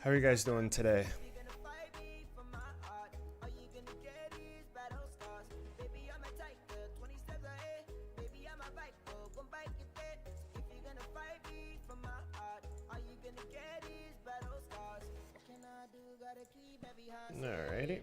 How are you guys doing today? Alrighty.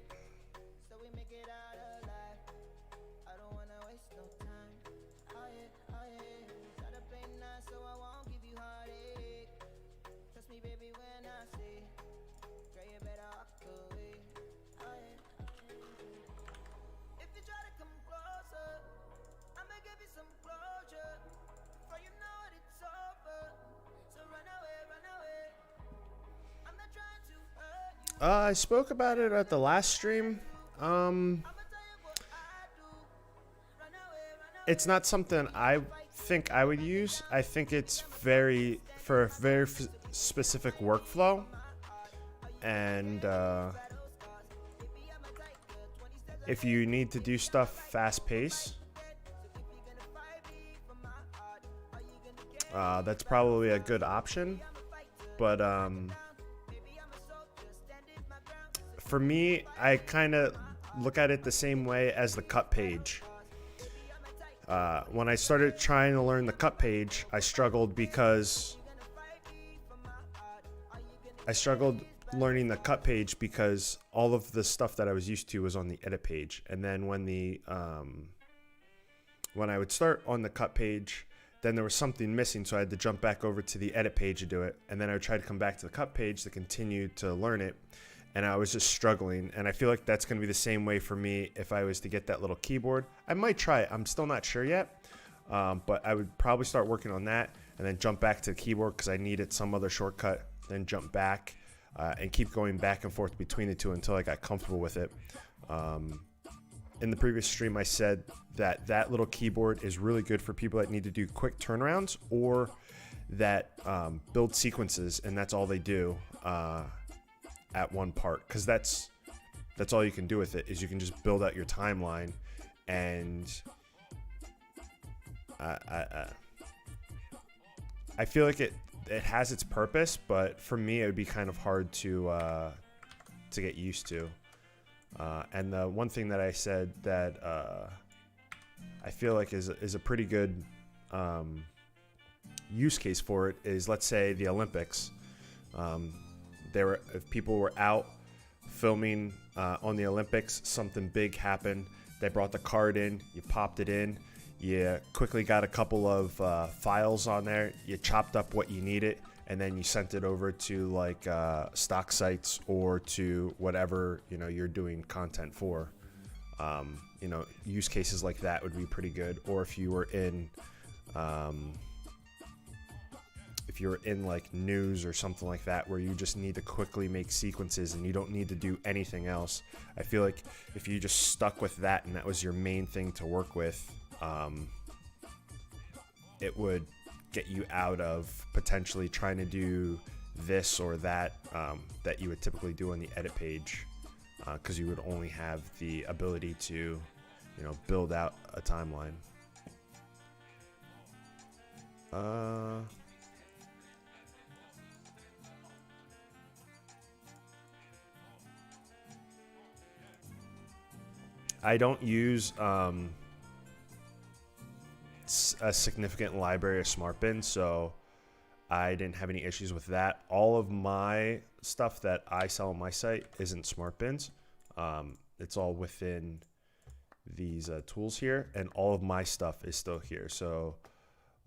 I spoke about it at the last stream. It's not something I think I would use. I think it's for a very specific workflow, and if you need to do stuff fast paced, that's probably a good option. But for me, I kind of look at it the same way as the cut page. When I started trying to learn the cut page, I struggled learning the cut page because all of the stuff that I was used to was on the edit page. And then when I would start on the cut page, then there was something missing, so I had to jump back over to the edit page to do it. And then I would try to come back to the cut page to continue to learn it. And I was just struggling, and I feel like that's going to be the same way for me if I was to get that little keyboard. I might try it. I'm still not sure yet, but I would probably start working on that and then jump back to the keyboard because I needed some other shortcut, then jump back and keep going back and forth between the two until I got comfortable with it. In the previous stream, I said that little keyboard is really good for people that need to do quick turnarounds or that build sequences, and that's all they do. At one part, because that's all you can do with it, is you can just build out your timeline. And I feel like it has its purpose, but for me it would be kind of hard to get used to. And the one thing that I said that I feel like is a pretty good use case for it is, let's say the Olympics. If people were out filming on the Olympics, something big happened. They brought the card in, you popped it in, you quickly got a couple of files on there, you chopped up what you needed, and then you sent it over to like stock sites or to whatever you're doing content for. Use cases like that would be pretty good. Or if you were in like news or something like that, where you just need to quickly make sequences and you don't need to do anything else. I feel like if you just stuck with that and that was your main thing to work with, it would get you out of potentially trying to do this or that that you would typically do on the edit page, because you would only have the ability to build out a timeline. I don't use a significant library of smart bins, so I didn't have any issues with that. All of my stuff that I sell on my site isn't smart bins. It's all within these tools here, and all of my stuff is still here. So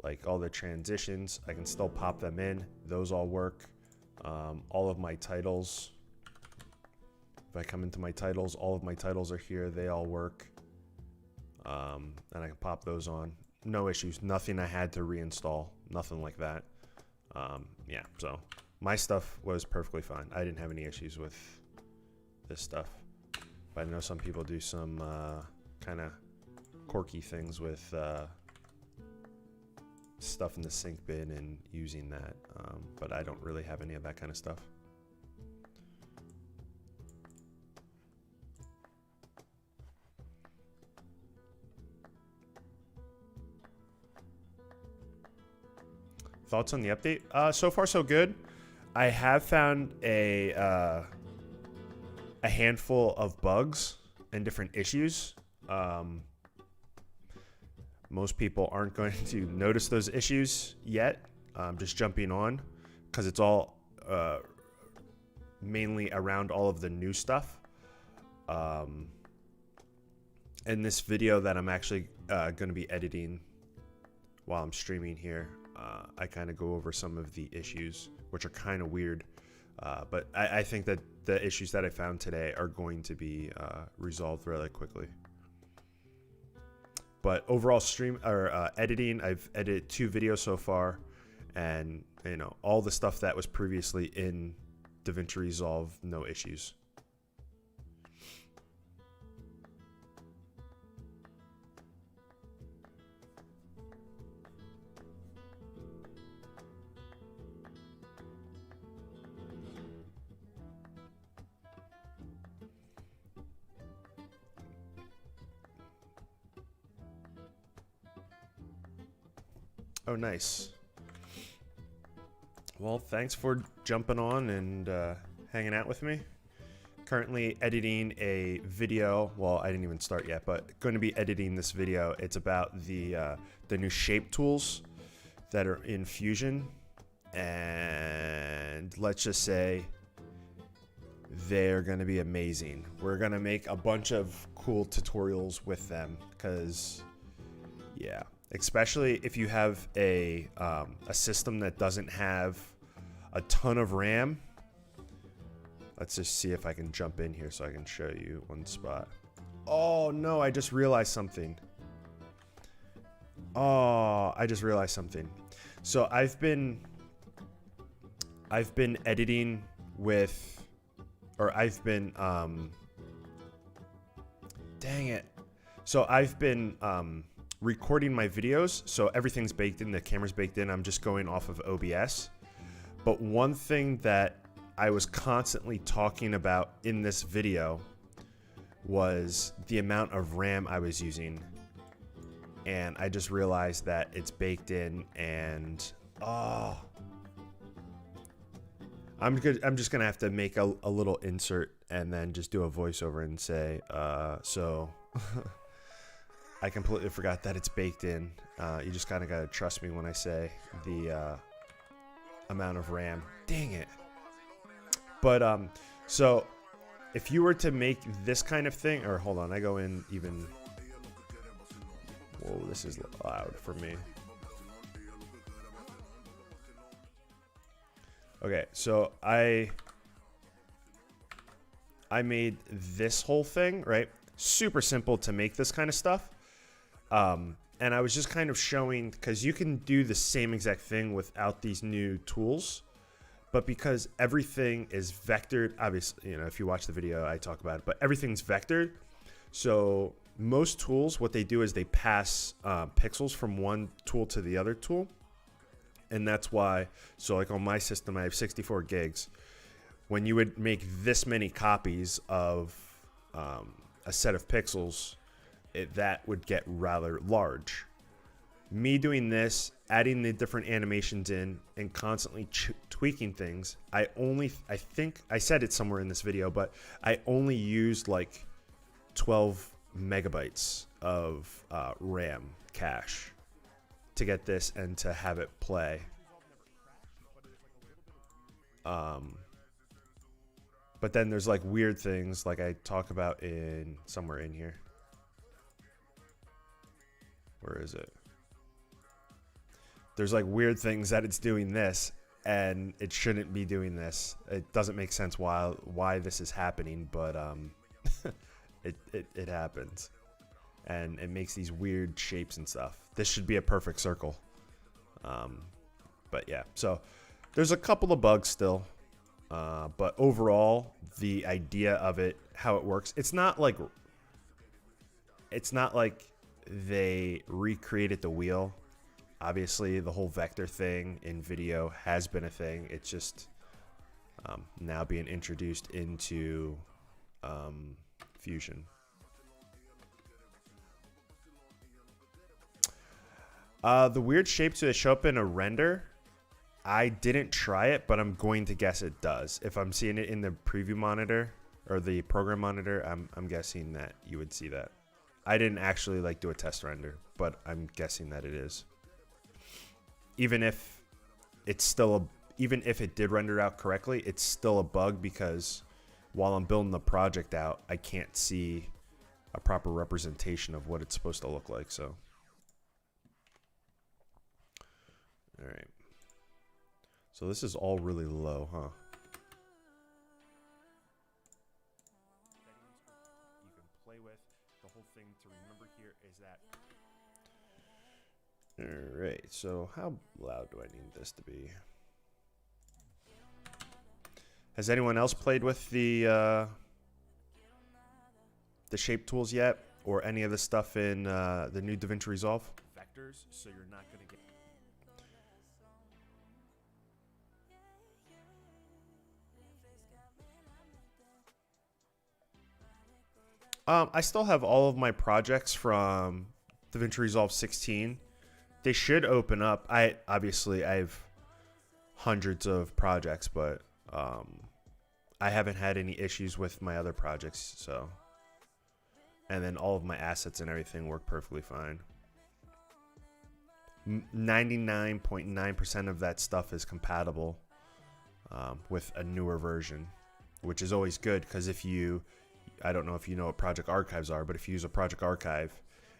like all the transitions, I can still pop them in. Those all work. All of my titles I come into my titles, all of my titles are here. They all work. And I can pop those on. No issues. Nothing I had to reinstall. Nothing like that. Yeah, so my stuff was perfectly fine. I didn't have any issues with this stuff. But I know some people do some kind of quirky things with stuff in the sync bin and using that. But I don't really have any of that kind of stuff. Thoughts on the update? So far, so good. I have found a handful of bugs and different issues. Most people aren't going to notice those issues yet. Just jumping on because it's all mainly around all of the new stuff. In this video that I'm actually going to be editing while I'm streaming here, I kind of go over some of the issues, which are kind of weird. But I think that the issues that I found today are going to be resolved really quickly. But overall editing, I've edited 2 videos so far, and you know, all the stuff that was previously in DaVinci Resolve, no issues. Oh, nice. Well, thanks for jumping on and hanging out with me. Currently editing a video. Well, I didn't even start yet, but going to be editing this video. It's about the new shape tools that are in Fusion, and let's just say they're going to be amazing. We're going to make a bunch of cool tutorials with them because, yeah. Especially if you have a system that doesn't have a ton of RAM. Let's just see if I can jump in here so I can show you one spot. Oh no, I just realized something. Oh, I just realized something. So I've been editing with, or I've been dang it. So I've been recording my videos, so everything's baked in, the camera's baked in. I'm just going off of OBS. But one thing that I was constantly talking about in this video was the amount of RAM I was using, and I just realized that it's baked in, and I'm just gonna have to make a little insert and then just do a voiceover and say so I completely forgot that it's baked in. You just kind of gotta trust me when I say the amount of RAM. Dang it. But so if you were to make this kind of thing, or hold on, I go in even. Whoa, this is loud for me. Okay, so I made this whole thing, right? Super simple to make this kind of stuff. And I was just kind of showing, because you can do the same exact thing without these new tools, but because everything is vectored, obviously, you know, if you watch the video, I talk about it, but everything's vectored. So most tools, what they do is they pass pixels from one tool to the other tool. And that's why, so like on my system, I have 64 gigs. When you would make this many copies of a set of pixels, that would get rather large. Me doing this, adding the different animations in, and constantly tweaking things, I think I said it somewhere in this video, but I only used like 12 megabytes of RAM cache to get this and to have it play. But then there's like weird things like I talk about in somewhere in here. Where is it? There's like weird things that it's doing this, and it shouldn't be doing this. It doesn't make sense why this is happening, but it happens, and it makes these weird shapes and stuff. This should be a perfect circle, but yeah. So there's a couple of bugs still, but overall, the idea of it, how it works, it's not like they recreated the wheel. Obviously, the whole vector thing in video has been a thing. It's just now being introduced into Fusion. The weird shapes that show up in a render, I didn't try it, but I'm going to guess it does. If I'm seeing it in the preview monitor or the program monitor, I'm guessing that you would see that. I didn't actually do a test render, but I'm guessing that it is. Even if it's still even if it did render out correctly, it's still a bug because while I'm building the project out, I can't see a proper representation of what it's supposed to look like. So, all right. So this is all really low, huh? You can play with. The whole thing to remember here is that. All right. So how loud do I need this to be? Has anyone else played with the shape tools yet, or any of the stuff in the new DaVinci Resolve? Vectors, so you're not going to get. I still have all of my projects from DaVinci Resolve 16. They should open up. I have hundreds of projects, but I haven't had any issues with my other projects. So, and then all of my assets and everything work perfectly fine. 99.9% of that stuff is compatible with a newer version, which is always good because I don't know if you know what project archives are, but if you use a project archive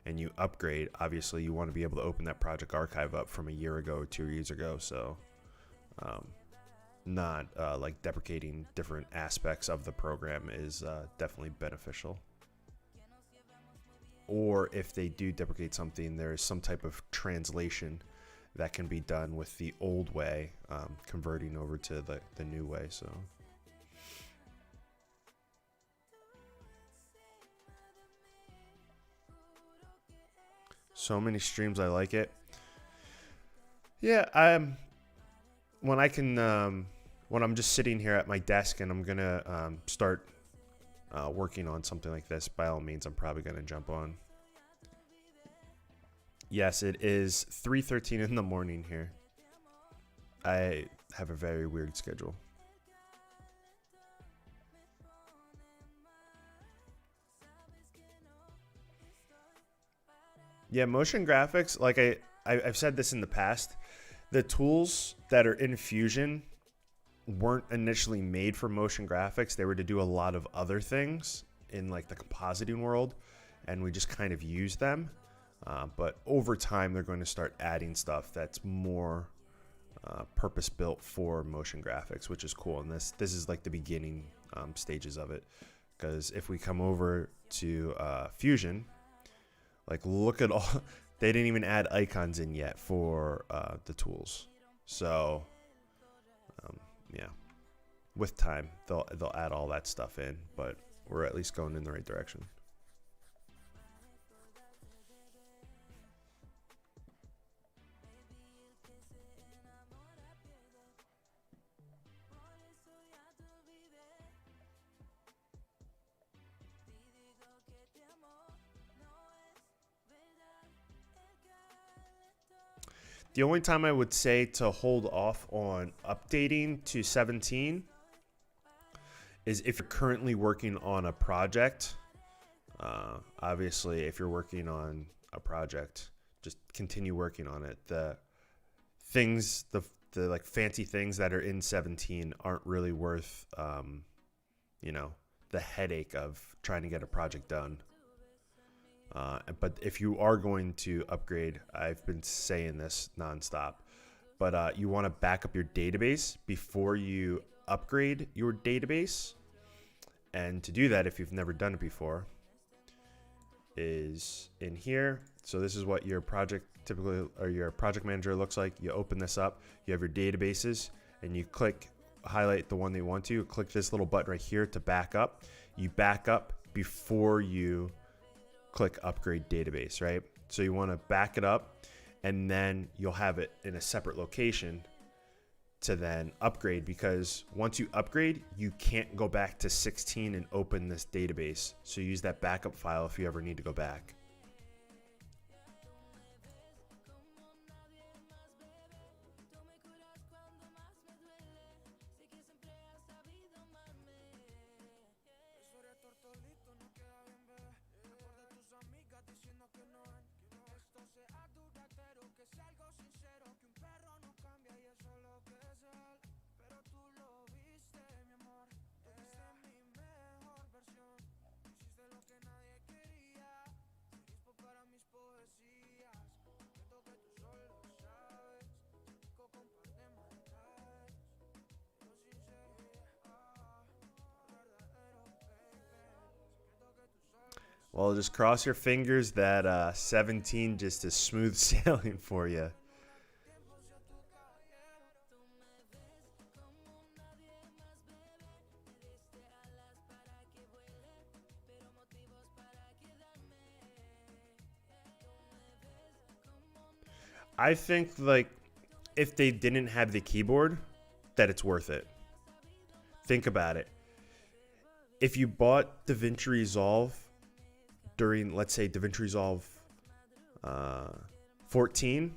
and you upgrade, obviously you want to be able to open that project archive up from a year ago or 2 years ago. So not deprecating different aspects of the program is definitely beneficial. Or if they do deprecate something, there is some type of translation that can be done with the old way, converting over to the new way. So many streams, I like it. Yeah, when I'm just sitting here at my desk and I'm gonna start working on something like this, by all means, I'm probably gonna jump on. Yes, it is 3:13 in the morning here. I have a very weird schedule. Yeah, motion graphics, like I've said this in the past, the tools that are in Fusion weren't initially made for motion graphics. They were to do a lot of other things in the compositing world, and we just kind of used them. But over time, they're going to start adding stuff that's more purpose-built for motion graphics, which is cool. And this is the beginning stages of it, because if we come over to Fusion, look at all. They didn't even add icons in yet for the tools. So yeah, with time they'll add all that stuff in, but we're at least going in the right direction. The only time I would say to hold off on updating to 17 is if you're currently working on a project. Obviously, if you're working on a project, just continue working on it. The things, the fancy things that are in 17 aren't really worth, the headache of trying to get a project done. But if you are going to upgrade, I've been saying this nonstop, but you want to back up your database before you upgrade your database. And to do that, if you've never done it before, is in here. So this is what your project typically, or your project manager looks like. You open this up, you have your databases, and you highlight the one that you want to. Click this little button right here to back up. You back up before you click upgrade database, right? So you want to back it up, and then you'll have it in a separate location to then upgrade, because once you upgrade, you can't go back to 16 and open this database. So use that backup file if you ever need to go back. Well, just cross your fingers that 17 just is smooth sailing for you. I think, like, if they didn't have the keyboard, that it's worth it. Think about it. If you bought DaVinci Resolve during, let's say, DaVinci Resolve 14,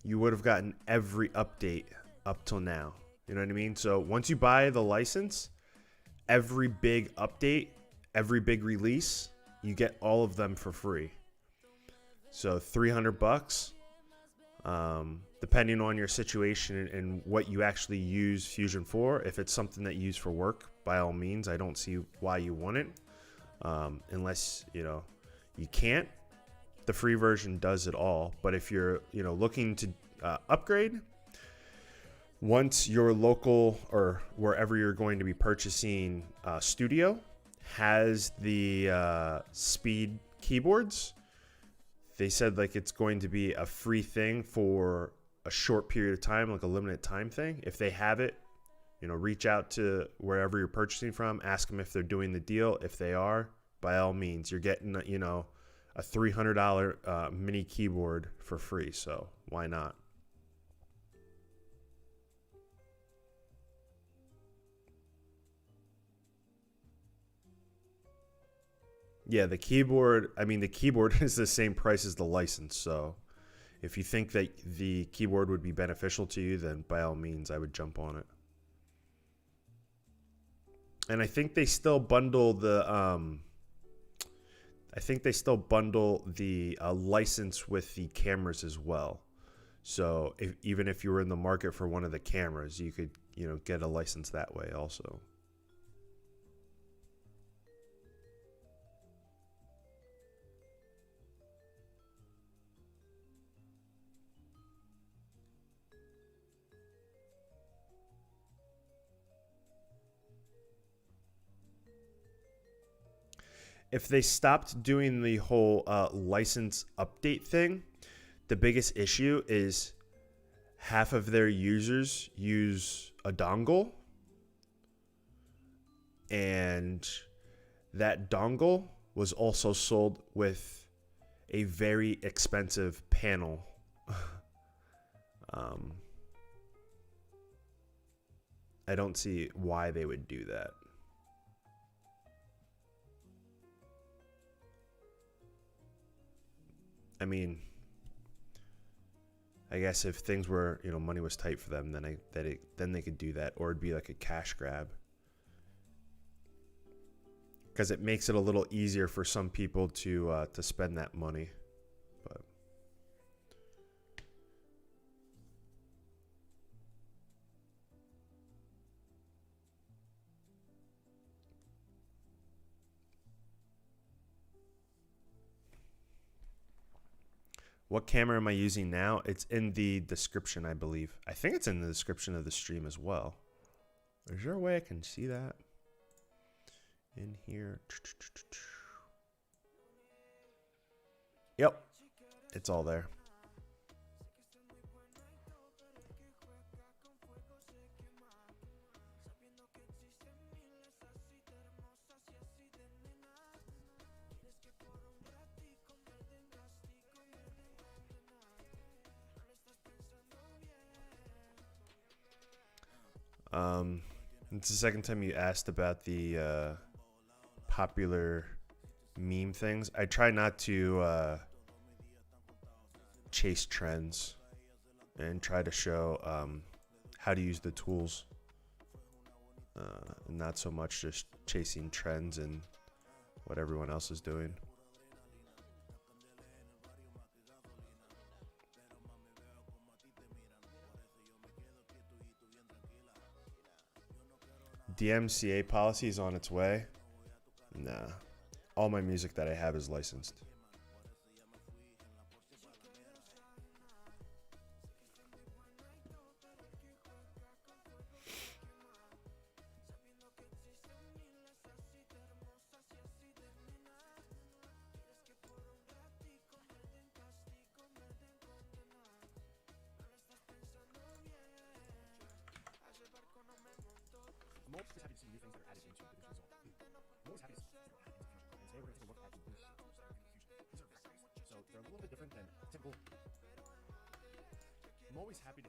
you would have gotten every update up till now. You know what I mean? So once you buy the license, every big update, every big release, you get all of them for free. So $300, depending on your situation and what you actually use Fusion for. If it's something that you use for work, by all means, I don't see why you wouldn't. Unless, you can't. The free version does it all. But if you're, looking to upgrade, once your local or wherever you're going to be purchasing studio has the speed keyboards, they said like it's going to be a free thing for a short period of time, like a limited time thing. If they have it, reach out to wherever you're purchasing from, ask them if they're doing the deal. If they are, by all means, you're getting, a $300 mini keyboard for free. So why not? Yeah, the keyboard is the same price as the license. So if you think that the keyboard would be beneficial to you, then by all means, I would jump on it. And I think they still bundle the license with the cameras as well. So even if you were in the market for one of the cameras, you could, get a license that way also. If they stopped doing the whole license update thing, the biggest issue is half of their users use a dongle, and that dongle was also sold with a very expensive panel. I don't see why they would do that. I mean, I guess if things were, money was tight for them, then then they could do that, or it'd be like a cash grab, because it makes it a little easier for some people to spend that money. But What camera am I using now? It's in the description, I believe. I think it's in the description of the stream as well. Is there a way I can see that? In here. Yep. It's all there. It's the second time you asked about the popular meme things. I try not to chase trends and try to show how to use the tools, and not so much just chasing trends and what everyone else is doing. DMCA policy is on its way. Nah. All my music that I have is licensed. I'm always happy to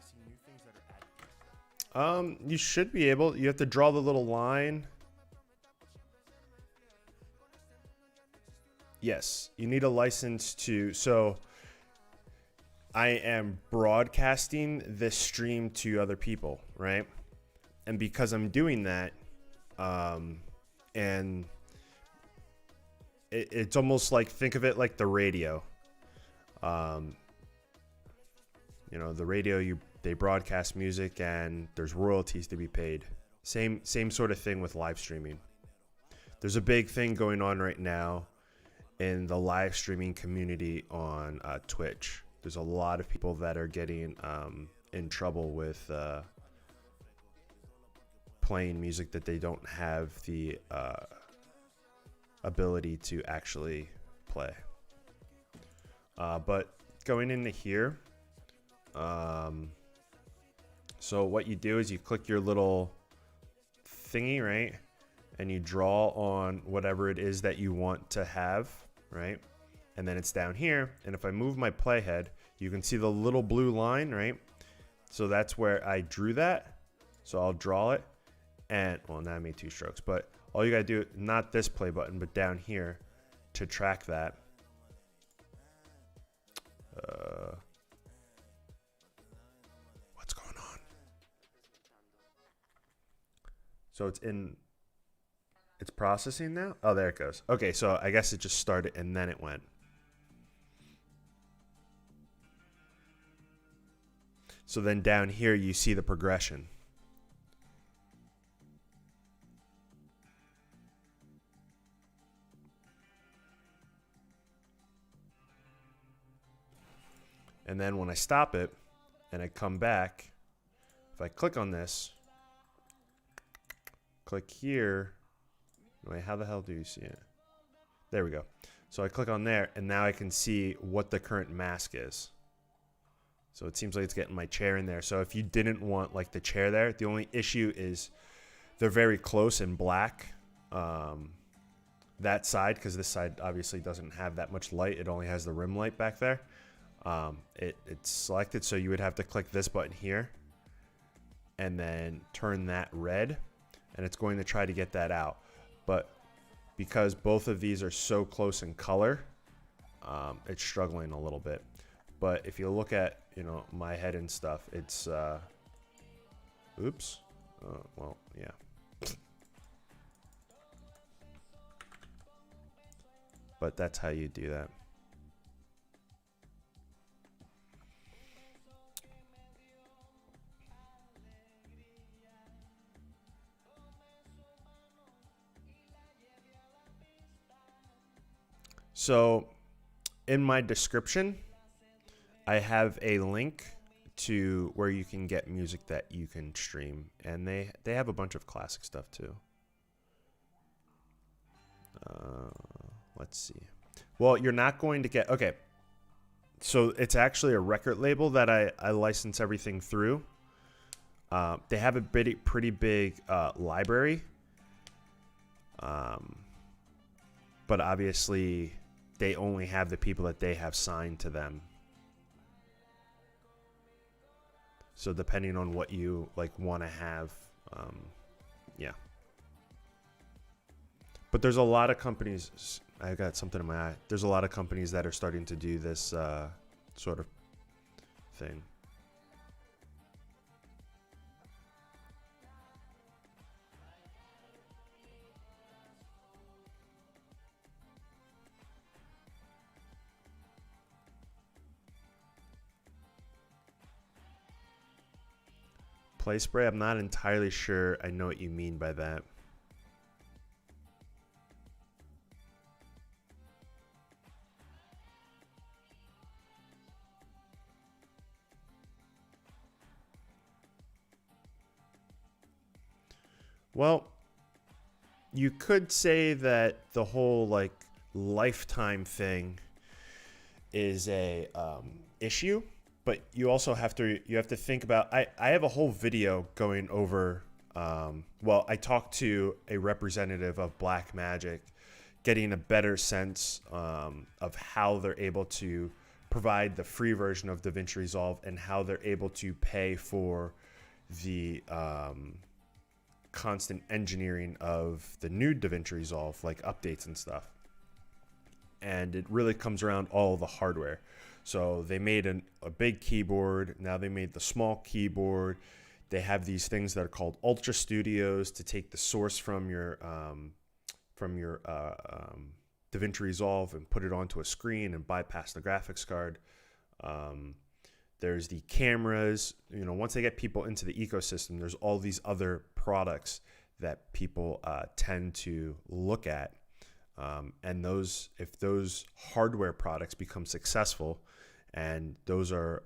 see. New things that are added. You should be able. You have to draw the little line. Yes, you need a license to. So I am broadcasting this stream to other people, right? And because I'm doing that, and it's almost like, think of it like the radio. You know, the radio, they broadcast music and there's royalties to be paid. Same sort of thing with live streaming. There's a big thing going on right now in the live streaming community on Twitch. There's a lot of people that are getting in trouble with playing music that they don't have the ability to actually play. But going into here, so what you do is you click your little thingy, right? And you draw on whatever it is that you want to have, right? And then it's down here. And if I move my playhead, you can see the little blue line, right? So that's where I drew that. So I'll draw it. And, well, now I made 2 strokes. But all you got to do, not this play button, but down here to track that. What's going on? So it's processing now. Oh, there it goes. Okay, so I guess it just started and then it went. So then down here you see the progression. And then when I stop it and I come back, if I click on this, click here. Wait, how the hell do you see it? There we go. So I click on there and now I can see what the current mask is. So it seems like it's getting my chair in there. So if you didn't want like the chair there, the only issue is they're very close in black. That side, because this side obviously doesn't have that much light. It only has the rim light back there. It's selected, so you would have to click this button here and then turn that red, and it's going to try to get that out. But because both of these are so close in color, it's struggling a little bit. But if you look at, you know, my head and stuff, it's oops. Well, yeah. But that's how you do that. So in my description, I have a link to where you can get music that you can stream, and they have a bunch of classic stuff too. Let's see. Well, you're not going to get, okay. So it's actually a record label that I license everything through. They have a pretty big library. But obviously they only have the people that they have signed to them. So depending on what you like want to have, yeah. But there's a lot of companies. I got something in my eye. There's a lot of companies that are starting to do this sort of thing. Play spray, I'm not entirely sure I know what you mean by that. Well, you could say that the whole like lifetime thing is a issue, but you also have to think about. I have a whole video going over. Well, I talked to a representative of Blackmagic, getting a better sense of how they're able to provide the free version of DaVinci Resolve and how they're able to pay for the constant engineering of the new DaVinci Resolve, like updates and stuff. And it really comes around all the hardware. So they made a big keyboard. Now they made the small keyboard. They have these things that are called Ultra Studios to take the source from your DaVinci Resolve and put it onto a screen and bypass the graphics card. There's the cameras. You know, once they get people into the ecosystem, there's all these other products that people tend to look at. And those, if those hardware products become successful, and those are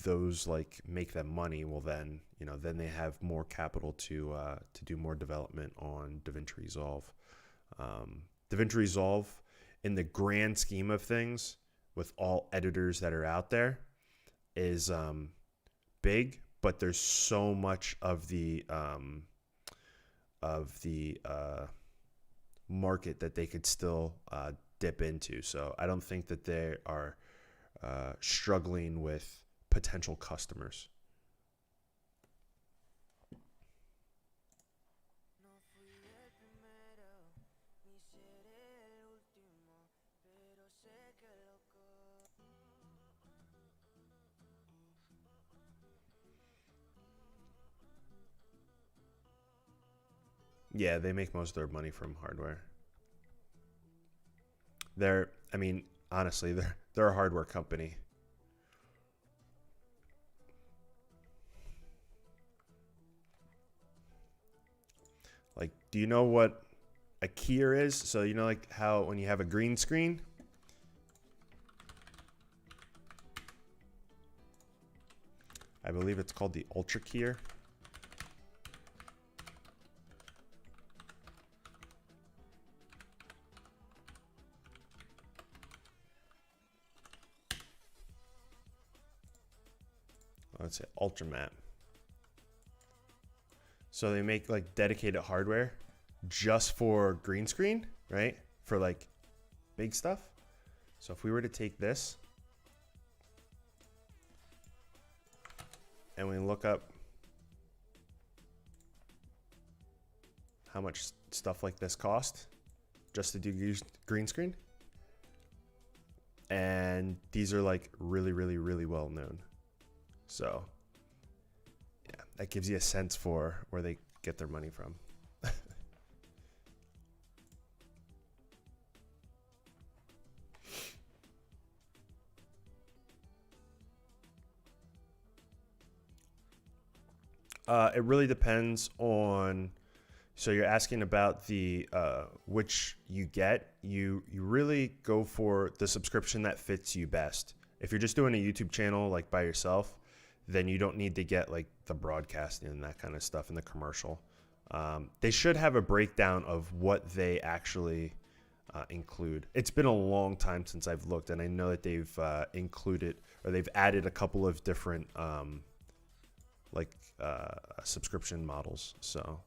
those like make them money, well then, you know, then they have more capital to do more development on DaVinci Resolve. DaVinci Resolve, in the grand scheme of things, with all editors that are out there, is big, but there's so much of the market that they could still dip into. So I don't think that they are struggling with potential customers. Yeah, they make most of their money from hardware. I mean, honestly, they're a hardware company. Like, do you know what a keyer is? So you know, like how when you have a green screen, I believe it's called the Ultra keyer. Let's say Ultramat. So they make like dedicated hardware just for green screen, right? For like big stuff. So if we were to take this and we look up how much stuff like this cost just to do green screen, and these are like really, really, really well known. So yeah, that gives you a sense for where they get their money from. It really depends on, So you're asking about the which you get. You really go for the subscription that fits you best. If you're just doing a YouTube channel like by yourself, then you don't need to get like the broadcasting and that kind of stuff and the commercial. They should have a breakdown of what they actually include. It's been a long time since I've looked, and I know that they've included or they've added a couple of different subscription models. So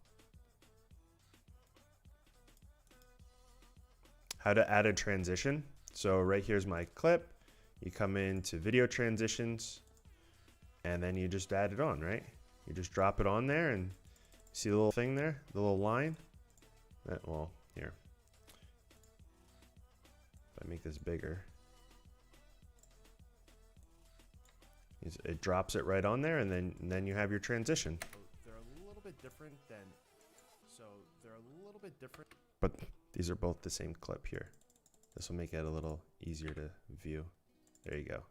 how to add a transition. So right here's my clip. You come into video transitions, and then you just add it on, right? You just drop it on there, and see the little thing there, the little line? Well, here. If I make this bigger. It drops it right on there, and then you have your transition. They're a little bit different but these are both the same clip here. This will make it a little easier to view. There you go.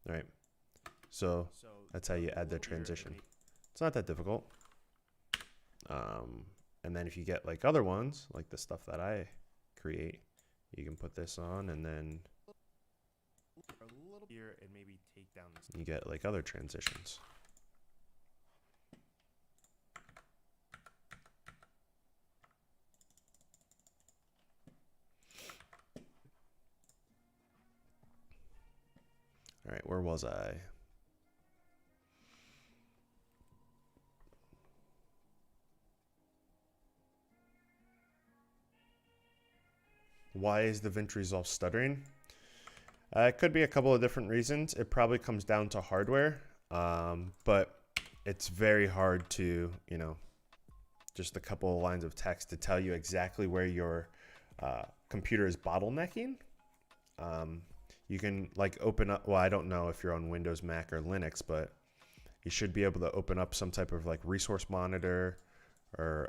All right. So that's how you add the transition. It's not that difficult. And then if you get like other ones, like the stuff that I create, you can put this on, and then here and maybe take down this. You get like other transitions. All right, where was I? Why is DaVinci Resolve stuttering? It could be a couple of different reasons. It probably comes down to hardware, but it's very hard to, just a couple of lines of text to tell you exactly where your computer is bottlenecking. You can like open up, well, I don't know if you're on Windows, Mac, or Linux, but you should be able to open up some type of like resource monitor or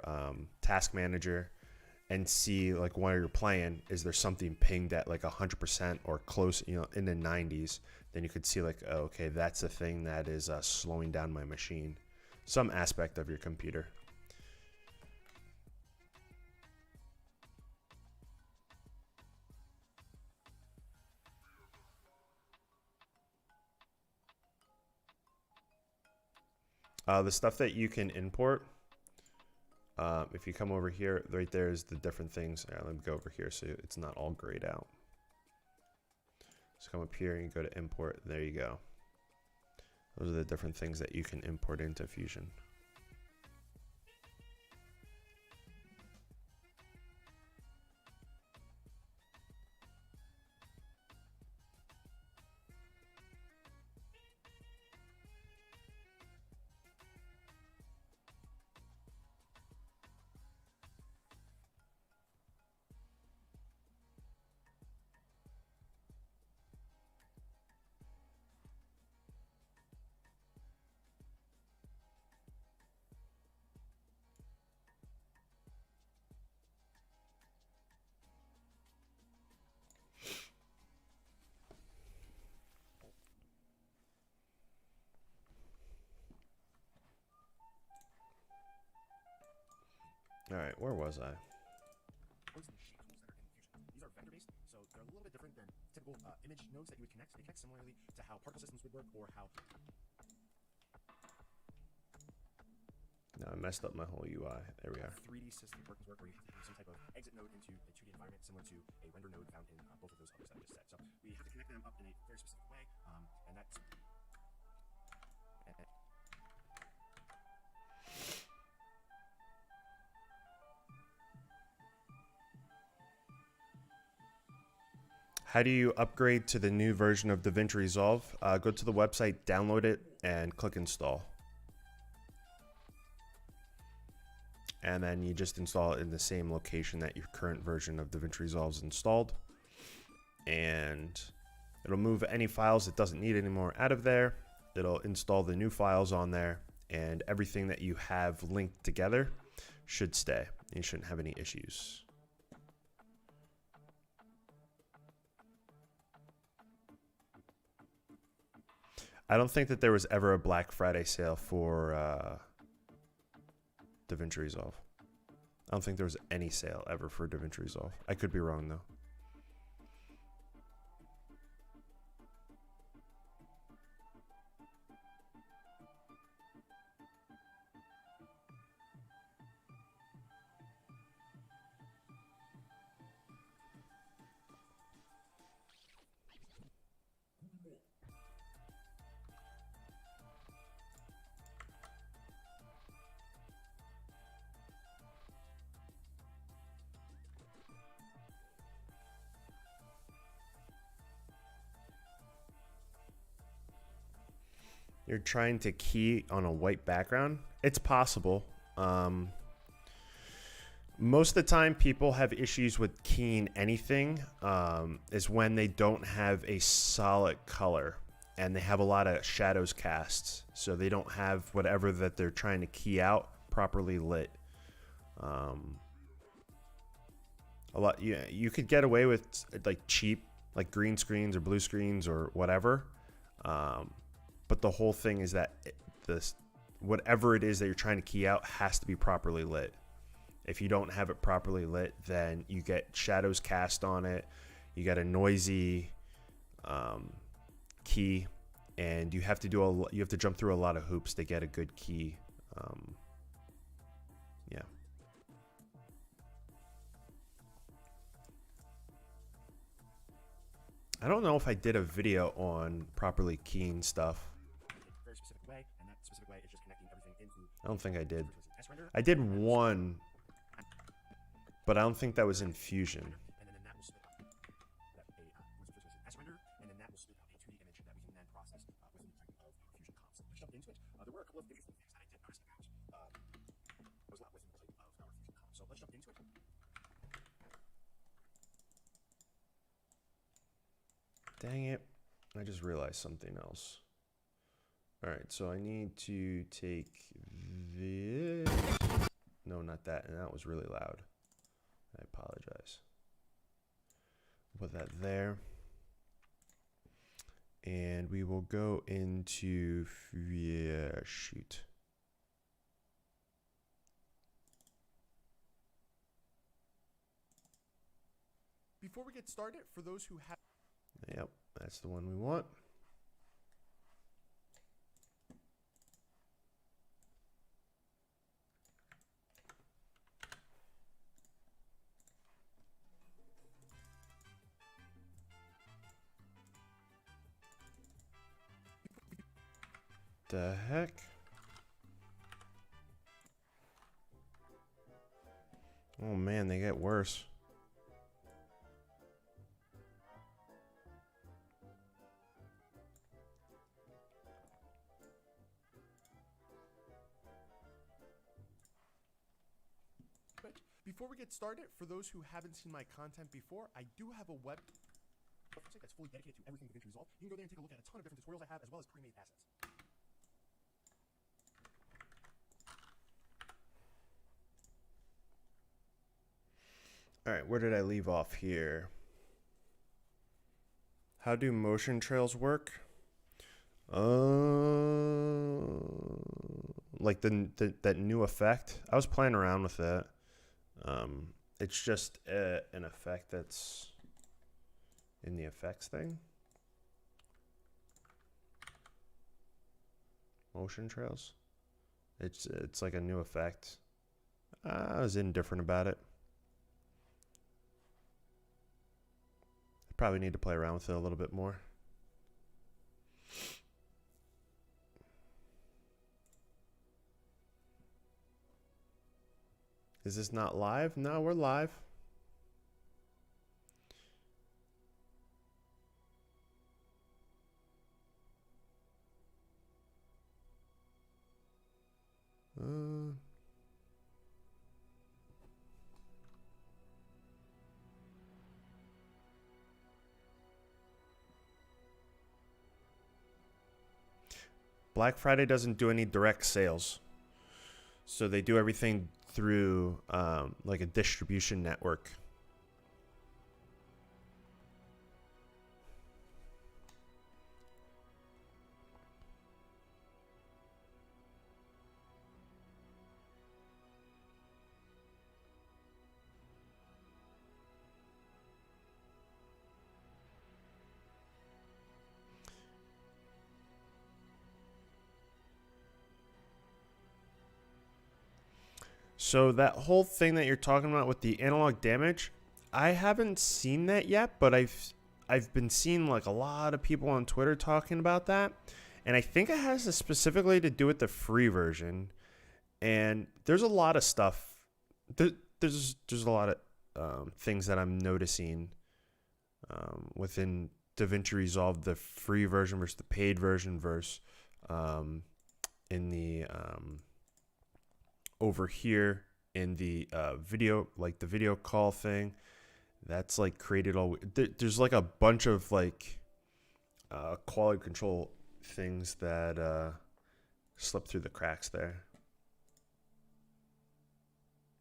task manager and see like while you're playing, is there something pinged at like 100% or close, in the 90s? Then you could see like, oh, okay, that's the thing that is slowing down my machine. Some aspect of your computer. The stuff that you can import, if you come over here, right there is the different things. All right, let me go over here so it's not all grayed out. So come up here and you go to import. There you go. Those are the different things that you can import into Fusion. All right, where was I? These are vector-based, so they're a little bit different than typical image nodes that you would connect. They connect similarly to how particle systems would work, or how... No, I messed up my whole UI. There we are. 3D system work, where you have to have some type of exit node into a 2D environment, similar to a render node found in both of those others that I just said. So we have to connect them up in a very specific way, and that's... How do you upgrade to the new version of DaVinci Resolve? Go to the website, download it, and click install. And then you just install it in the same location that your current version of DaVinci Resolve is installed. And it'll move any files it doesn't need anymore out of there. It'll install the new files on there, and everything that you have linked together should stay. You shouldn't have any issues. I don't think that there was ever a Black Friday sale for DaVinci Resolve. I don't think there was any sale ever for DaVinci Resolve. I could be wrong though. You're trying to key on a white background. It's possible. Most of the time people have issues with keying anything is when they don't have a solid color and they have a lot of shadows cast. So they don't have whatever that they're trying to key out properly lit. A lot, you could get away with like cheap, like green screens or blue screens or whatever. But the whole thing is that this, whatever it is that you're trying to key out has to be properly lit. If you don't have it properly lit, then you get shadows cast on it. You get a noisy key, and you have to jump through a lot of hoops to get a good key. Yeah. I don't know if I did a video on properly keying stuff. Very specific way, and that specific way is just connecting everything into. I don't think I did. I did one, but I don't think that was in Fusion. And then that will spit out S-render, and then that will spit out a 2D image that we can then process within the type of Fusion comps. Let's jump into it. There were a couple of interesting things that I did notice about was not within the type of our Fusion comp. So let's jump into it. Dang it. I just realized something else. All right, so I need to take this. No, not that. And that was really loud. I apologize. Put that there. And we will go into, yeah, shoot. Before we get started, for those who have... Yep, that's the one we want. The heck? Oh man, they get worse. Before we get started, for those who haven't seen my content before, I do have a web website that's fully dedicated to everything DaVinci Resolve. You can go there and take a look at a ton of different tutorials I have, as well as pre-made assets. All right, where did I leave off here? How do motion trails work? Like that new effect. I was playing around with that. It's just an effect that's in the effects thing. Motion trails. It's like a new effect. I was indifferent about it. I probably need to play around with it a little bit more. Is this not live? No, we're live. Black Friday doesn't do any direct sales. So they do everything through like a distribution network. So that whole thing that you're talking about with the analog damage, I haven't seen that yet, but I've been seeing like a lot of people on Twitter talking about that, and I think it has specifically to do with the free version. And there's a lot of stuff. There's a lot of things that I'm noticing within DaVinci Resolve, the free version versus the paid version versus in the over here in the video, like the video call thing, that's like created all. There's like a bunch of like quality control things that slip through the cracks there.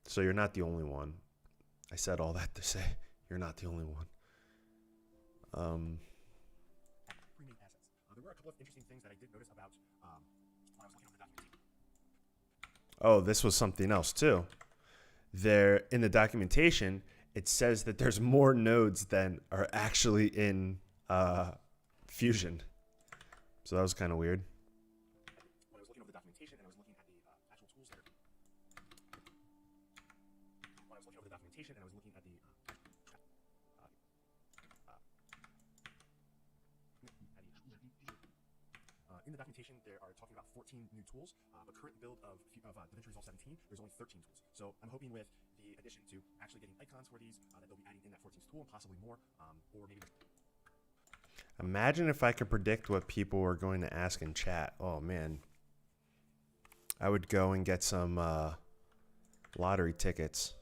So you're not the only one. I said all that to say you're not the only one. Pre-made assets. There were a couple of interesting things that I did notice about when I was looking over the documentation. Oh, this was something else too. There in the documentation, it says that there's more nodes than are actually in Fusion. So that was kind of weird. When I was looking over the documentation and I was looking at the actual tools that are. When I was looking over the documentation and I was looking at the. In the documentation, they are talking about 14 new tools, but current build of DaVinci Resolve 17, there's only 13 tools. So I'm hoping with the addition to actually getting icons for these, that they'll be adding in that 14th tool and possibly more, or maybe. Imagine if I could predict what people were going to ask in chat. Oh man, I would go and get some lottery tickets.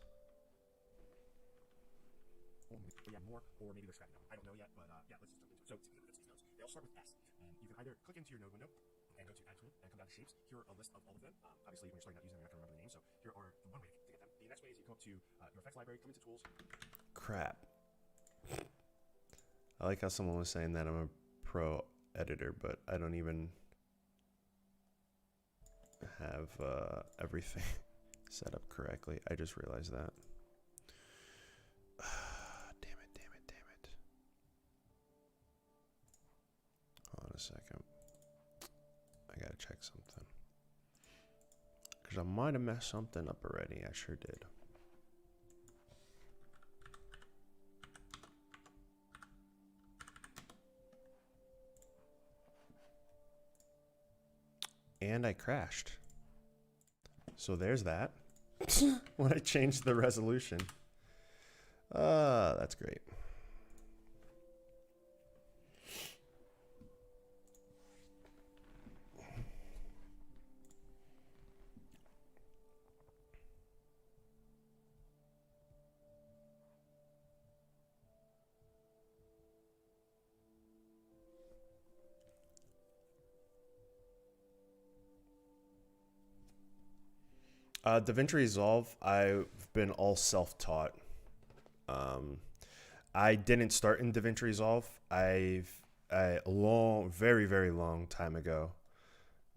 Yeah, more, or maybe they're scrapping them. I don't know yet, but yeah, let's just jump into it. So let's see these nodes. They all start with S, and you can either click into your node window and go to Add Tool and come down to Shapes. Here are a list of all of them. Obviously, when you're starting out using them, you're not going to remember the names. So here are the one way to get them. The next way is you come up to your effects library, come into Tools. Crap. I like how someone was saying that I'm a pro editor, but I don't even have everything set up correctly. I just realized that. Damn it. Hold on a second. I gotta check something. Because I might have messed something up already. I sure did. And I crashed. So there's that. When I changed the resolution. That's great. DaVinci Resolve, I've been all self-taught. I didn't start in DaVinci Resolve. A very, very long time ago,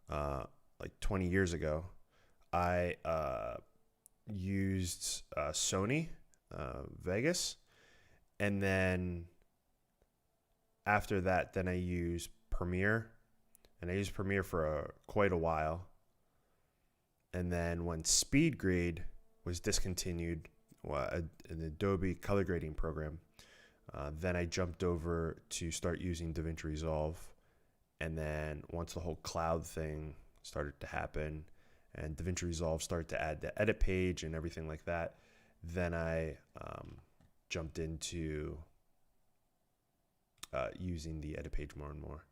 like 20 years ago, I used Sony Vegas, and then after that, then I used Premiere, and I used Premiere for quite a while. And then when SpeedGrade was discontinued, an Adobe color grading program, then I jumped over to start using DaVinci Resolve. And then once the whole cloud thing started to happen and DaVinci Resolve started to add the edit page and everything like that, then I jumped into using the edit page more and more.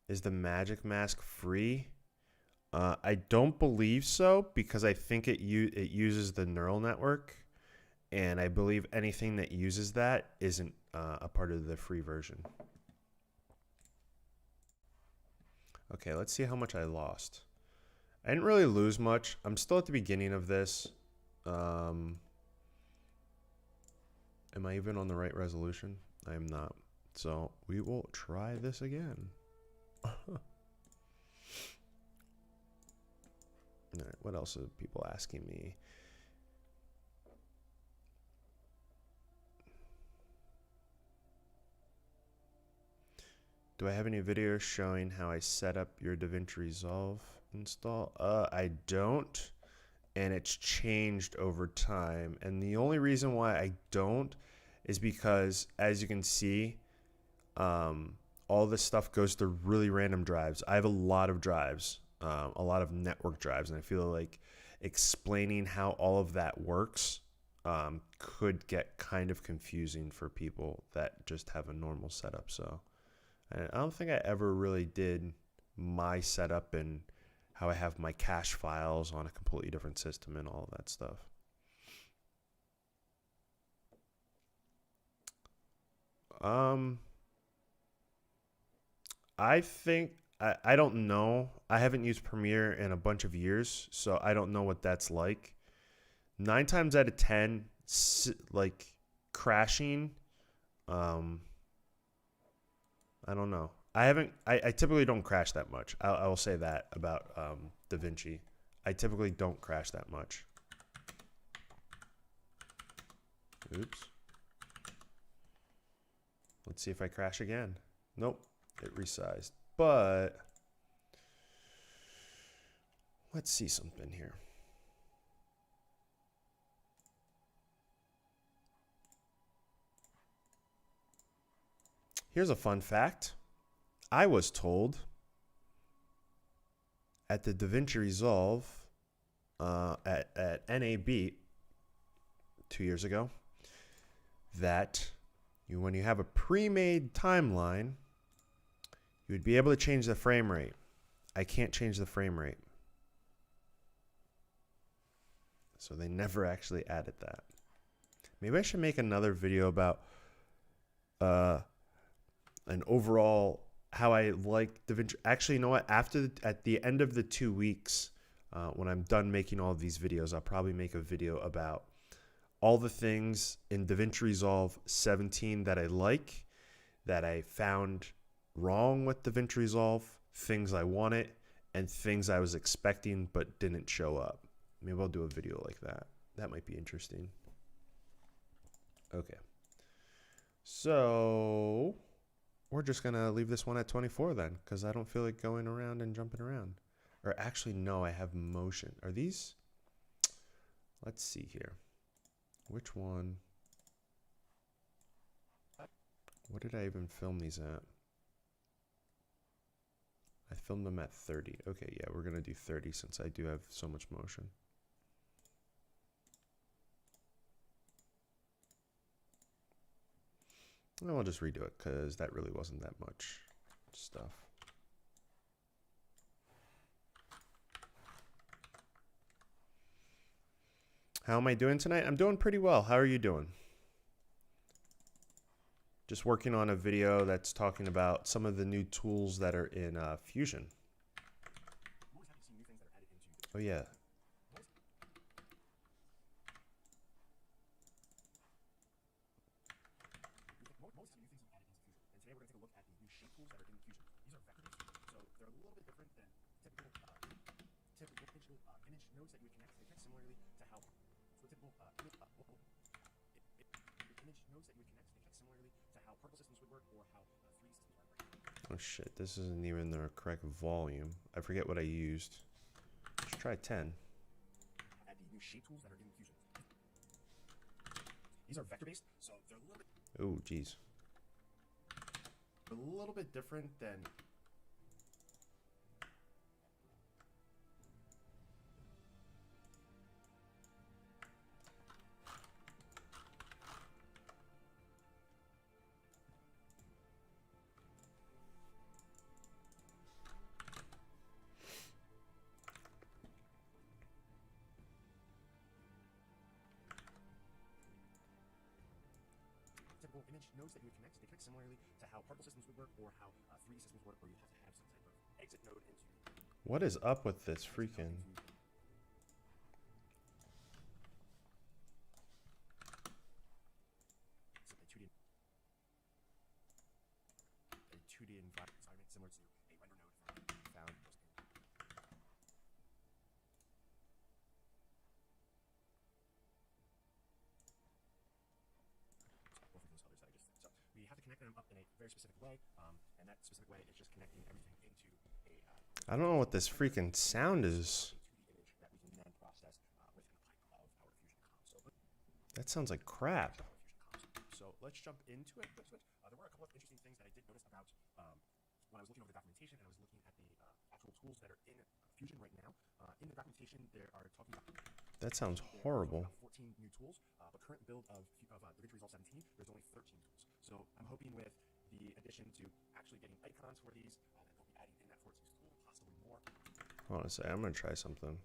Is the magic mask free? I don't believe so, because I think it uses the neural network, and I believe anything that uses that isn't a part of the free version. Okay, let's see how much I lost. I didn't really lose much. I'm still at the beginning of this. Am I even on the right resolution? I am not. So we will try this again. All right, what else are people asking me? Do I have any videos showing how I set up your DaVinci Resolve install? I don't, and it's changed over time. And the only reason why I don't is because, as you can see, all this stuff goes to really random drives. I have a lot of drives, a lot of network drives, and I feel like explaining how all of that works could get kind of confusing for people that just have a normal setup. So I don't think I ever really did my setup and how I have my cache files on a completely different system and all of that stuff. I think, I don't know. I haven't used Premiere in a bunch of years, so I don't know what that's like. 9 times out of 10, like crashing, I don't know. I typically don't crash that much. I will say that about DaVinci. I typically don't crash that much. Oops. Let's see if I crash again. Nope, it resized. But let's see something here. Here's a fun fact. I was told at the DaVinci Resolve at NAB 2 years ago that when you have a pre-made timeline, you would be able to change the frame rate. I can't change the frame rate. So they never actually added that. Maybe I should make another video about an overall how I like DaVinci. Actually, you know what? At the end of the 2 weeks, when I'm done making all of these videos, I'll probably make a video about all the things in DaVinci Resolve 17 that I like, that I found wrong with DaVinci Resolve, things I wanted, and things I was expecting but didn't show up. Maybe I'll do a video like that. That might be interesting. Okay. So we're just going to leave this one at 24 then, because I don't feel like going around and jumping around. Or actually, no, I have motion. Are these? Let's see here. Which one? What did I even film these at? I filmed them at 30. Okay, yeah, we're going to do 30 since I do have so much motion. And I'll just redo it because that really wasn't that much stuff. How am I doing tonight? I'm doing pretty well. How are you doing? Just working on a video that's talking about some of the new tools that are in Fusion. Oh, yeah. Oh shit, this isn't even the correct volume. I forget what I used. Let's try 10. Add the new shape tools that are in Fusion. These are vector-based, so they're a little bit... Oh, geez. A little bit different than... typical image nodes that you would connect. They connect similarly to how particle systems would work or how 3D systems work, where you have to have some type of exit node into... What is up with this freaking... a 2D environment similar to a render node found just in... So we have to connect them up in a a very specific way, and that specific way is just connecting everything into a I don't know what this freaking sound is. 2D image that we can then process within the pipe of our Fusion console. That sounds like crap. So let's jump into it. There were a couple of interesting things that I did notice about when I was looking over the documentation and I was looking at the actual tools that are in Fusion right now. In the documentation, they are talking about. That sounds horrible. 14 new tools, but current build of DaVinci Resolve 17, there's only 13 tools. So I'm hoping with the addition to actually getting icons for these, that they'll be adding in that 14th tool, possibly more. Hold on a second, I'm gonna try something.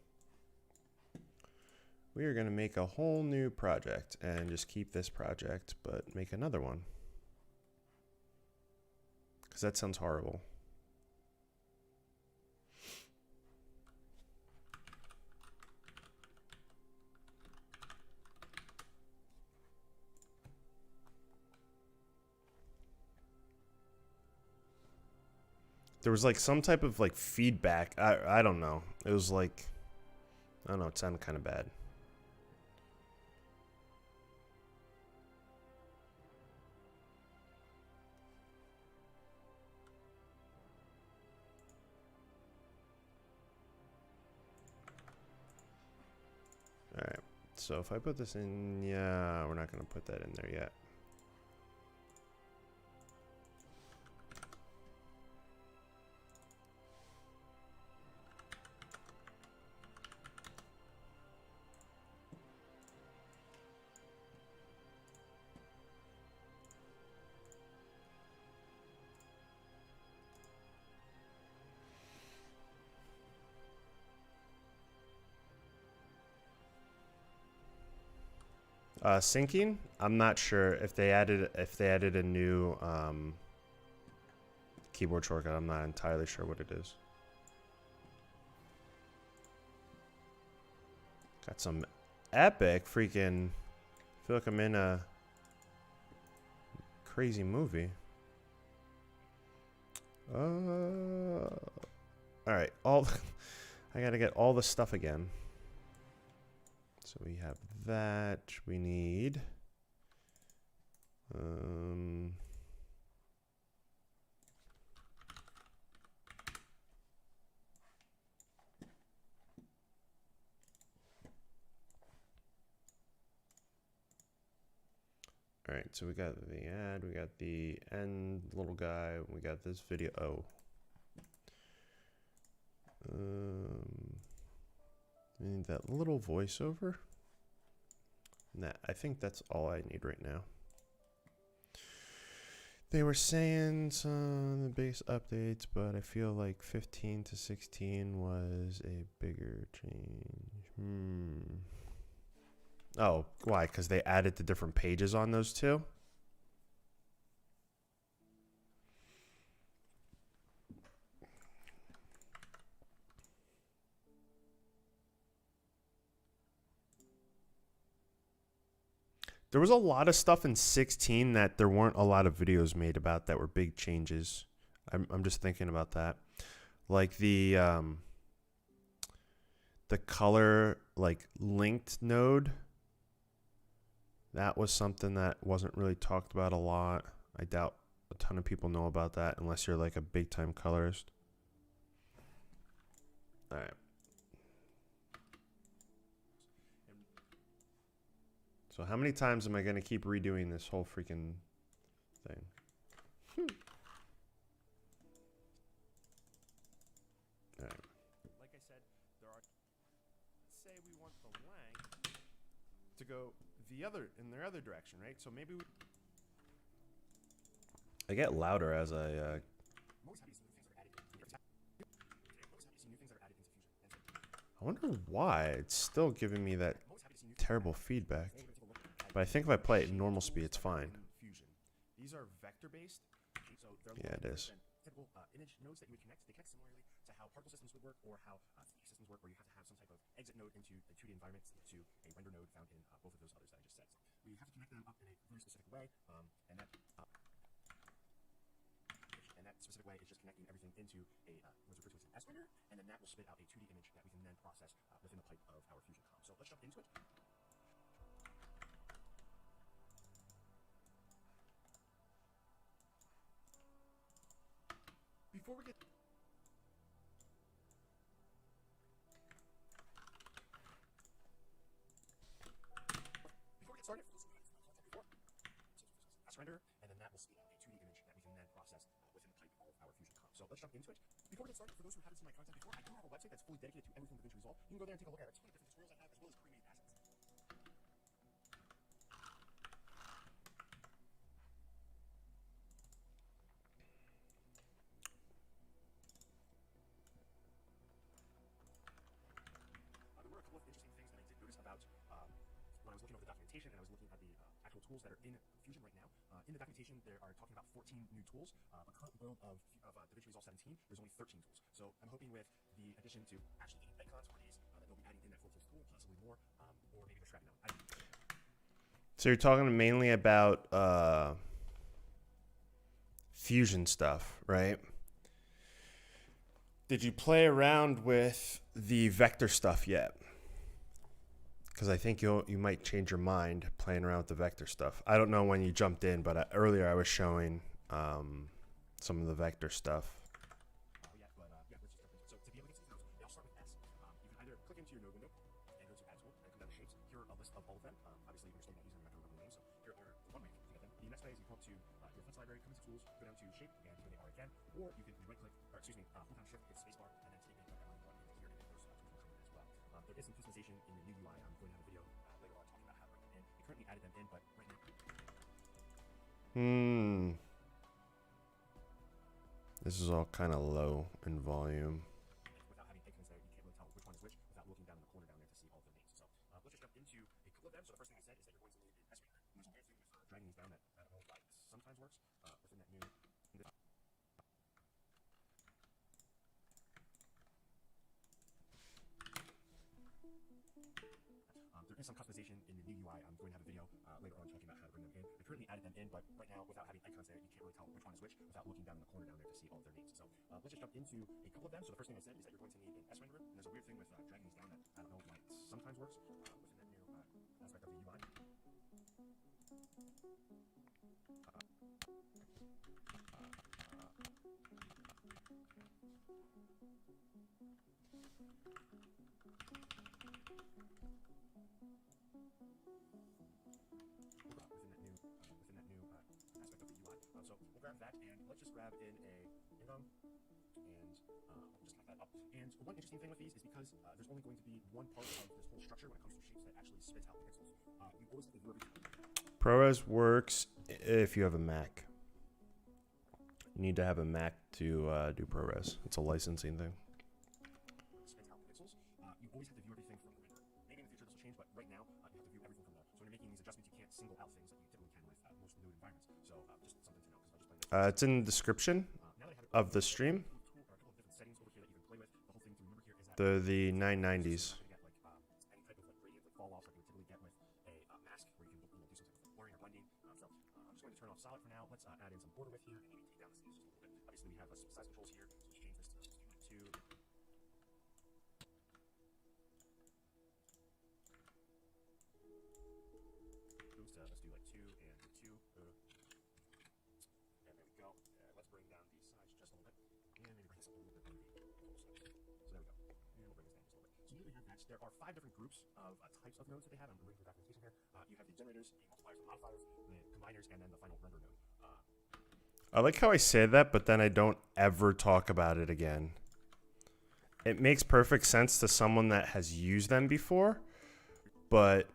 We are gonna make a whole new project and just keep this project, but make another one. Because that sounds horrible. There was like some type of like feedback. I don't know. It was like, I don't know, it sounded kind of bad. Alright, so if I put this in, yeah, we're not going to put that in there yet. Syncing, I'm not sure if they added a new keyboard shortcut. I'm not entirely sure what it is. Got some epic freaking, I feel like I'm in a crazy movie. All right, I gotta get all the stuff again. So we have that. We need all right, so we got the ad, we got the end little guy, we got this video. Oh. We need that little voiceover. Nah, I think that's all I need right now. They were saying some the base updates, but I feel like 15 to 16 was a bigger change. Oh, why? Because they added the different pages on those two? There was a lot of stuff in 16 that there weren't a lot of videos made about that were big changes. I'm just thinking about that. Like the color like linked node. That was something that wasn't really talked about a lot. I doubt a ton of people know about that unless you're like a big time colorist. All right. So how many times am I going to keep redoing this whole freaking thing? All right. Like I said, there are. Let's say we want the length to go in their other direction, right? So maybe we. I get louder as I. I wonder why it's still giving me that terrible feedback. But I think if I play it in normal speed, it's fine. These are vector-based. So Yeah, it is. Typical image nodes that you would connect. They connect similarly to how particle systems would work or how 3D systems work, where you have to have some type of exit node into the 2D environment to a render node found in both of those others that I just said. So we have to connect them up in a very specific way, and that specific way is just connecting everything into a what's referred to as an S render, and then that will spit out a 2D image that we can then process within the pipe of our Fusion com. So let's jump into it. before we get started, let's render, and then that will spit out a 2D image that we can then process within the pipe of our Fusion comp. So let's jump into it. Before we get started, for those who haven't seen my content before, I do have a website that's fully dedicated to everything DaVinci Resolve. You can go there and take a look at a ton of different tutorials I have, as well as pre-made assets. There were a couple of interesting things that I did notice about when I was looking over the documentation and I was looking at the actual tools that are in Fusion right now. In the documentation, they are talking about 14 new tools. But current build of DaVinci Resolve 17, there's only 13 tools. So I'm hoping with the addition to actually getting icons for these, that they'll be adding in that 14th tool, possibly more, or maybe they're scrapping them. So you're talking mainly about Fusion stuff, right? Did you play around with the vector stuff yet? Because I think you might change your mind playing around with the vector stuff. I don't know when you jumped in, but earlier I was showing some of the vector stuff. Yeah, let's just jump in. So to be able to get to these nodes, they all start with S. You can either click into your node window and go to Add Tool and come down to Shapes. Here are a list of all of them. Obviously, when you're still not using them, I'm not going to remember the names. So here are one way to get them. The next way is you come up to your fonts library, come into Tools, go down to Shape, and here they are again. Or you can right-click, or excuse me, hold down Shift, hit Spacebar, and then take it right down button here to get those tools coming as well. There is some customization in the new UI. I'm going to have a video later on talking about how to bring them in. We currently added them in, but right now. This is all kind of low in volume. Without having icons there, you can't really tell which one is which without looking down in the corner down there to see all of their names. So let's just jump into a couple of them. So the first thing I said is that you're going to need an S reader. There's a weird thing with dragging these down that I don't know why sometimes works within that new. There is some customization in the new UI. I'm going to have a video later on talking about how to bring them in. I currently added them in, but right now, without having icons there, you can't really tell which one is which without looking down in the corner down there to see all of their names. So let's just jump into a couple of them. So the first thing I said is that you're going to need an S renderer. And there's a weird thing with dragging these down that I don't know why it sometimes works within that new aspect of the UI. So we'll grab that and let's just grab in a and we'll just lock that up. And one interesting thing with these is because there's only going to be one part of this whole structure when it comes to shapes that actually spits out pixels. You always have to do everything. ProRes works if you have a Mac. You need to have a Mac to do ProRes. It's a licensing thing. Spits out pixels. You always have to view everything from the renderer. Maybe in the future this will change, but right now you have to view everything from there. So when you're making these adjustments, you can't single out things that you typically can with most node environments. So just something to know. It's in the description of the stream. The 990s. Obviously, we have some size controls here, so let's change this to 2. Let's do like 2 and 2. And there we go. Let's bring down the size just a little bit. And maybe bring this up a little bit on the total size. So there we go. And we'll bring this down just a little bit. So here we have that. There are 5 different groups of types of nodes that they have. I'm reading the documentation here. You have the generators, the multipliers, the modifiers, the combiners, and then the final render node. I like how I say that, but then I don't ever talk about it again. It makes perfect sense to someone that has used them before, but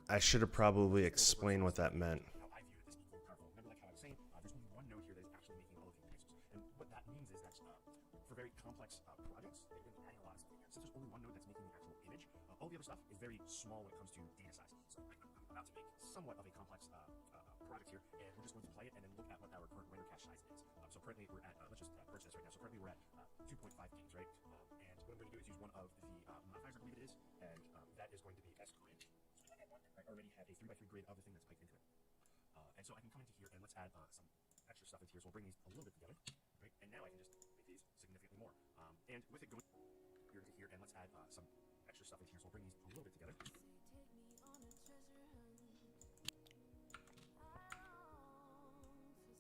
I should have probably explained what that meant. How I view it as equally powerful. Remember, like how I was saying, there's only one node here that is actually making all of the pixels. And what that means is that for very complex projects, they're going to be adding a lot of stuff. Since there's only one node that's making the actual image, all the other stuff is very small when it comes to data size. So I'm about to make somewhat of a complex project here, and we're just going to play it and then look at what our current render cache size is. So currently we're at, let's just purge this right now. So currently we're at 2.5 gigs, right? And what I'm going to do is use one of the modifiers, I believe it is, and that is going to be S grid. So I already have a 3x3 grid of the thing that's piped into it. And so I can come into here and let's add some extra stuff into here. So we'll bring these a little bit together, right? And now I can just make these significantly more. And with it going here into here, and let's add some extra stuff into here. So we'll bring these a little bit together.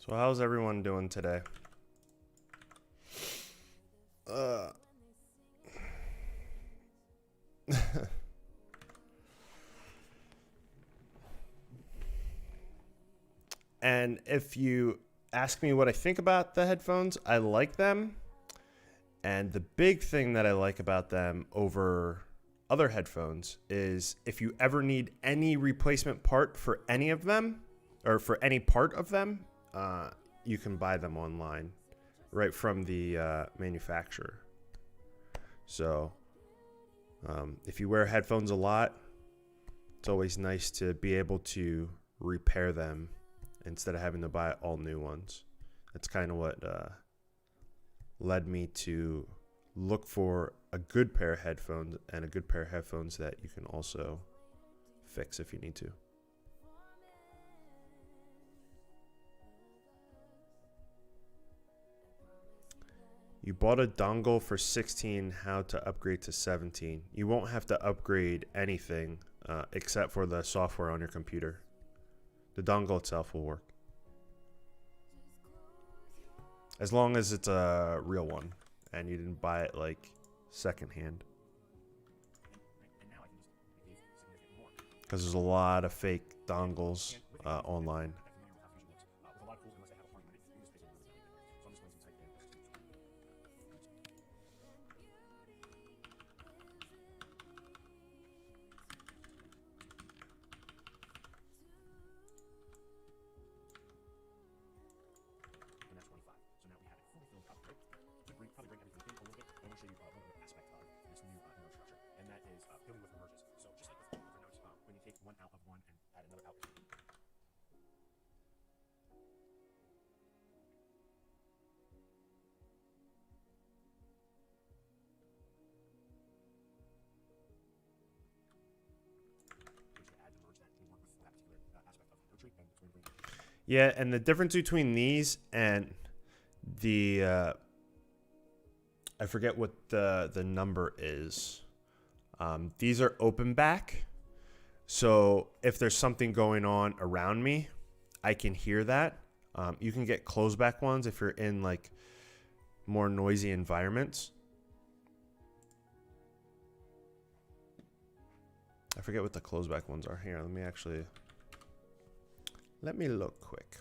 So how's everyone doing today? And if you ask me what I think about the headphones, I like them. And the big thing that I like about them over other headphones is if you ever need any replacement part for any of them, or for any part of them, you can buy them online right from the manufacturer. So if you wear headphones a lot, it's always nice to be able to repair them instead of having to buy all new ones. That's kind of what led me to look for a good pair of headphones, and a good pair of headphones that you can also fix if you need to. You bought a dongle for 16, how to upgrade to 17. You won't have to upgrade anything except for the software on your computer. The dongle itself will work. As long as it's a real one and you didn't buy it like secondhand. Because there's a lot of fake dongles online. Yeah, and the difference between these and the I forget what the number is. These are open back, so if there's something going on around me, I can hear that. You can get closed back ones if you're in like more noisy environments. I forget what the closed back ones are. Here, let me look quick.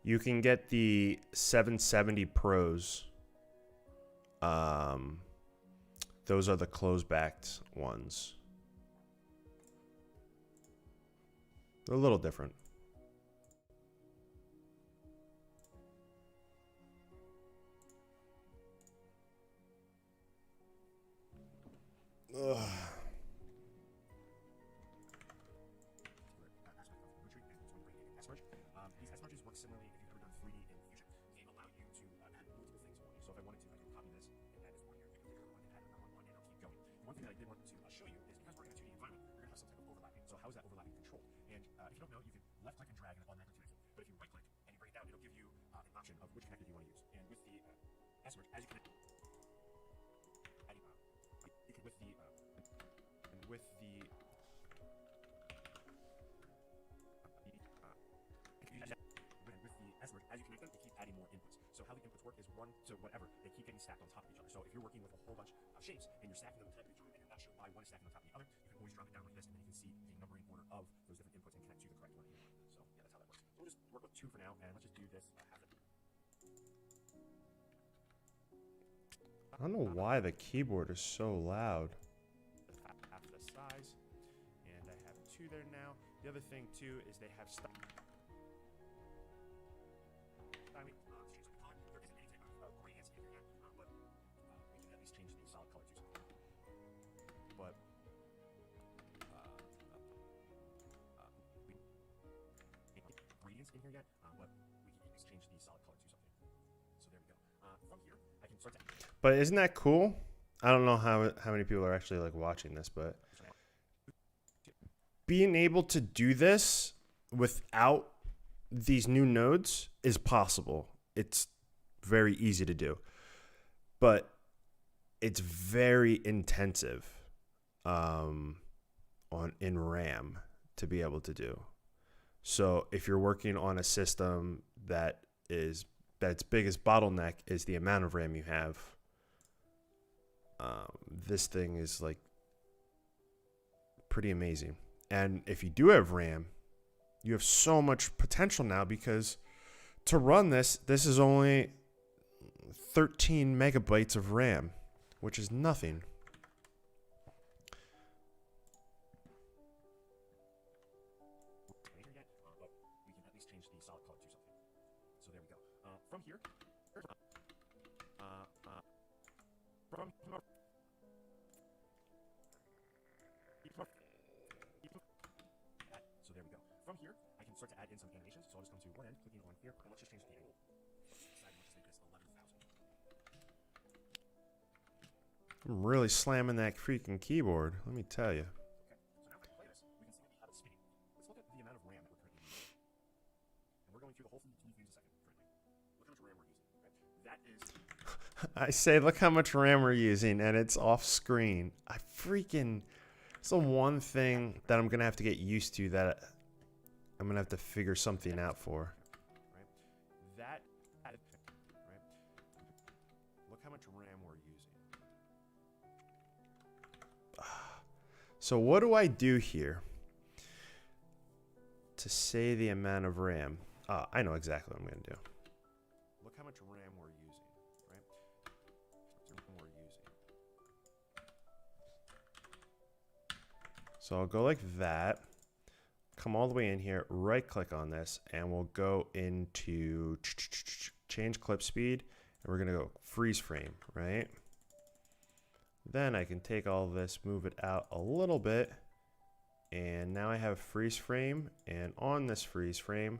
You can get the 770 Pros. Those are the closed-backed ones. They're a little different. Ugh. These S merges work similarly if you've ever done 3D in Fusion. They allow you to add multiple things on you. So if I wanted to, I can copy this and add this one here. I can take another one and add another one, and it'll keep going. One thing that I did want to show you is because we're in a 2D environment, you're going to have some type of overlapping. So how is that overlapping controlled? And if you don't know, you can left click and drag and it automatically connects it. But if you right click and you bring it down, it'll give you an option of which connector you want to use. And with the S merge, as you connect, you can with the as you connect them, they keep adding more inputs. So how the inputs work is one to whatever, they keep getting stacked on top of each other. So if you're working with a whole bunch of shapes and you're stacking them on top of each other and you're not sure why one is stacking on top of the other, you can always drop it down like this and then you can see the numbering order of those different inputs and connect to the correct one. So yeah, that's how that works. So we'll just work with 2 for now, and let's just do this half it. I don't know why the keyboard is so loud. Half the size, and I have 2 there now. The other thing too is they have stuff. In here yet, but we can exchange the solid color to something. So there we go. From here, I can start to. But isn't that cool? I don't know how many people are actually like watching this, but being able to do this without these new nodes is possible. It's very easy to do. But it's very intensive in RAM to be able to do. So if you're working on a system that's biggest bottleneck is the amount of RAM you have, this thing is like pretty amazing. And if you do have RAM, you have so much potential now, because to run this is only 13 megabytes of RAM, which is nothing. But we can at least change the solid color to something. So there we go. From here, so there we go. From here, I can start to add in some animations. So I'll just come to one end, clicking on here, and let's just change the angle. Decide we'll just make this 11,000. I'm really slamming that freaking keyboard, let me tell you. Okay, so now if I play this, we can see that we have it spinning. Let's look at the amount of RAM that we're currently using. And we're going through the whole 15 frames a second currently. Look how much RAM we're using. Right? That is... I say, look how much RAM we're using, and it's off screen. It's the one thing that I'm going to have to get used to, that I'm going to have to figure something out for. Right? That... Right? Look how much RAM we're using. So what do I do here to say the amount of RAM? I know exactly what I'm going to do. Look how much RAM we're using, right? We're using. So I'll go like that, come all the way in here, right click on this, and we'll go into change clip speed, and we're going to go freeze frame, right? Then I can take all this, move it out a little bit, and now I have freeze frame, and on this freeze frame,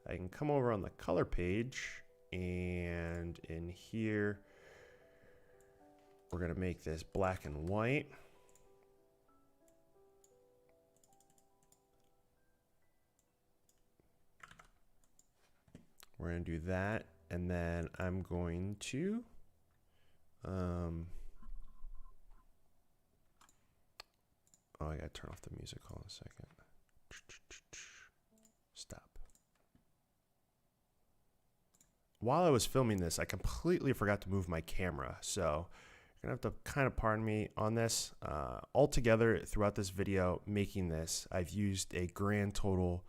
I can come over on the color page, and in here, we're going to make this black and white. We're going to do that, and then I'm going to oh, I gotta turn off the music. Hold on a second. Stop. While I was filming this, I completely forgot to move my camera, so you're gonna have to kind of pardon me on this. Altogether, throughout this video, making this, I've used a grand total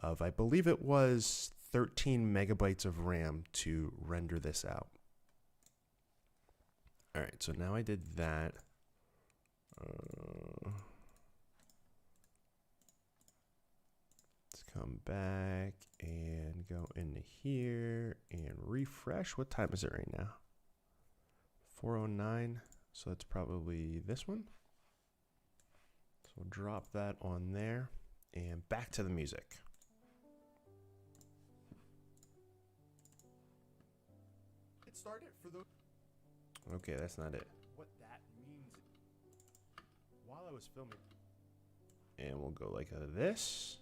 of, I believe it was 13 megabytes of RAM to render this out. All right, so now I did that. Let's come back and go into here and refresh. What time is it right now? 4:09, so it's probably this one. So we'll drop that on there, and back to the music. It started for the... Okay, that's not it. What that means... While I was filming... And we'll go like this.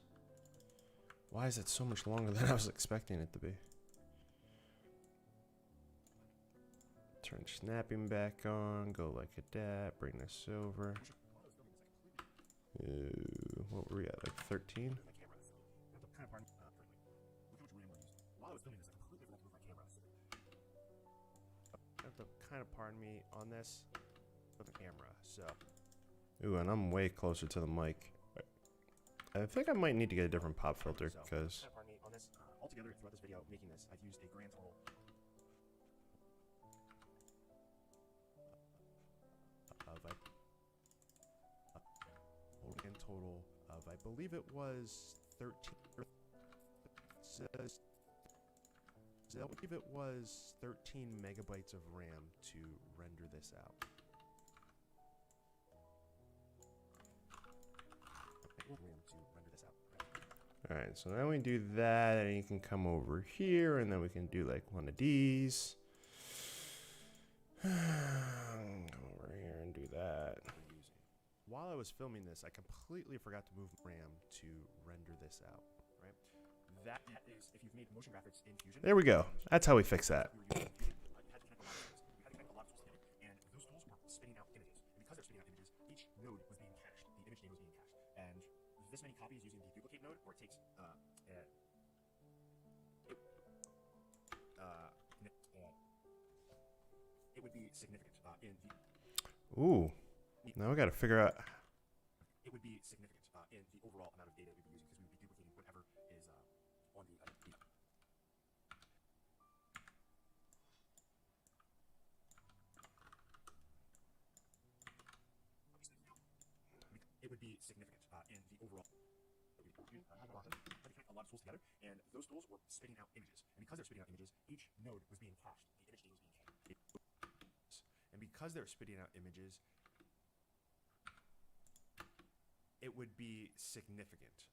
Why is it so much longer than I was expecting it to be? Turn snapping back on, go like that, bring this over. What were we at, like 13? Have to kind of pardon me on this with the camera, so. Ooh, and I'm way closer to the mic. I think I might need to get a different pop filter, because... Pardon me on this. Altogether, throughout this video, making this, I've used a grand total... of, I believe it was 13... I believe it was 13 megabytes of RAM to render this out. Alright, so now we do that, and you can come over here, and then we can do like one of these. Come over here and do that. While I was filming this, I completely forgot to move RAM to render this out. Right? That is, if you've made motion graphics in Fusion... There we go. That's how we fix that. You had to connect a lot of tools. And those tools were spitting out images, each node was being cached. The image name was being cached. And this many copies using the duplicate node, or it takes it would be significant in the. Ooh. Now we got to figure out. It would be significant in the overall amount of data we'd be using, because we would be duplicating whatever is on the It would be significant in the overall. A lot of tools together, and those tools were spitting out images. And because they're spitting out images, each node was being cached. The image name was being cached. And because they're spitting out images, it would be significant.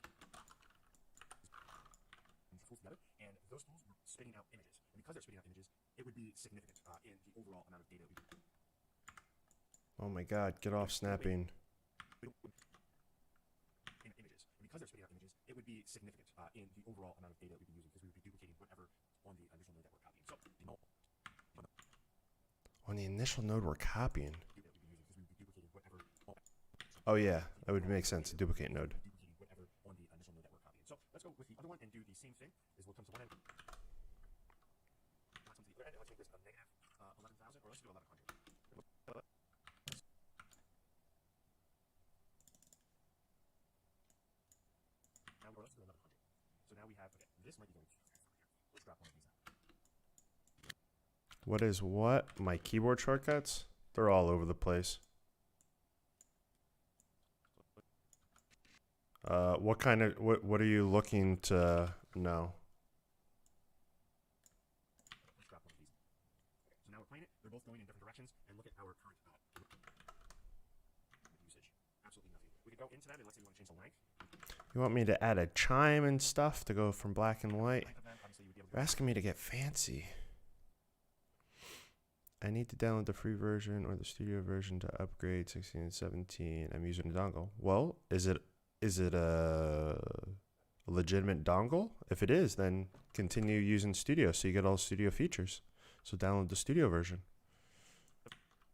Tools together, and those tools were spitting out images. And because they're spitting out images, it would be significant in the overall amount of data. Oh my God! Get off snapping. In images, and because they're spitting out images, it would be significant in the overall amount of data we'd be using, because we would be duplicating whatever on the initial node that we're copying. So On the initial node we're copying. Oh yeah, that would make sense. A duplicate node. Whatever on the initial node that we're copying. So let's go with the other one and do the same thing. Is we'll come to one end. Let's come to the other end, and let's make this a negative 11,000, or let's do 1,100. Now let's do 1,100. So now we have, okay, this might be going to. Let's drop one of these out. What is what? My keyboard shortcuts? They're all over the place. What kind of what are you looking to know? Let's drop one of these. Okay, so now we're playing it. They're both going in different directions, and look at our current usage. Absolutely nothing. We could go into that, and let's say we want to change the length. You want me to add a chime and stuff to go from black and white? You're asking me to get fancy. I need to download the free version or the studio version to upgrade 16 and 17. I'm using a dongle. Well, is it a legitimate dongle? If it is, then continue using Studio so you get all Studio features. So download the Studio version.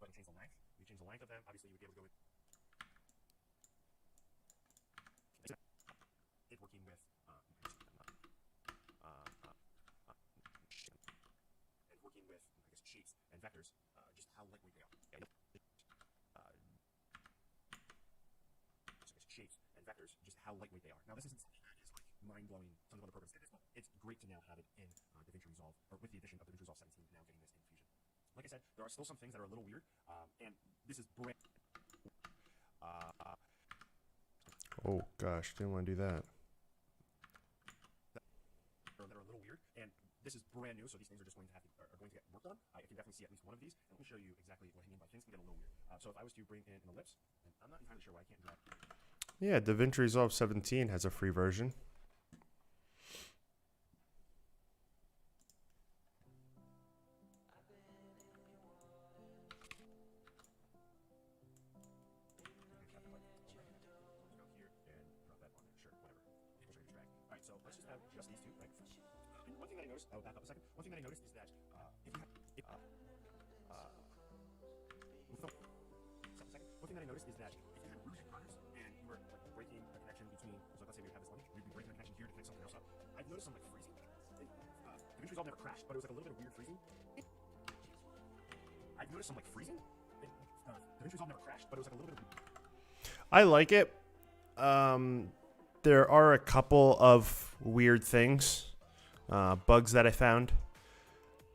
But change the length. You change the length of them. Obviously, you would be able to go with it working with and working with, I guess, shapes and vectors. Just how lightweight they are. Shapes and vectors, just how lightweight they are. Now, this isn't something that is like mind-blowing. Some of the other programs did this, but it's great to now have it in DaVinci Resolve, or with the addition of DaVinci Resolve 17, now getting this in Fusion. Like I said, there are still some things that are a little weird, and this is brand. Oh gosh, didn't want to do that. That are a little weird, and this is brand new, so these things are just going to have are going to get worked on. I can definitely see at least one of these, and let me show you exactly what I mean by things can get a little weird. So if I was to bring in an ellipse, and I'm not entirely sure why I can't do that. Yeah, DaVinci Resolve 17 has a free version. Alright, so let's just have just these two, right? And one thing that I noticed, I'll back up a second. One thing that I noticed is that if you have, one thing that I noticed is that if you had rooted runners and you were like breaking a connection between, so let's say we have this one, we'd be breaking a connection here to connect something else up. I've noticed some like freezing. DaVinci Resolve never crashed, but it was like a little bit of weird freezing. I've noticed some like freezing. DaVinci Resolve never crashed, but it was like a little bit of. I like it. There are a couple of weird things, bugs that I found,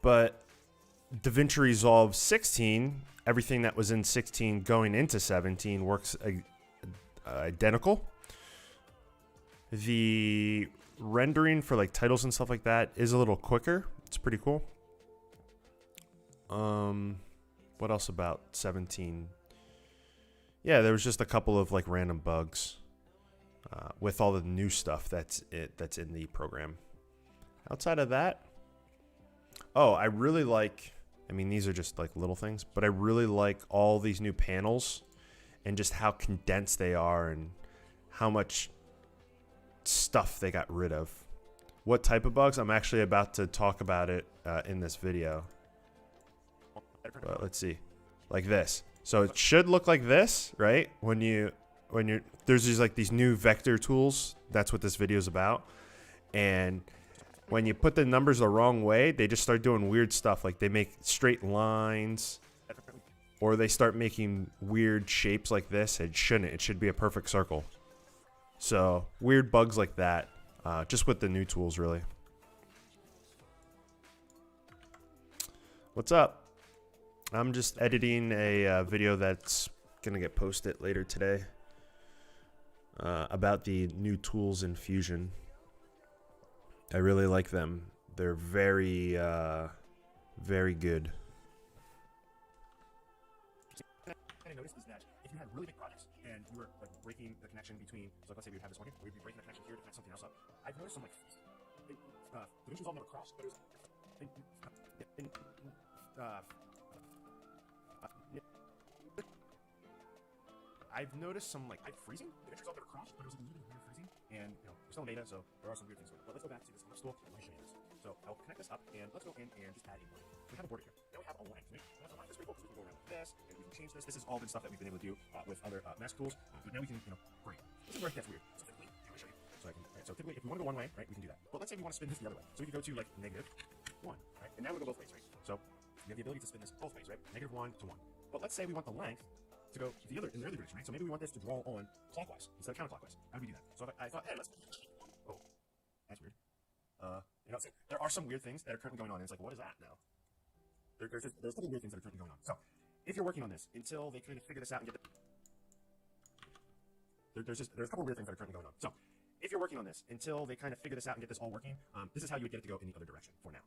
but DaVinci Resolve 16, everything that was in 16 going into 17 works identical. The rendering for like titles and stuff like that is a little quicker. It's pretty cool. What else about 17? Yeah, there was just a couple of like random bugs with all the new stuff that's in the program. Outside of that, oh, I really like, I mean, these are just like little things, but I really like all these new panels and just how condensed they are and how much stuff they got rid of. What type of bugs? I'm actually about to talk about it in this video. But let's see. Like this. So it should look like this, right? There's these new vector tools. That's what this video is about. And when you put the numbers the wrong way, they just start doing weird stuff. Like they make straight lines, or they start making weird shapes like this. It shouldn't. It should be a perfect circle. So weird bugs like that, just with the new tools, really. What's up? I'm just editing a video that's gonna get posted later today about the new tools in Fusion. I really like them. They're very, very good. I noticed is that if you had really big projects and you were like breaking the connection between, so let's say we would have this one here, we'd be breaking the connection here to connect something else up. I've noticed some like DaVinci Resolve never crossed, but it was I've noticed some like freezing. DaVinci Resolve never crossed, but it was like a little bit weird freezing. And you know, we're still in beta, so there are some weird things going on. But let's go back to this stool and let me show you this. So I'll connect this up and let's go in and just add a border. We have a border here. Now we have a length. That's pretty cool because we can go around with this and we can change this. This is all been stuff that we've been able to do with other mask tools. But now we can, great. This is where it gets weird. So typically, I'm gonna show you. So typically, if we want to go one way, right, we can do that. But let's say we want to spin this the other way. So we can go to like -1, right? And now we go both ways, right? So we have the ability to spin this both ways, right? -1 to 1. But let's say we want the length to go in the other direction, right? So maybe we want this to draw on clockwise instead of counterclockwise. How do we do that? So I thought, hey, let's. Oh, that's weird. There are some weird things that are currently going on, and it's like, what is that now? There's a couple weird things that are currently going on. So if you're working on this until they kind of figure this out and get there's a couple weird things that are currently going on. So if you're working on this until they kind of figure this out and get this all working, this is how you would get it to go in the other direction for now.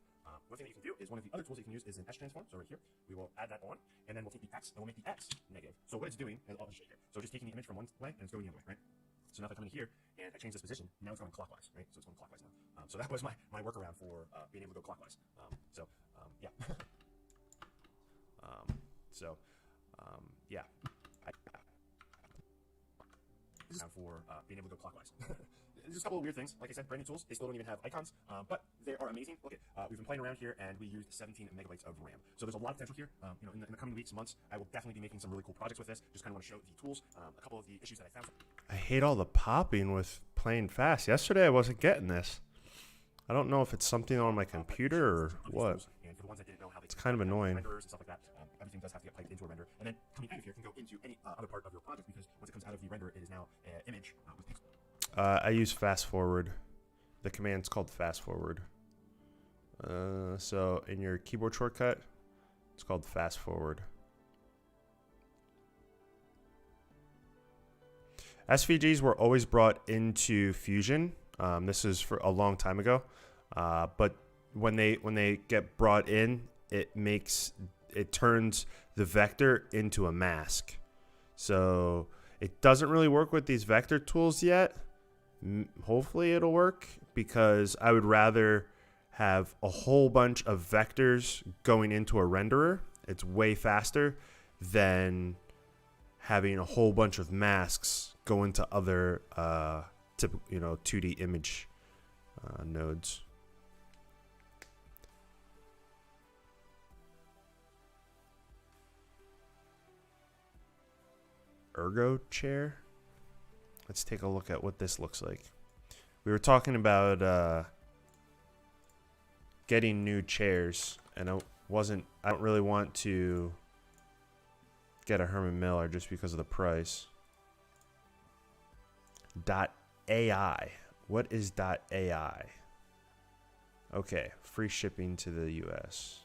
One thing that you can do is one of the other tools that you can use is an S transform. So right here, we will add that on, and then we'll take the X and we'll make the X negative. So what it's doing, and I'll just show you here. So just taking the image from one way and it's going the other way, right? So now if I come in here and I change this position, now it's going clockwise, right? So it's going clockwise now. So that was my workaround for being able to go clockwise. Yeah. Yeah. For being able to go clockwise. There's just a couple of weird things. Like I said, brand new tools. They still don't even have icons, but they are amazing. Look at, we've been playing around here, and we used 17 megabytes of RAM. So there's a lot of potential here. In the coming weeks and months, I will definitely be making some really cool projects with this. Just kind of want to show the tools, a couple of the issues that I found. I hate all the popping with playing fast. Yesterday, I wasn't getting this. I don't know if it's something on my computer or what. And for the ones that didn't know how they it's kind of annoying. Renders and stuff like that, everything does have to get piped into a render. And then coming out of here can go into any other part of your project because once it comes out of the render, it is now an image with pixels. I use fast forward. The command's called fast forward. So in your keyboard shortcut, it's called fast forward. SVGs were always brought into Fusion. This is for a long time ago, but when they get brought in, it turns the vector into a mask. So it doesn't really work with these vector tools yet. Hopefully it'll work, because I would rather have a whole bunch of vectors going into a renderer. It's way faster than having a whole bunch of masks go into other 2D image nodes. Ergo chair. Let's take a look at what this looks like. We were talking about getting new chairs, and I don't really want to get a Herman Miller just because of the price. .ai. What is .ai? Okay, free shipping to the US.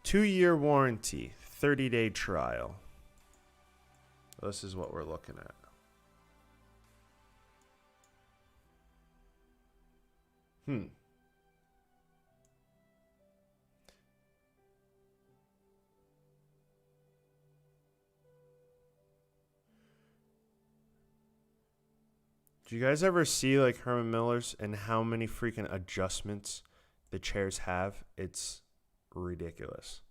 Two-year warranty, 30-day trial. This is what we're looking at. Do you guys ever see like Herman Miller's and how many freaking adjustments the chairs have? It's ridiculous.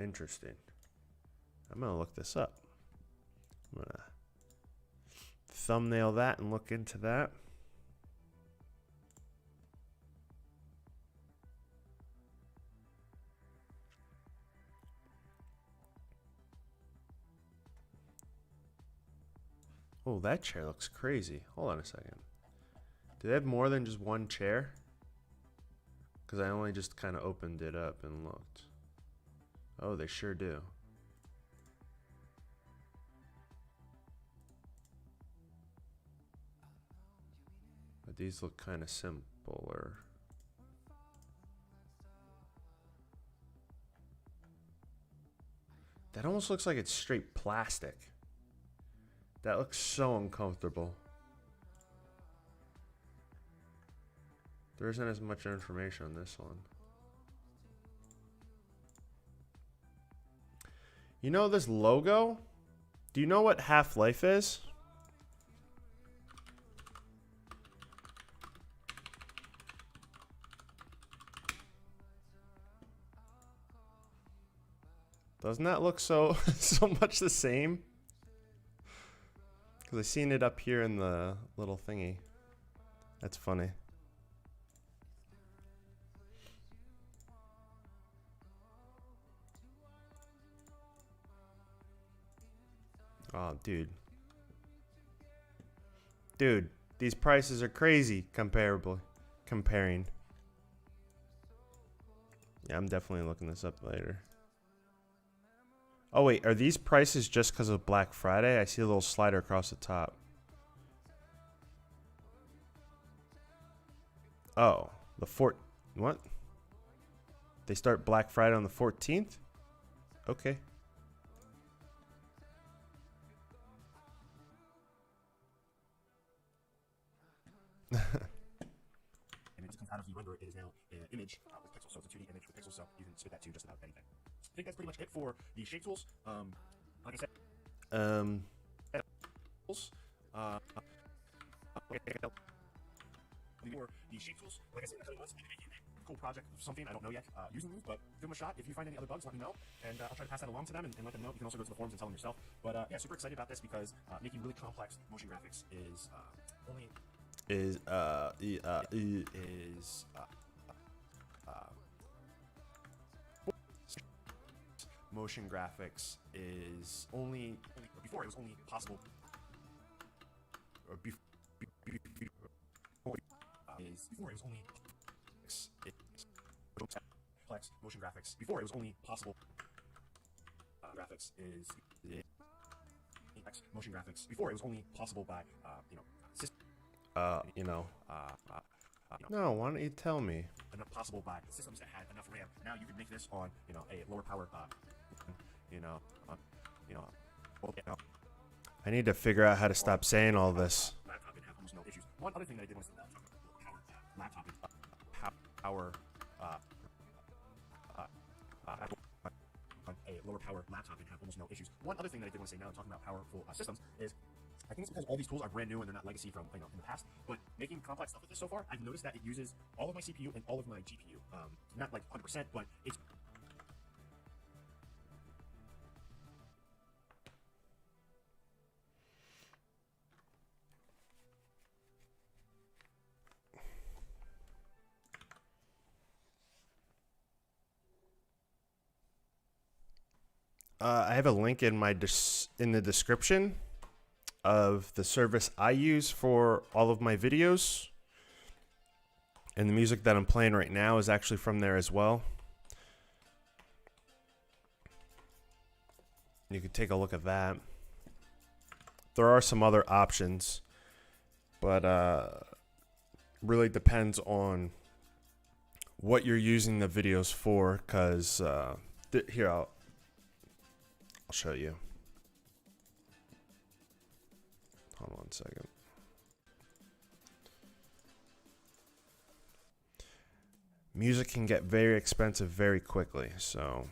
Interesting. I'm gonna look this up. I'm gonna thumbnail that and look into that. Oh, that chair looks crazy. Hold on a second. Do they have more than just one chair? Because I only just kind of opened it up and looked. Oh, they sure do. But these look kind of simpler. That almost looks like it's straight plastic. That looks so uncomfortable. There isn't as much information on this one. You know this logo? Do you know what Half-Life is? Doesn't that look so so much the same? Because I seen it up here in the little thingy. That's funny. Oh, dude. Dude, these prices are crazy comparing. Yeah, I'm definitely looking this up later. Oh wait, are these prices just because of Black Friday? I see a little slider across the top. Oh, what? They start Black Friday on the 14th? Okay. And it just comes out of the renderer. It is now an image with pixels, so it's a 2D image with pixels, so you can spit that to just about anything. I think that's pretty much it for the shape tools. Like I said, for the shape tools, like I said, it was a cool project, something I don't know yet using these, but give them a shot. If you find any other bugs, let me know, and I'll try to pass that along to them and let them know. You can also go to the forums and tell them yourself. But yeah, super excited about this because making really complex motion graphics is motion graphics is only before it was only possible, or before it was only complex motion graphics. Before it was only possible graphics is motion graphics. Before it was only possible by no, why don't you tell me? Enough possible by systems that had enough RAM. Now you can make this on a lower power I need to figure out how to stop saying all this. laptop and have almost no issues. One other thing that I did was laptop and power on a lower power laptop and have almost no issues. One other thing that I did want to say now that I'm talking about powerful systems is I think it's because all these tools are brand new and they're not legacy from in the past. But making complex stuff with this so far, I've noticed that it uses all of my CPU and all of my GPU. Not like 100%, but it's I have a link in in the description of the service I use for all of my videos. And the music that I'm playing right now is actually from there as well. You can take a look at that. There are some other options, but really depends on what you're using the videos for, because here I'll show you. Hold on 1 second. Music can get very expensive very quickly, so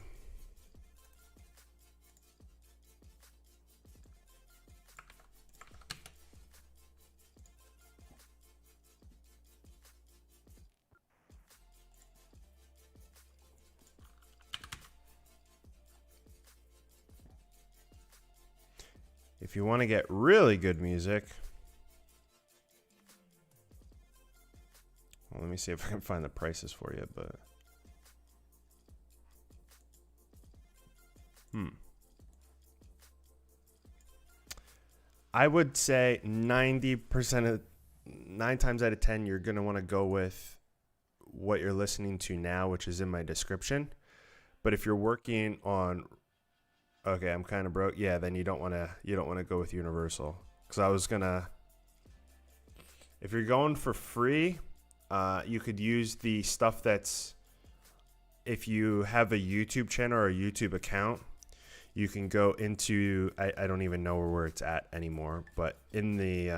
if you want to get really good music, well, let me see if I can find the prices for you, but I would say 90% of 9 times out of 10 you're going to want to go with what you're listening to now, which is in my description. But if you're working on, okay, I'm kind of broke, yeah, then you don't want to go with Universal, cuz I was going to, if you're going for free, you could use the stuff that's, if you have a YouTube channel or a YouTube account, you can go into, I don't even know where it's at anymore, but in the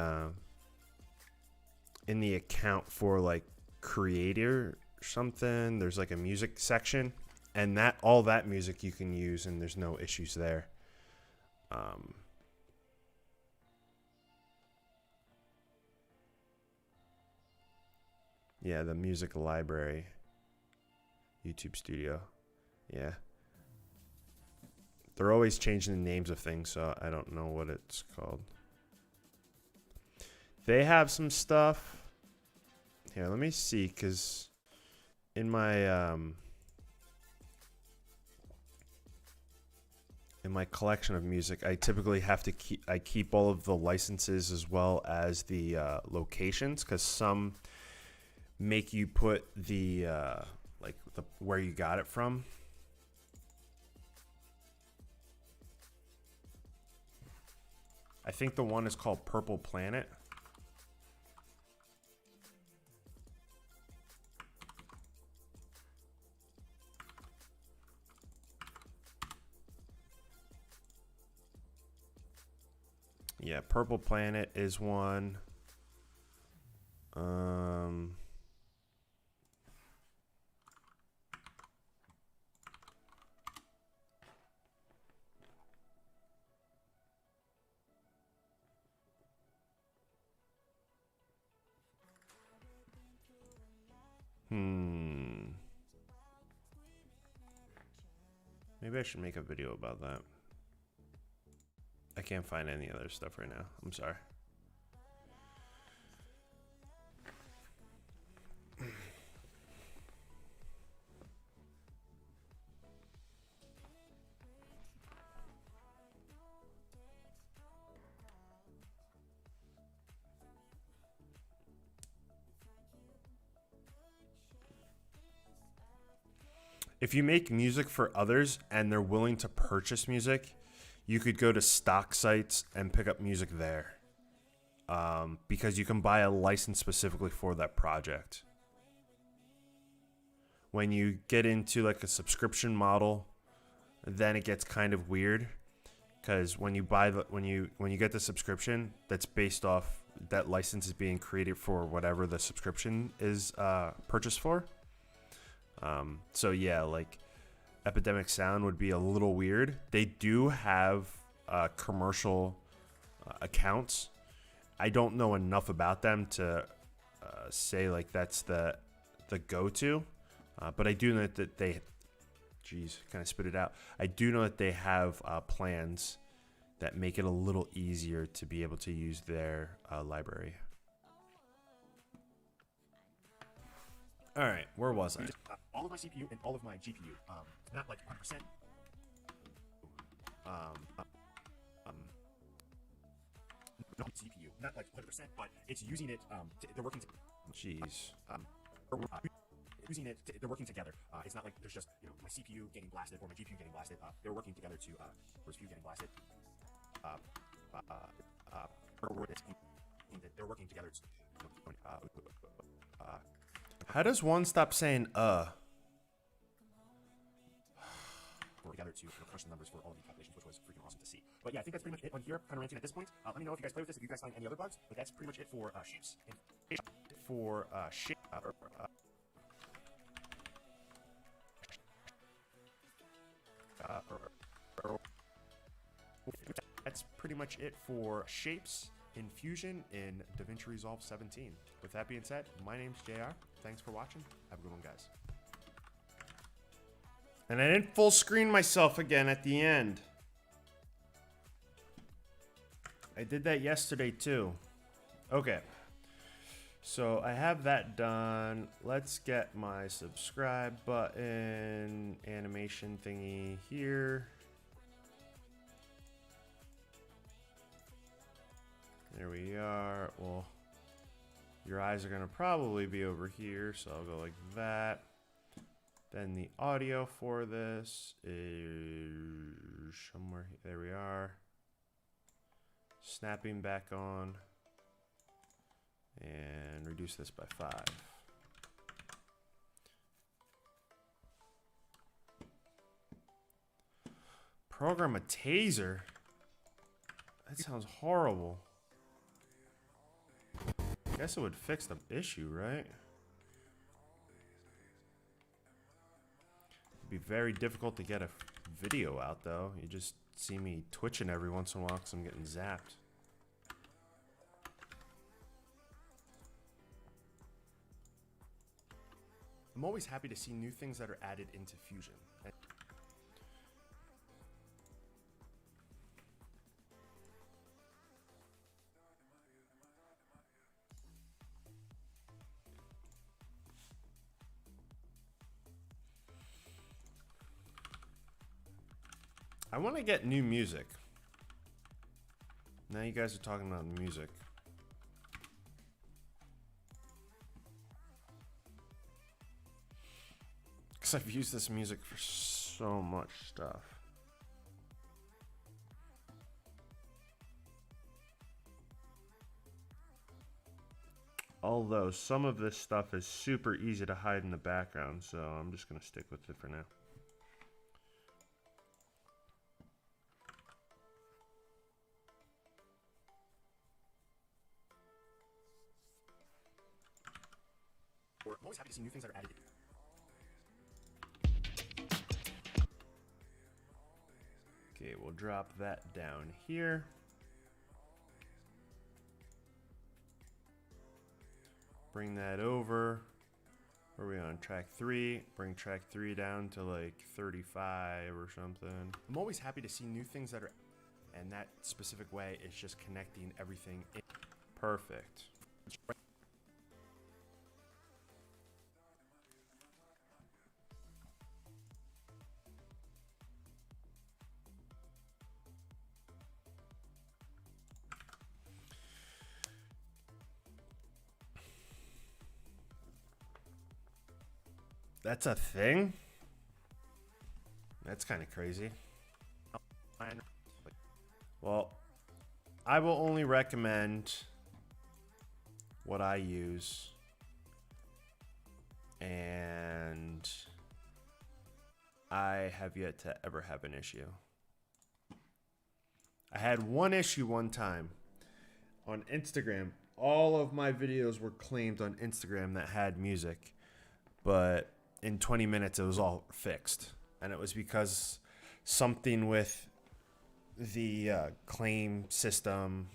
account for like creator or something, there's like a music section, and that all that music you can use, and there's no issues there. Yeah, the music library, YouTube Studio. Yeah. They're always changing the names of things, so I don't know what it's called. They have some stuff. Here, let me see, because in my collection of music, I typically have to keep all of the licenses as well as the locations, because some make you put the where you got it from. I think the one is called Purple Planet. Yeah, Purple Planet is one. Maybe I should make a video about that. I can't find any other stuff right now. I'm sorry. If you make music for others and they're willing to purchase music, you could go to stock sites and pick up music there, because you can buy a license specifically for that project. When you get into like a subscription model, then it gets kind of weird, because when you buy when you get the subscription, that's based off that license is being created for whatever the subscription is purchased for. So yeah, like Epidemic Sound would be a little weird. They do have commercial accounts. I don't know enough about them to say like that's the go-to, but I do know that they, kind of spit it out. I do know that they have plans that make it a little easier to be able to use their library. All right, where was I? All of my CPU and all of my GPU, not like 100%. Not CPU, not like 100%, but it's using it. They're working. Jeez. Using it, they're working together. It's not like there's just my CPU getting blasted or my GPU getting blasted. They're working together to or CPU getting blasted. They're working together. How does one stop saying Together to crush the numbers for all of the calculations, which was freaking awesome to see. But yeah, I think that's pretty much it on here. Kind of ranting at this point. Let me know if you guys play with this, if you guys find any other bugs. But that's pretty much it for shapes. That's pretty much it for shapes in Fusion in DaVinci Resolve 17. With that being said, my name's JR. Thanks for watching. Have a good one, guys. And I didn't full screen myself again at the end. I did that yesterday too. Okay. So I have that done. Let's get my subscribe button animation thingy here. There we are. Well, your eyes are going to probably be over here, so I'll go like that. Then the audio for this is somewhere. There we are. Snapping back on. And reduce this by 5. Program a taser? That sounds horrible. I guess it would fix the issue, right? It'd be very difficult to get a video out, though. You just see me twitching every once in a while because I'm getting zapped. I'm always happy to see new things that are added into Fusion. I want to get new music. Now you guys are talking about music. Because I've used this music for so much stuff. Although some of this stuff is super easy to hide in the background, so I'm just going to stick with it for now. I'm always happy to see new things that are added. Okay, we'll drop that down here. Bring that over. Where are we on? Track 3. Bring track 3 down to like 35 or something. I'm always happy to see new things that are, and that specific way is just connecting everything in. Perfect. That's a thing? That's kind of crazy. Well, I will only recommend what I use. And I have yet to ever have an issue. I had one issue one time on Instagram. All of my videos were claimed on Instagram that had music, but in 20 minutes it was all fixed. And it was because something with the claim system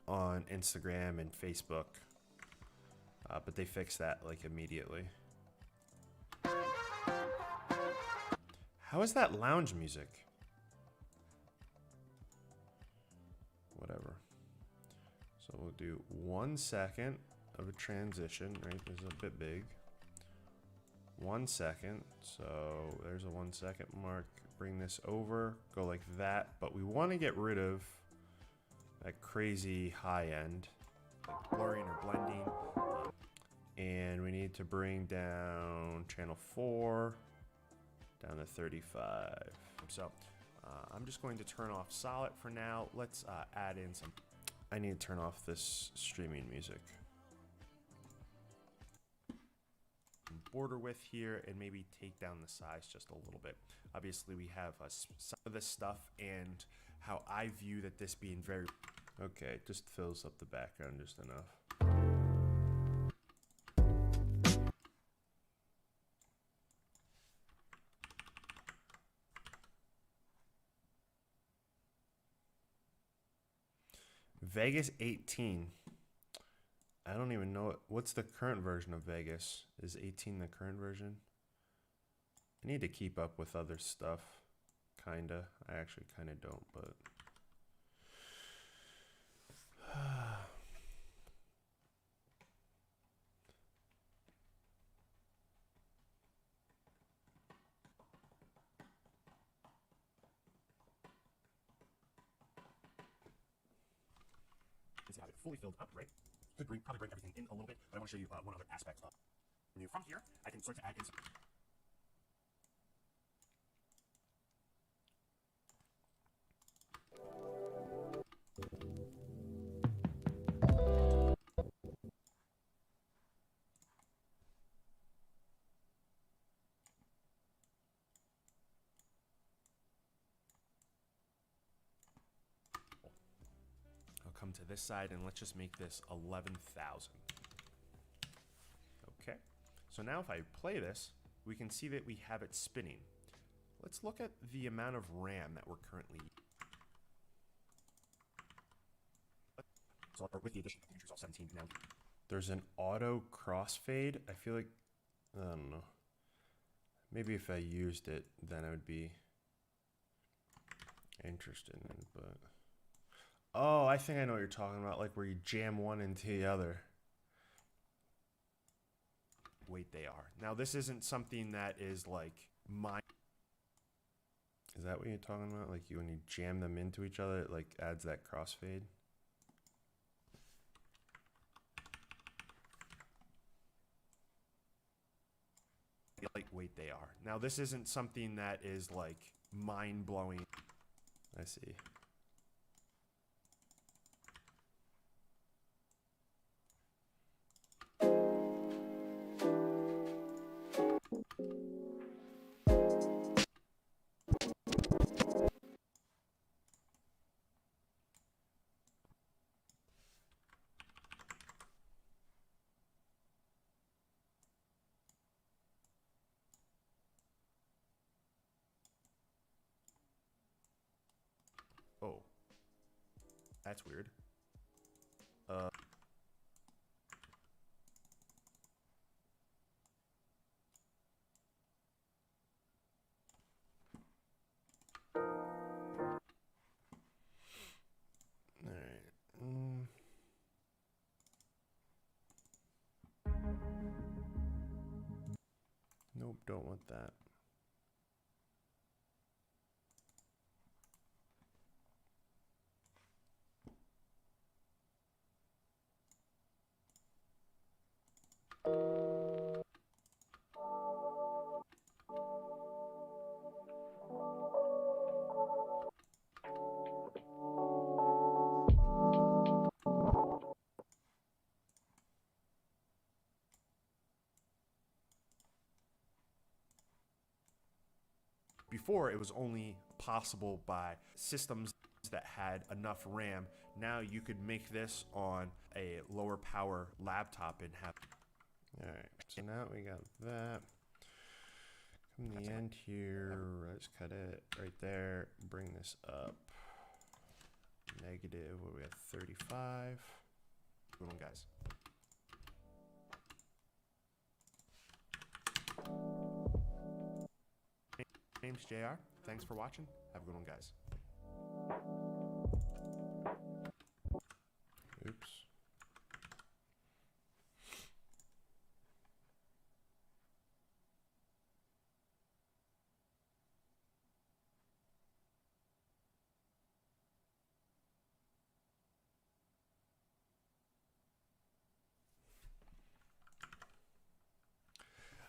on Instagram and Facebook. But they fixed that like immediately. How is that lounge music? Whatever. So we'll do 1 second of a transition, right? This is a bit big. 1 second. So there's a 1 second mark. Bring this over, go like that. But we want to get rid of that crazy high end, like blurring or blending. And we need to bring down channel 4 down to 35. So I'm just going to turn off solid for now. Let's add in some. I need to turn off this streaming music. Border width here and maybe take down the size just a little bit. Obviously we have some of this stuff and how I view that this being very okay, it just fills up the background just enough. Vegas 18. I don't even know what's the current version of Vegas. Is 18 the current version? I need to keep up with other stuff. Kinda. I actually kinda don't, but To have it fully filled up, right? Could probably break everything in a little bit, but I want to show you one other aspect of new. From here, I can start to add in some. I'll come to this side and let's just make this 11,000. Okay, so now if I play this, we can see that we have it spinning. Let's look at the amount of RAM that we're currently using. So with the addition of DaVinci Resolve 17 now. There's an auto crossfade. I feel like, I don't know. Maybe if I used it, then I would be interested in it, but. Oh, I think I know what you're talking about, like where you jam one into the other. Wait, they are. Now, this isn't something that is like my. Is that what you're talking about? Like when you jam them into each other, it like adds that crossfade? Lightweight they are. Now, this isn't something that is like mind-blowing. I see. Oh, that's weird. All right. Nope, don't want that. Before, it was only possible by systems that had enough RAM. Now you could make this on a lower power laptop and have. All right, so now we got that. Come to the end here, let's cut it right there. Bring this up. Negative, what do we have? 35. Good one, guys. Name's JR. Thanks for watching. Have a good one, guys. Oops.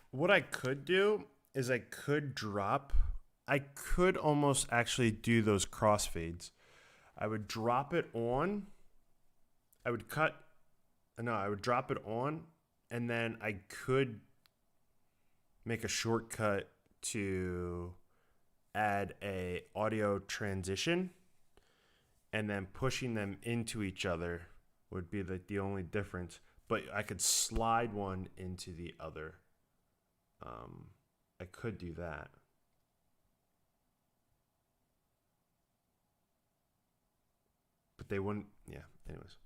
What I could do is I could almost actually do those crossfades. I would drop it on. I would drop it on, and then I could make a shortcut to add a audio transition, and then pushing them into each other would be the only difference. But I could slide one into the other. I could do that. But they wouldn't, yeah, anyways.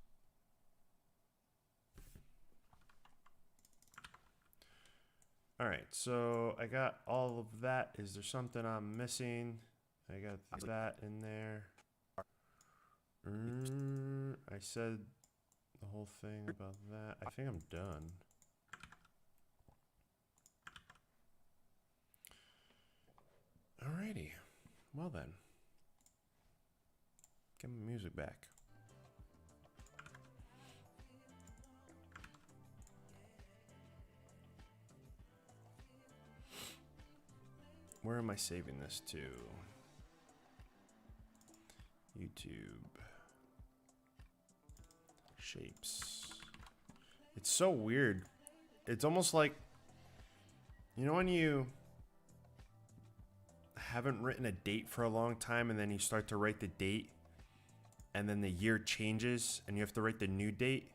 All right, so I got all of that. Is there something I'm missing? I got that in there. I said the whole thing about that. I think I'm done. Alrighty. Well then. Get my music back. Where am I saving this to? YouTube. Shapes. It's so weird. It's almost like, you know, when you haven't written a date for a long time and then you start to write the date and then the year changes and you have to write the new date?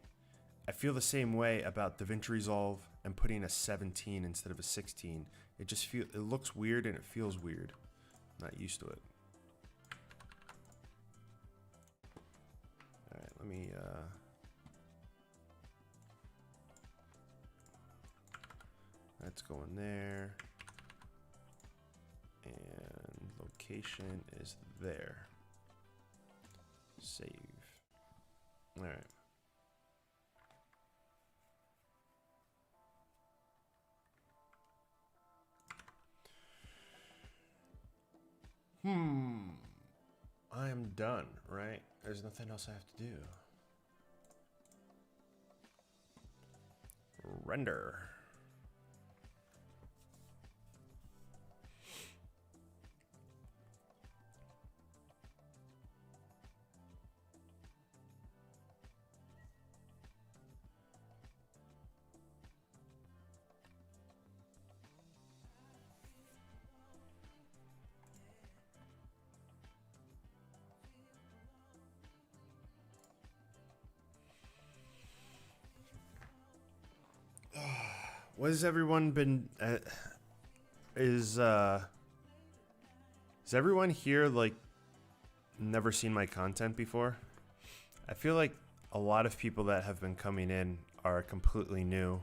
I feel the same way about DaVinci Resolve and putting a 17 instead of a 16. It looks weird and it feels weird. I'm not used to it. All right, let me that's going there. And location is there. Save. All right. I am done, right? There's nothing else I have to do. Render. What has everyone been? Is everyone here like never seen my content before? I feel like a lot of people that have been coming in are completely new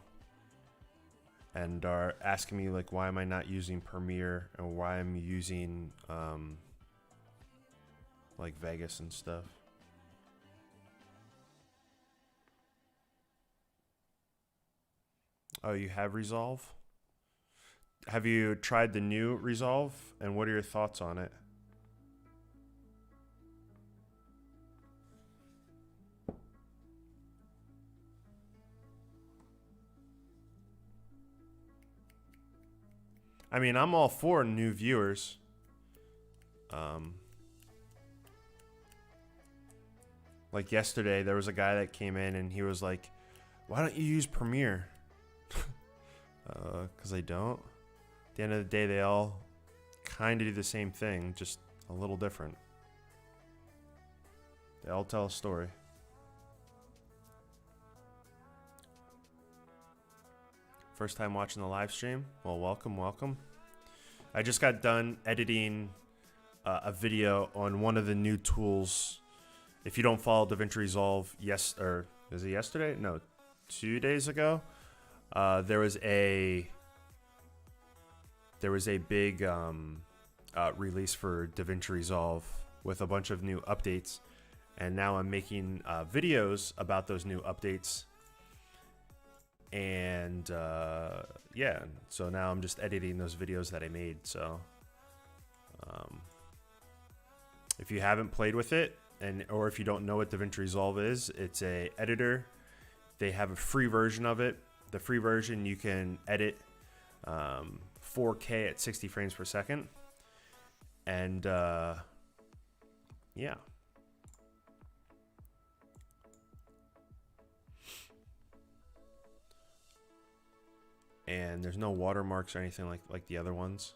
and are asking me like, why am I not using Premiere and why I'm using like Vegas and stuff. Oh, you have Resolve? Have you tried the new Resolve? And what are your thoughts on it? I mean, I'm all for new viewers. Like yesterday, there was a guy that came in and he was like, why don't you use Premiere? 'Cause I don't. At the end of the day, they all kind of do the same thing, just a little different. They all tell a story. First time watching the live stream? Well, welcome, welcome. I just got done editing a video on one of the new tools. If you don't follow DaVinci Resolve, is it yesterday? No, 2 days ago. There was a big release for DaVinci Resolve with a bunch of new updates, and now I'm making videos about those new updates. And yeah, so now I'm just editing those videos that I made. So if you haven't played with it, or if you don't know what DaVinci Resolve is, it's a editor. They have a free version of it. The free version, you can edit 4K at 60 frames per second. And yeah. And there's no watermarks or anything like the other ones.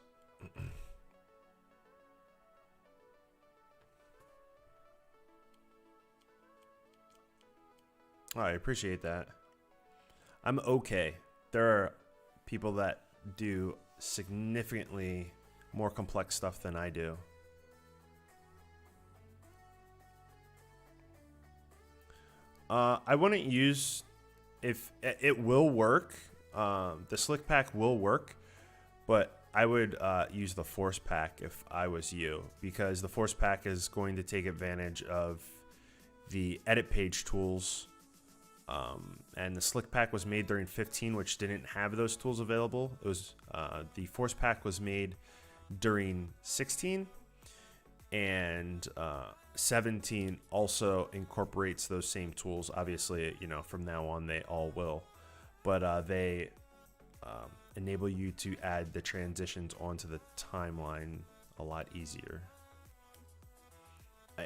Oh, I appreciate that. I'm okay. There are people that do significantly more complex stuff than I do. I wouldn't use, if it will work, the slick pack will work, but I would use the force pack if I was you, because the force pack is going to take advantage of the edit page tools. And the slick pack was made during 15, which didn't have those tools available. It was the force pack was made during 16, and 17 also incorporates those same tools. Obviously, you know, from now on they all will, but they enable you to add the transitions onto the timeline a lot easier.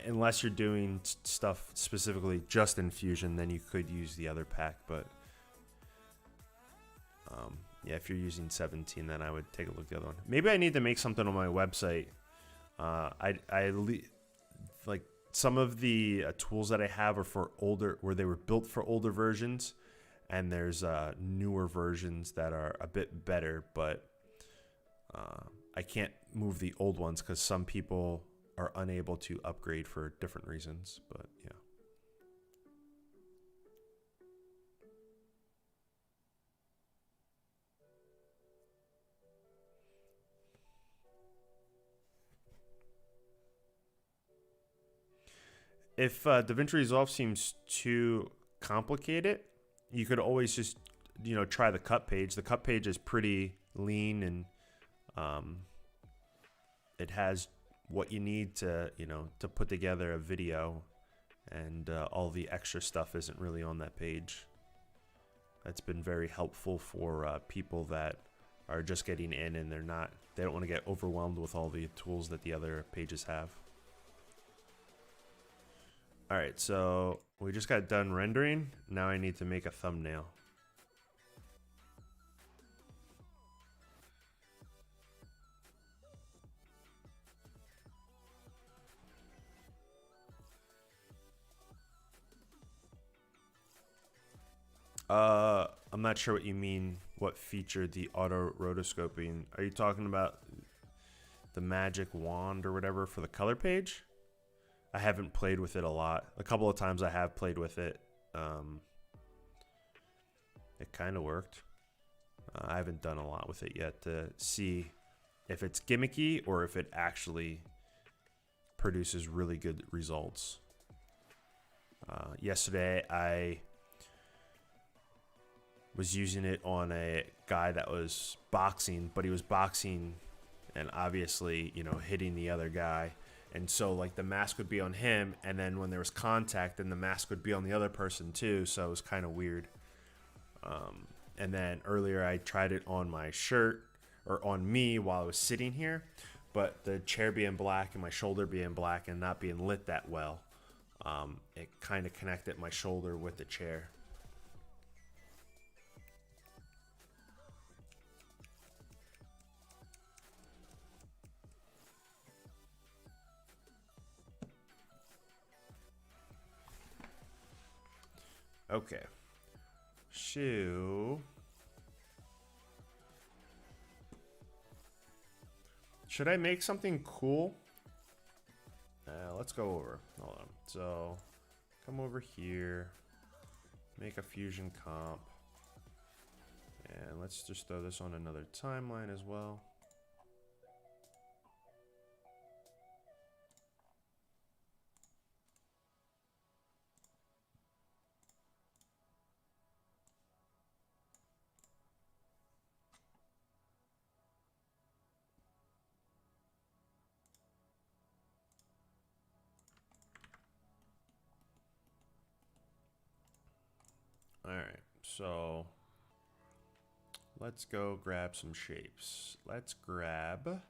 Unless you're doing stuff specifically just in Fusion, then you could use the other pack. But yeah, if you're using 17, then I would take a look at the other one. Maybe I need to make something on my website. Like some of the tools that I have are for older, where they were built for older versions, and there's newer versions that are a bit better. But I can't move the old ones because some people are unable to upgrade for different reasons, but yeah. If DaVinci Resolve seems too complicated, you could always just, you know, try the cut page. The cut page is pretty lean, and it has what you need to, you know, to put together a video, and all the extra stuff isn't really on that page. That's been very helpful for people that are just getting in and they don't want to get overwhelmed with all the tools that the other pages have. All right, so we just got done rendering. Now I need to make a thumbnail. I'm not sure what you mean. What feature the auto rotoscoping? Are you talking about the magic wand or whatever for the color page? I haven't played with it a lot. A couple of times I have played with it. It kind of worked. I haven't done a lot with it yet to see if it's gimmicky or if it actually produces really good results. Yesterday I was using it on a guy that was boxing, but he was boxing and obviously, you know, hitting the other guy. And so like the mask would be on him, and then when there was contact, then the mask would be on the other person too. So it was kind of weird. And then earlier I tried it on my shirt, or on me while I was sitting here, but the chair being black and my shoulder being black and not being lit that well, it kind of connected my shoulder with the chair. Okay. Should I make something cool? Let's go over. Hold on. So, come over here. Make a fusion comp. And let's just throw this on another timeline as well. Alright, so let's go grab some shapes. Let's grab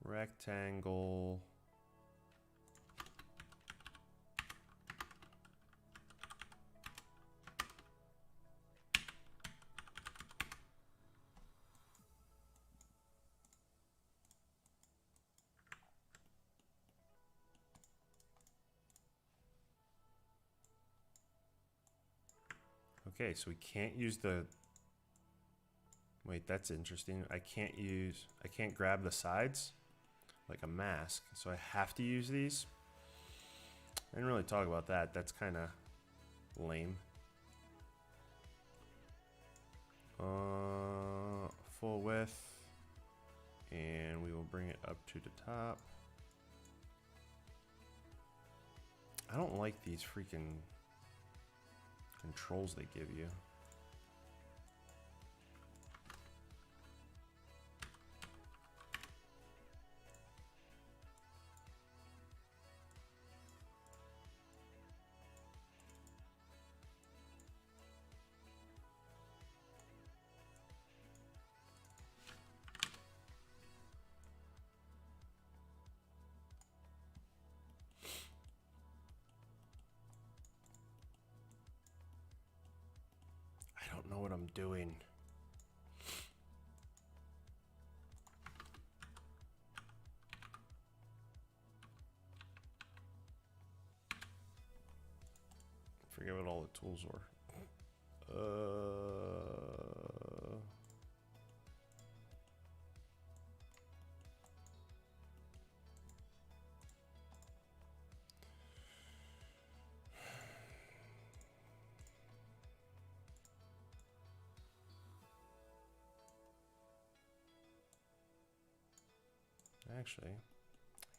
rectangle. Okay, so we can't use the... Wait, that's interesting. I can't grab the sides like a mask, so I have to use these. I didn't really talk about that. That's kind of lame. Full width, and we will bring it up to the top. I don't like these freaking controls they give you. I don't know what I'm doing. Forget what all the tools were. Actually,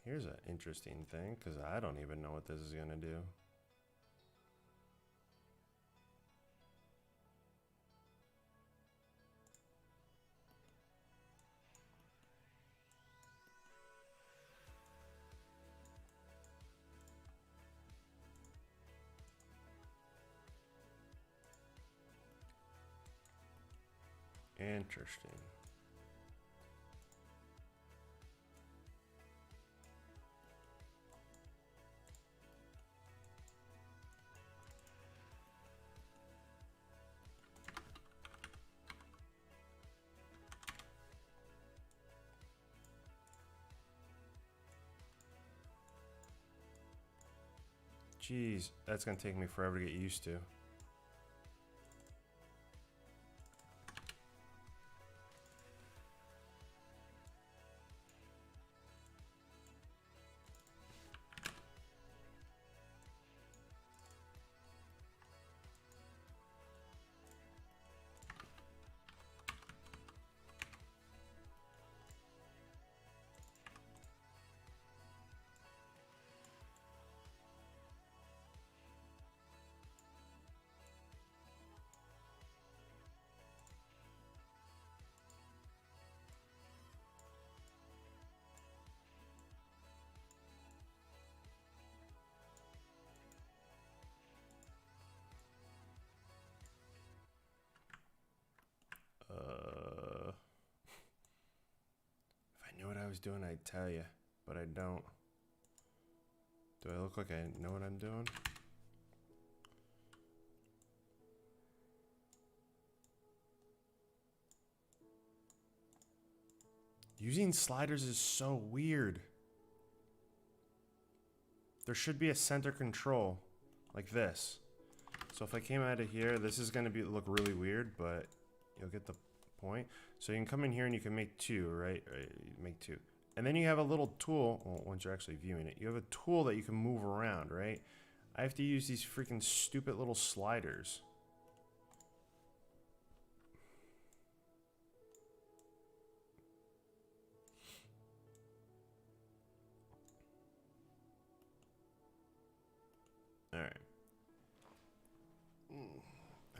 here's an interesting thing, because I don't even know what this is going to do. Interesting. Jeez, that's gonna take me forever to get used to. If I knew what I was doing, I'd tell you, but I don't. Do I look like I know what I'm doing? Using sliders is so weird. There should be a center control, like this. So if I came out of here, this is going to look really weird, but you'll get the point. So you can come in here and you can make two, right? Make two. And then you have a little tool, well, once you're actually viewing it, you have a tool that you can move around, right? I have to use these freaking stupid little sliders. All right.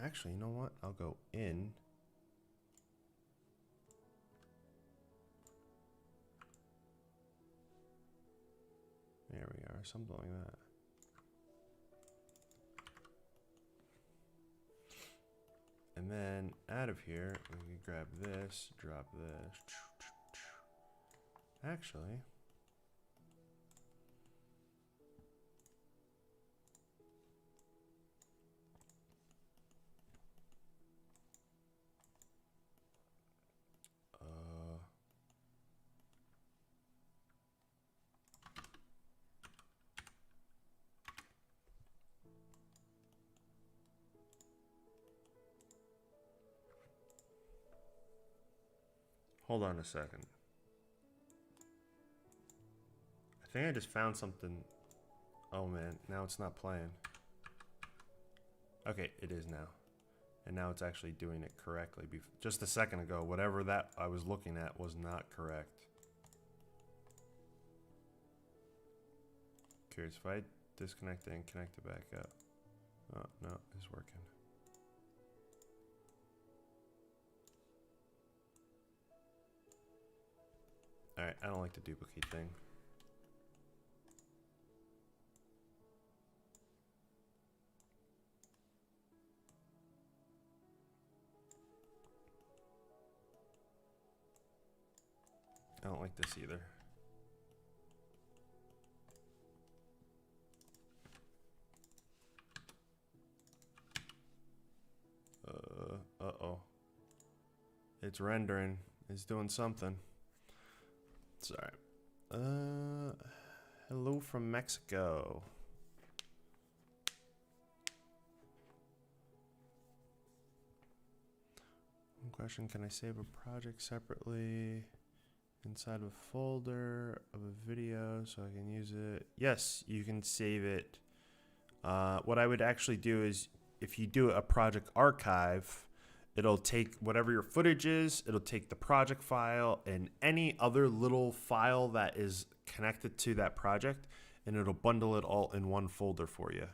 Actually, you know what? I'll go in. There we are, something like that. And then out of here, we can grab this, drop this. Actually, hold on a second. I think I just found something. Oh man, now it's not playing. Okay, it is now. And now it's actually doing it correctly. Just a second ago, whatever that I was looking at was not correct. Curious, if I disconnect it and connect it back up. Oh, no, it's working. Alright, I don't like the duplicate thing. I don't like this either. Uh-oh. It's rendering. It's doing something. Sorry. Hello from Mexico. One question, can I save a project separately inside of a folder of a video so I can use it? Yes, you can save it. What I would actually do is, if you do a project archive, it'll take whatever your footage is, it'll take the project file and any other little file that is connected to that project, and it'll bundle it all in one folder for you.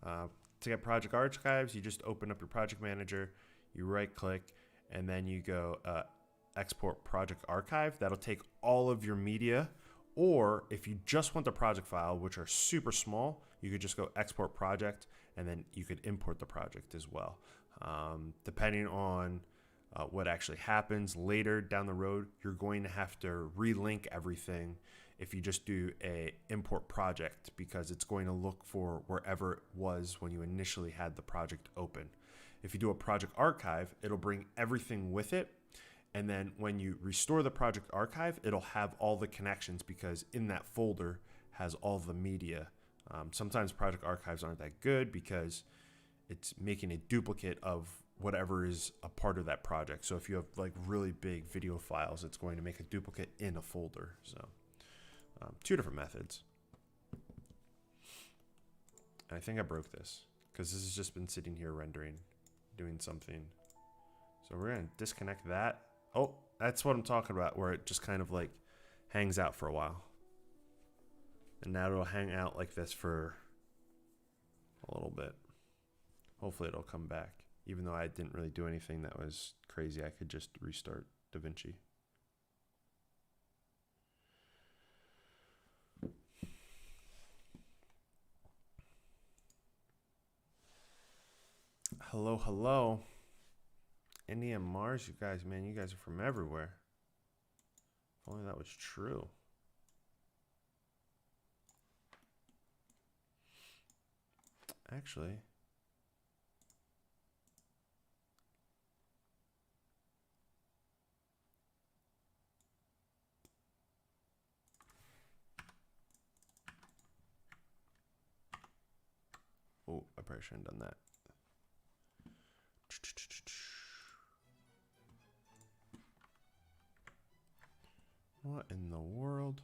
To get project archives, you just open up your project manager, you right click, and then you go export project archive. That'll take all of your media. Or if you just want the project file, which are super small, you could just go export project, and then you could import the project as well. Depending on what actually happens later down the road, you're going to have to relink everything if you just do a import project, because it's going to look for wherever it was when you initially had the project open. If you do a project archive, it'll bring everything with it. And then when you restore the project archive, it'll have all the connections, because in that folder has all the media. Sometimes project archives aren't that good because it's making a duplicate of whatever is a part of that project. So if you have like really big video files, it's going to make a duplicate in a folder. So two different methods. And I think I broke this because this has just been sitting here rendering, doing something. So we're going to disconnect that. Oh, that's what I'm talking about, where it just kind of like hangs out for a while. And now it'll hang out like this for a little bit. Hopefully it'll come back. Even though I didn't really do anything that was crazy, I could just restart DaVinci. Hello, hello. India and Mars, you guys, man, you guys are from everywhere. If only that was true. Actually, oh, I probably shouldn't have done that. What in the world?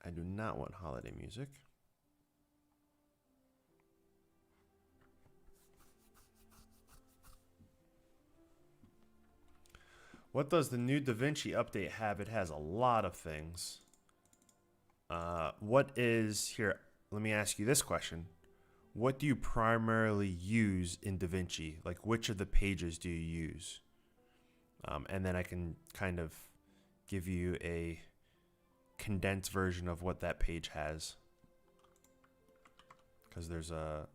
I do not want holiday music. What does the new DaVinci update have? It has a lot of things. What is here? Let me ask you this question. What do you primarily use in DaVinci? Like, which of the pages do you use? And then I can kind of give you a condensed version of what that page has, because there's a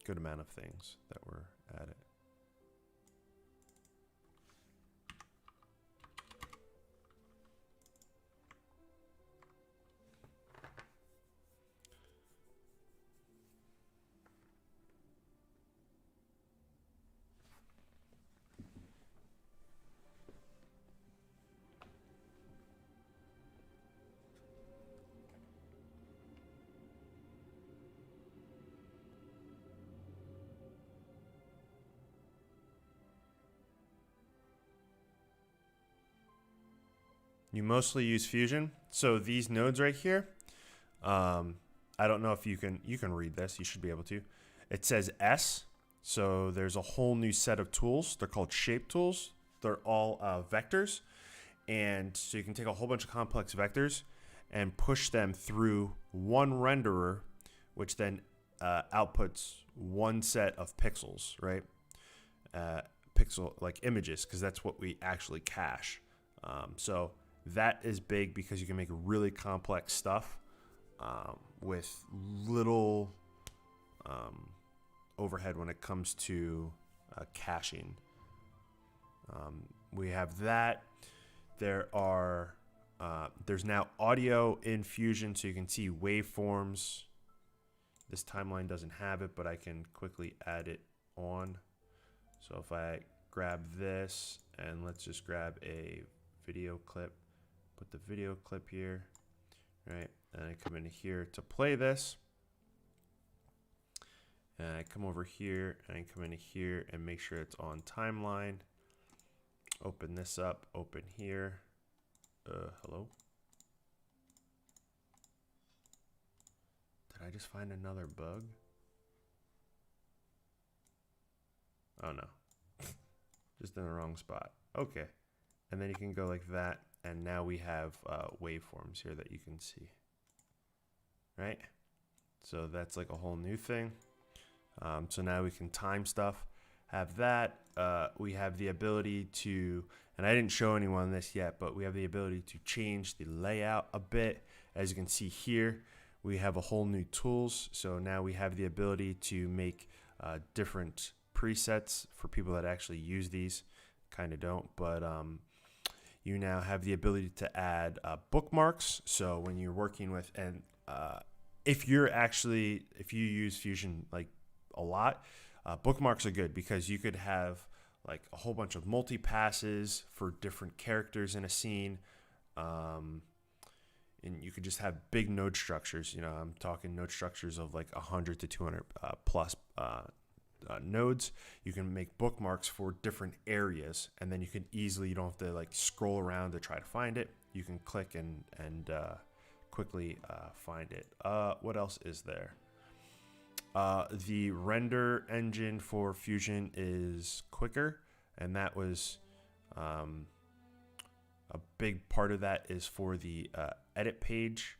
good amount of things that were added. You mostly use Fusion. So these nodes right here, I don't know if you can read this. You should be able to. It says S. So there's a whole new set of tools. They're called shape tools. They're all vectors. And so you can take a whole bunch of complex vectors and push them through one renderer, which then outputs one set of pixels, right? Pixel like images, because that's what we actually cache. So that is big because you can make really complex stuff with little overhead when it comes to caching. We have that. There's now audio in Fusion, so you can see waveforms. This timeline doesn't have it, but I can quickly add it on. So if I grab this, and let's just grab a video clip, put the video clip here, right? And I come in here to play this. And I come over here, and I come in here and make sure it's on timeline. Open this up, open here. Hello? Did I just find another bug? Oh no. Just in the wrong spot. Okay. And then you can go like that, and now we have waveforms here that you can see. Right? So that's like a whole new thing. So now we can time stuff. Have that. We have the ability to, and I didn't show anyone this yet, but we have the ability to change the layout a bit. As you can see here, we have a whole new tools. So now we have the ability to make different presets for people that actually use these. Kind of don't, but you now have the ability to add bookmarks. So when you're working with, and if you use Fusion like a lot, bookmarks are good because you could have like a whole bunch of multi-passes for different characters in a scene. And you could just have big node structures. You know, I'm talking node structures of like 100 to 200 plus nodes. You can make bookmarks for different areas, and then you can easily, you don't have to like scroll around to try to find it. You can click and quickly find it. What else is there? The render engine for Fusion is quicker, and that was a big part of that is for the edit page.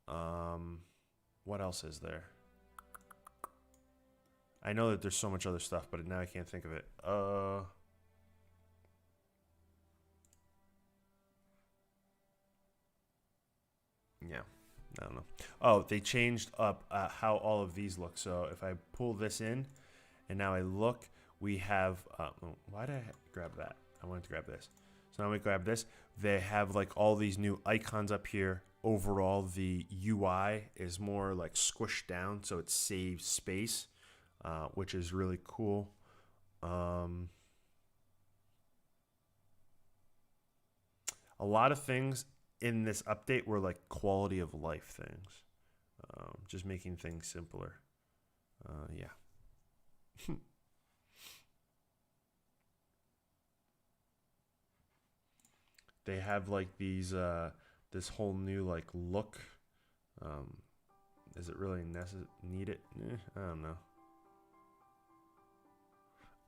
What else is there? I know that there's so much other stuff, but now I can't think of it. Yeah. I don't know. Oh, they changed up how all of these look. So if I pull this in, and now I look, we have. Why did I grab that? I wanted to grab this. So now we grab this. They have like all these new icons up here. Overall, the UI is more like squished down, so it saves space, which is really cool. A lot of things in this update were like quality of life things, just making things simpler. Yeah. They have like these this whole new like look. Is it really needed? I don't know.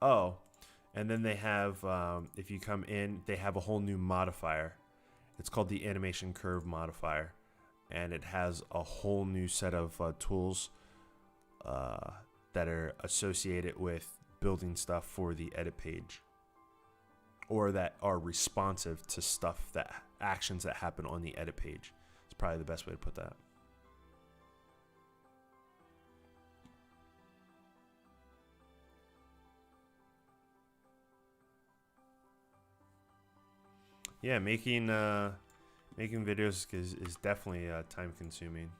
Oh, and then they have if you come in, they have a whole new modifier. It's called the animation curve modifier, and it has a whole new set of tools that are associated with building stuff for the edit page, or that are responsive to stuff, that actions that happen on the edit page. It's probably the best way to put that. Yeah, making videos is definitely time consuming.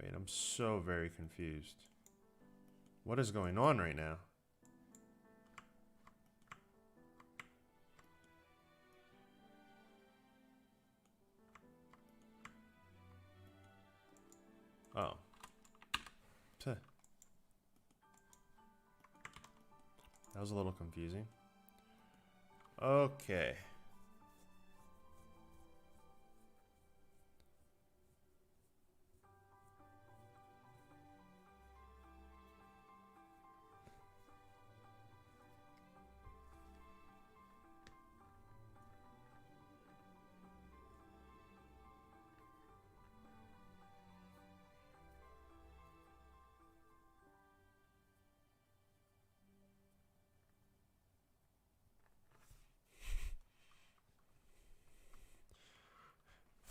Wait, I'm so very confused. What is going on right now? Oh. Tuh. That was a little confusing. Okay.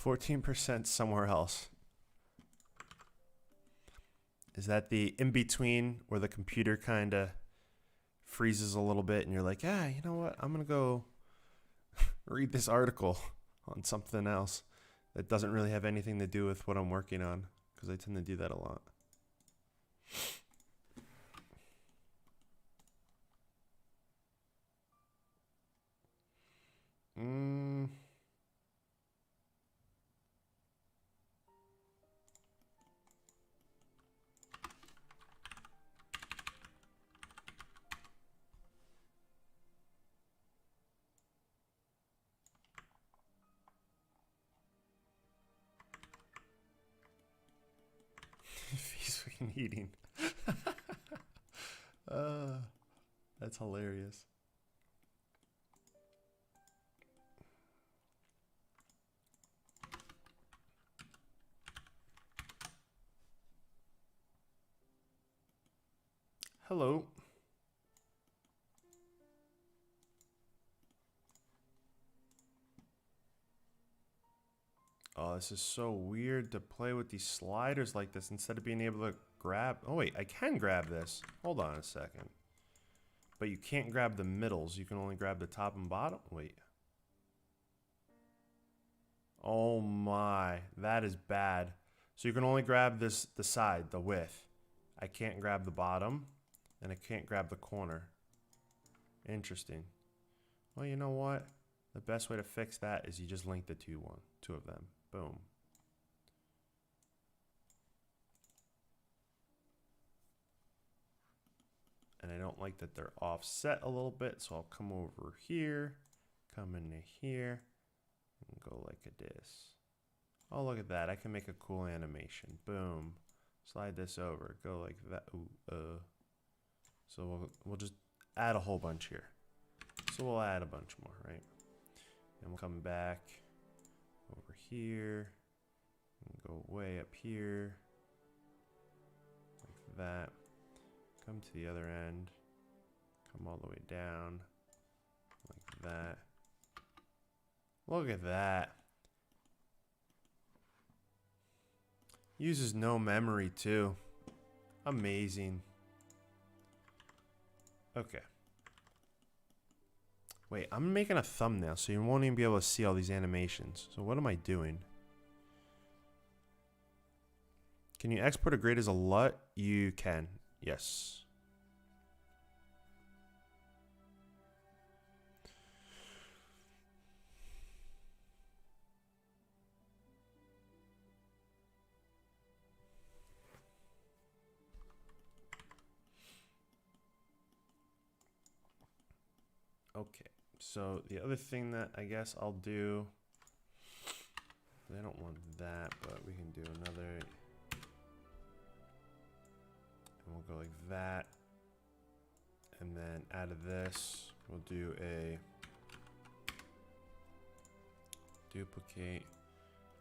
14% somewhere else. Is that the in-between where the computer kind of freezes a little bit and you're like, yeah, you know what? I'm going to go read this article on something else that doesn't really have anything to do with what I'm working on, because I tend to do that a lot. He's fucking eating. That's hilarious. Hello. Oh, this is so weird to play with these sliders like this instead of being able to grab. Oh, wait, I can grab this. Hold on a second. But you can't grab the middles. You can only grab the top and bottom. Wait. Oh my, that is bad. So you can only grab this, the side, the width. I can't grab the bottom, and I can't grab the corner. Interesting. Well, you know what? The best way to fix that is you just link the two of them. Boom. And I don't like that they're offset a little bit, so I'll come over here, come into here, and go like this. Oh, look at that. I can make a cool animation. Boom. Slide this over. Go like that. Ooh, So we'll just add a whole bunch here. So we'll add a bunch more, right? And we'll come back over here and go way up here like that. Come to the other end. Come all the way down like that. Look at that. Uses no memory too. Amazing. Okay. Wait, I'm making a thumbnail so you won't even be able to see all these animations. So what am I doing? Can you export a grade as a LUT? You can. Yes. Okay, so the other thing that I guess I'll do, I don't want that, but we can do another, and we'll go like that, and then out of this, we'll do a duplicate,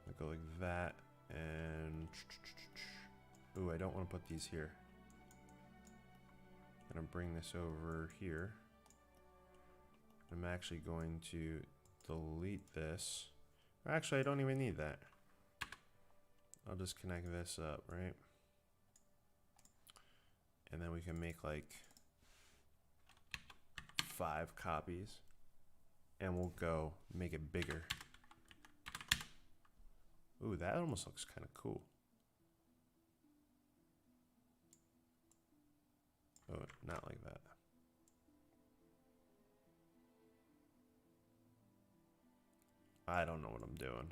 we'll go like that, and, ooh, I don't want to put these here. I'm gonna bring this over here. I'm actually going to delete this. Actually, I don't even need that. I'll just connect this up, right? And then we can make like 5 copies. And we'll go make it bigger. Ooh, that almost looks kind of cool. Oh, not like that. I don't know what I'm doing.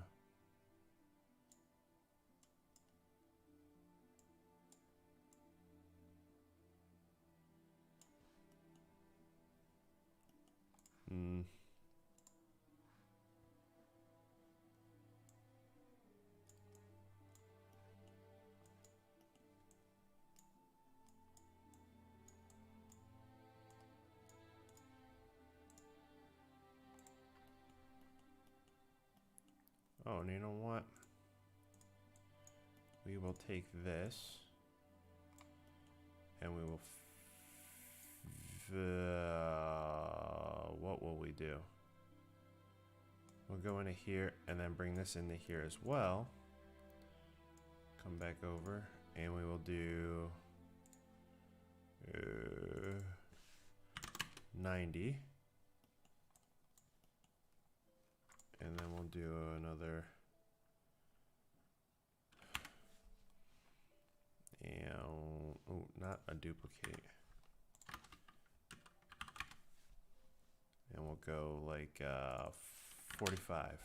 Oh, and you know what? We will take this and we will what will we do? We'll go into here and then bring this into here as well. Come back over and we will do 90. And then we'll do another, and oh, not a duplicate. And we'll go like 45.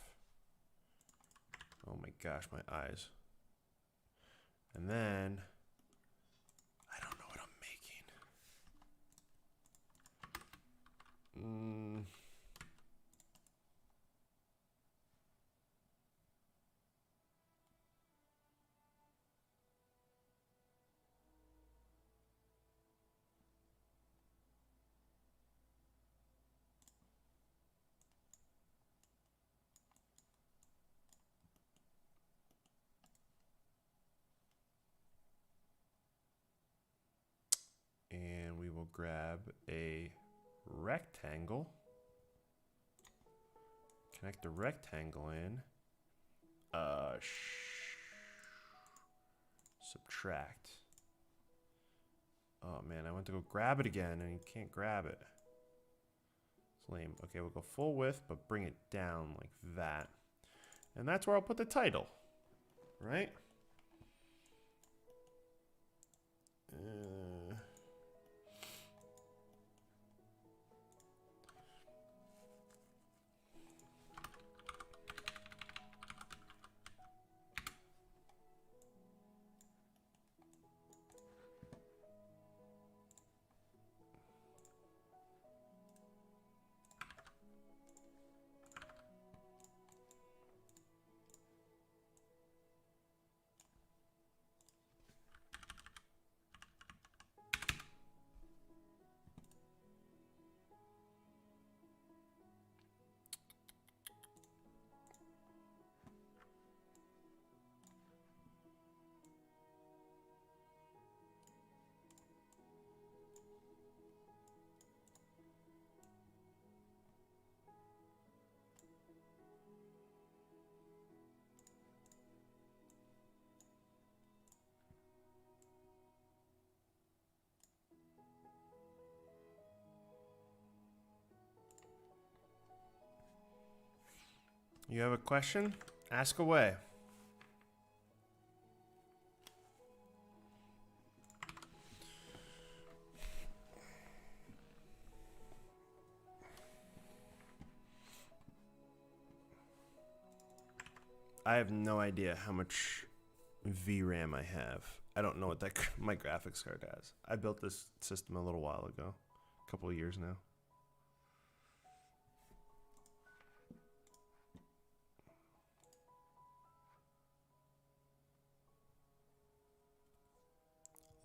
Oh my gosh, my eyes. And then I don't know what I'm making. And we will grab a rectangle, connect the rectangle in, subtract. Oh man, I went to go grab it again and you can't grab it. It's lame. Okay, we'll go full width, but bring it down like that. And that's where I'll put the title, right? You have a question? Ask away. I have no idea how much VRAM I have. I don't know what that my graphics card has. I built this system a little while ago, a couple of years now.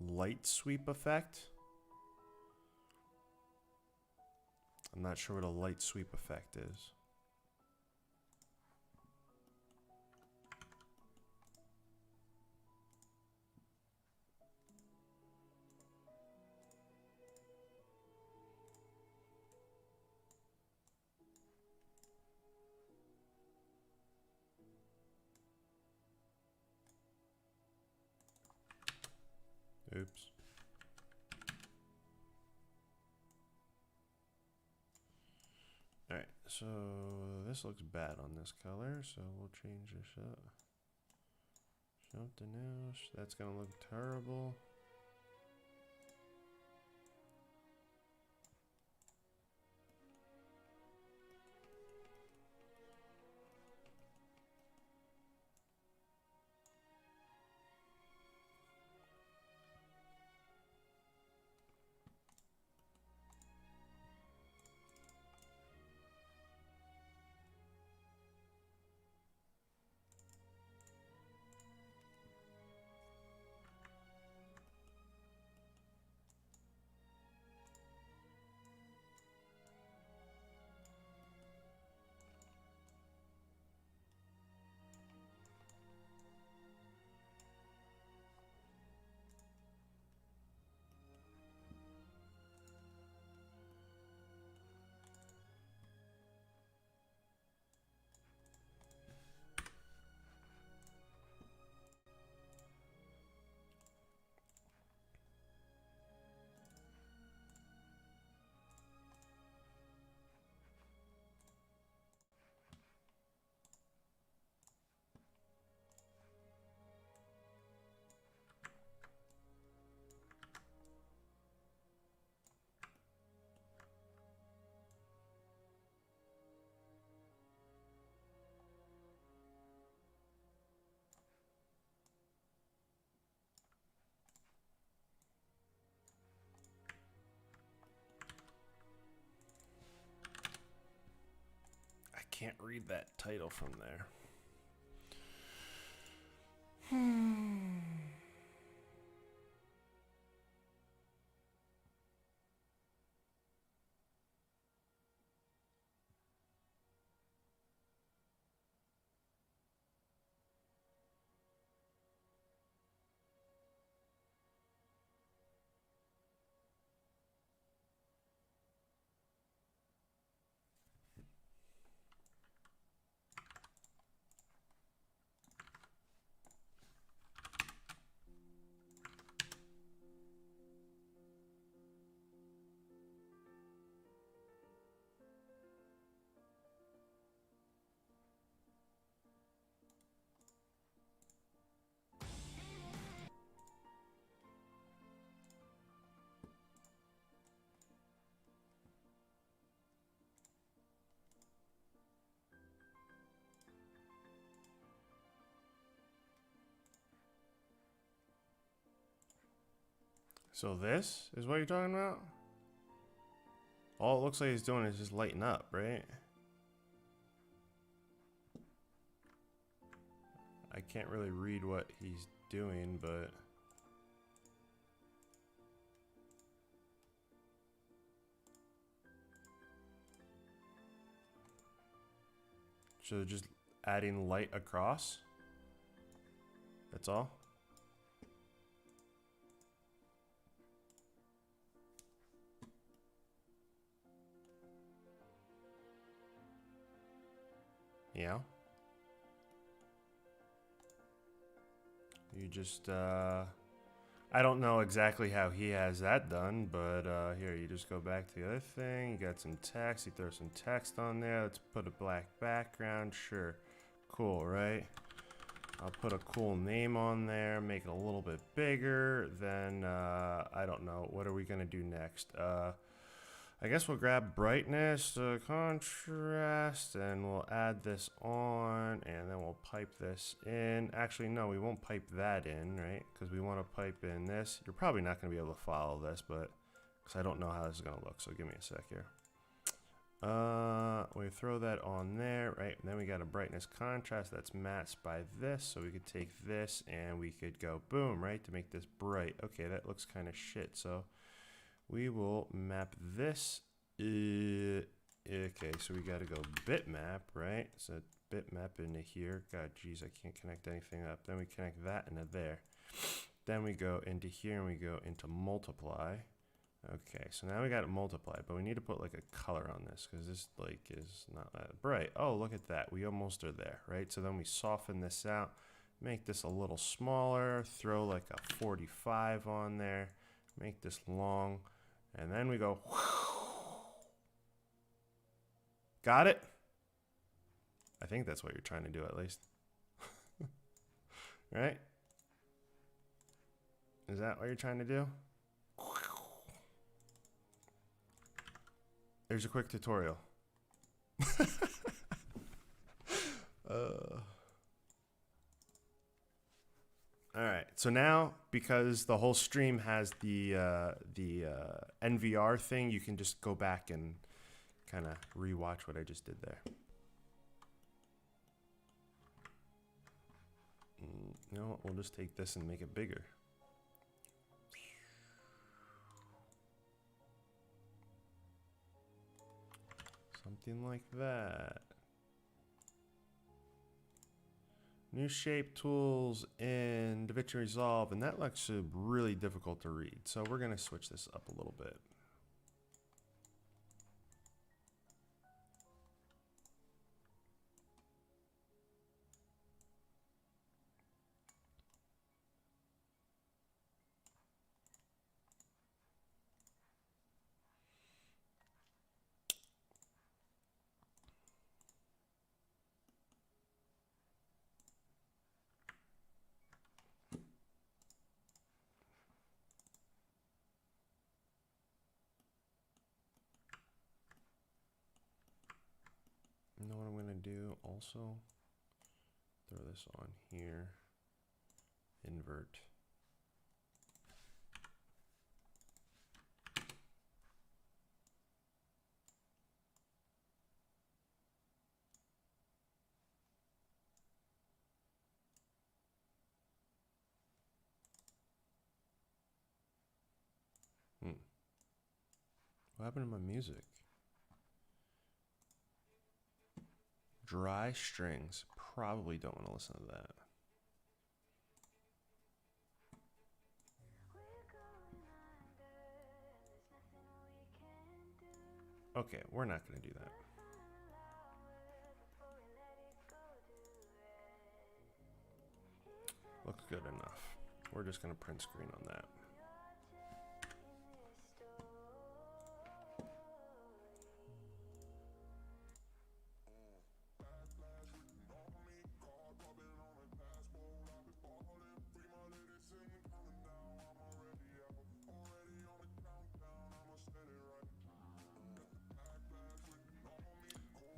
Light sweep effect. I'm not sure what a light sweep effect is. Oops. Alright, so this looks bad on this color, so we'll change this up. Something else. That's gonna look terrible. can't read that title from there. So this is what you're talking about? All it looks like he's doing is just lighting up, right? I can't really read what he's doing, but... So just adding light across? That's all? Yeah. You just, I don't know exactly how he has that done, but here, you just go back to the other thing. You got some text. You throw some text on there. Let's put a black background. Sure. Cool, right? I'll put a cool name on there, make it a little bit bigger. Then, I don't know. What are we going to do next? I guess we'll grab brightness, contrast, and we'll add this on, and then we'll pipe this in. Actually, no, we won't pipe that in, right? Because we want to pipe in this. You're probably not going to be able to follow this, but because I don't know how this is going to look, so give me a sec here. We throw that on there, right? And then we got a brightness contrast that's matched by this, so we could take this and we could go boom, right, to make this bright. Okay, that looks kind of shit, so we will map this. Okay, so we got to go bitmap, right? So bitmap into here. God, geez, I can't connect anything up. Then we connect that into there. Then we go into here and we go into multiply. Okay, so now we got to multiply, but we need to put like a color on this because this like is not that bright. Oh, look at that. We almost are there, right? So then we soften this out, make this a little smaller, throw like a 45 on there, make this long. And then we go, got it? I think that's what you're trying to do at least. Right? Is that what you're trying to do? There's a quick tutorial. All right, so now because the whole stream has the NVR thing, you can just go back and kind of rewatch what I just did there. No, we'll just take this and make it bigger. Something like that. New shape tools in DaVinci Resolve, and that looks really difficult to read. So we're going to switch this up a little bit. You know what I'm going to do also? Throw this on here. Invert. What happened to my music? Dry strings. Probably don't want to listen to that. Okay, we're not going to do that. Looks good enough. We're just going to print screen on that.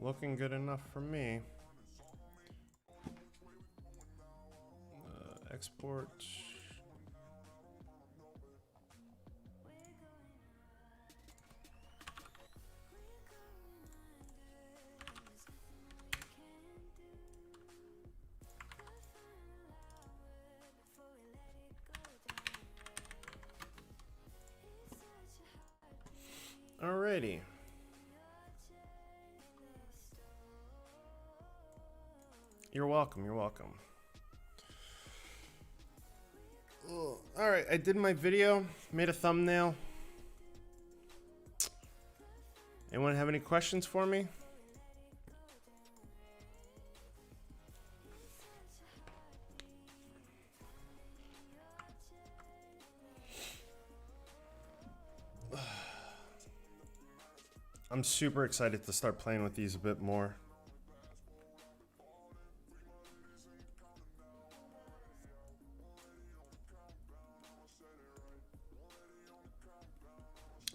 Looking good enough for me. Export. Alrighty. You're welcome, you're welcome. Alright, I did my video, made a thumbnail. Anyone have any questions for me? I'm super excited to start playing with these a bit more.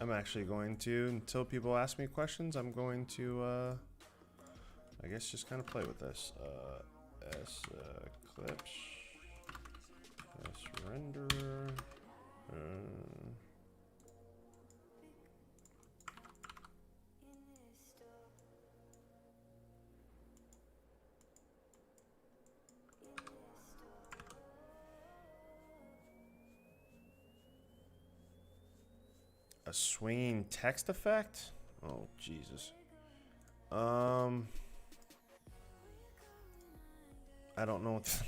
I'm actually going to, until people ask me questions, I'm going to, I guess just kind of play with this. Eclipse, renderer. A swinging text effect? Oh, Jesus. I don't know what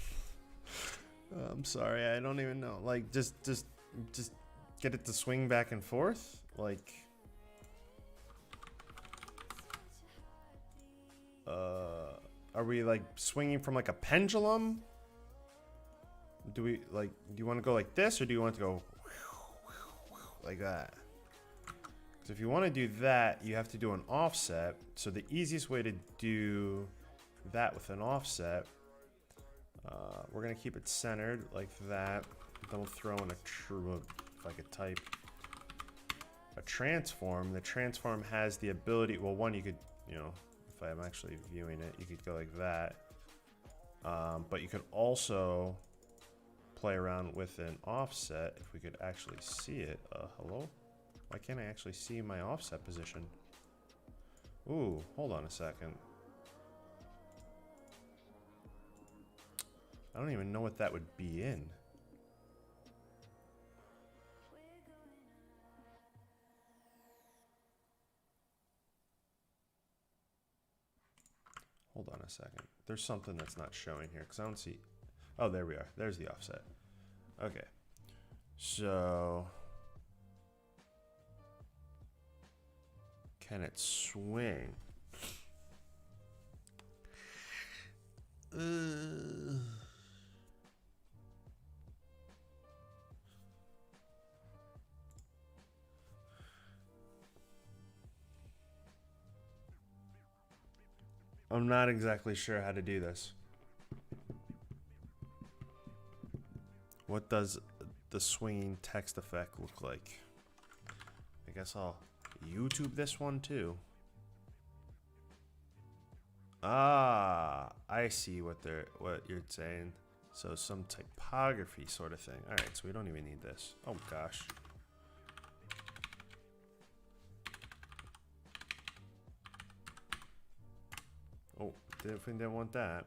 I'm sorry, I don't even know. Like, just get it to swing back and forth? Like... are we, like, swinging from, like, a pendulum? Do we, like, do you want to go like this, or do you want to go like that? So if you want to do that, you have to do an offset. So the easiest way to do that with an offset, we're going to keep it centered like that. Then we'll throw in if I could type, a transform. The transform has the ability, well, one, you could, you know, if I'm actually viewing it, you could go like that. But you could also play around with an offset if we could actually see it. Hello? Why can't I actually see my offset position? Ooh, hold on a second. I don't even know what that would be in. Hold on a second. There's something that's not showing here because I don't see. Oh, there we are. There's the offset. Okay. So... can it swing? I'm not exactly sure how to do this. What does the swinging text effect look like? I guess I'll YouTube this one too. Ah, I see what you're saying. So some typography sort of thing. All right, so we don't even need this. Oh gosh. Oh, definitely didn't want that.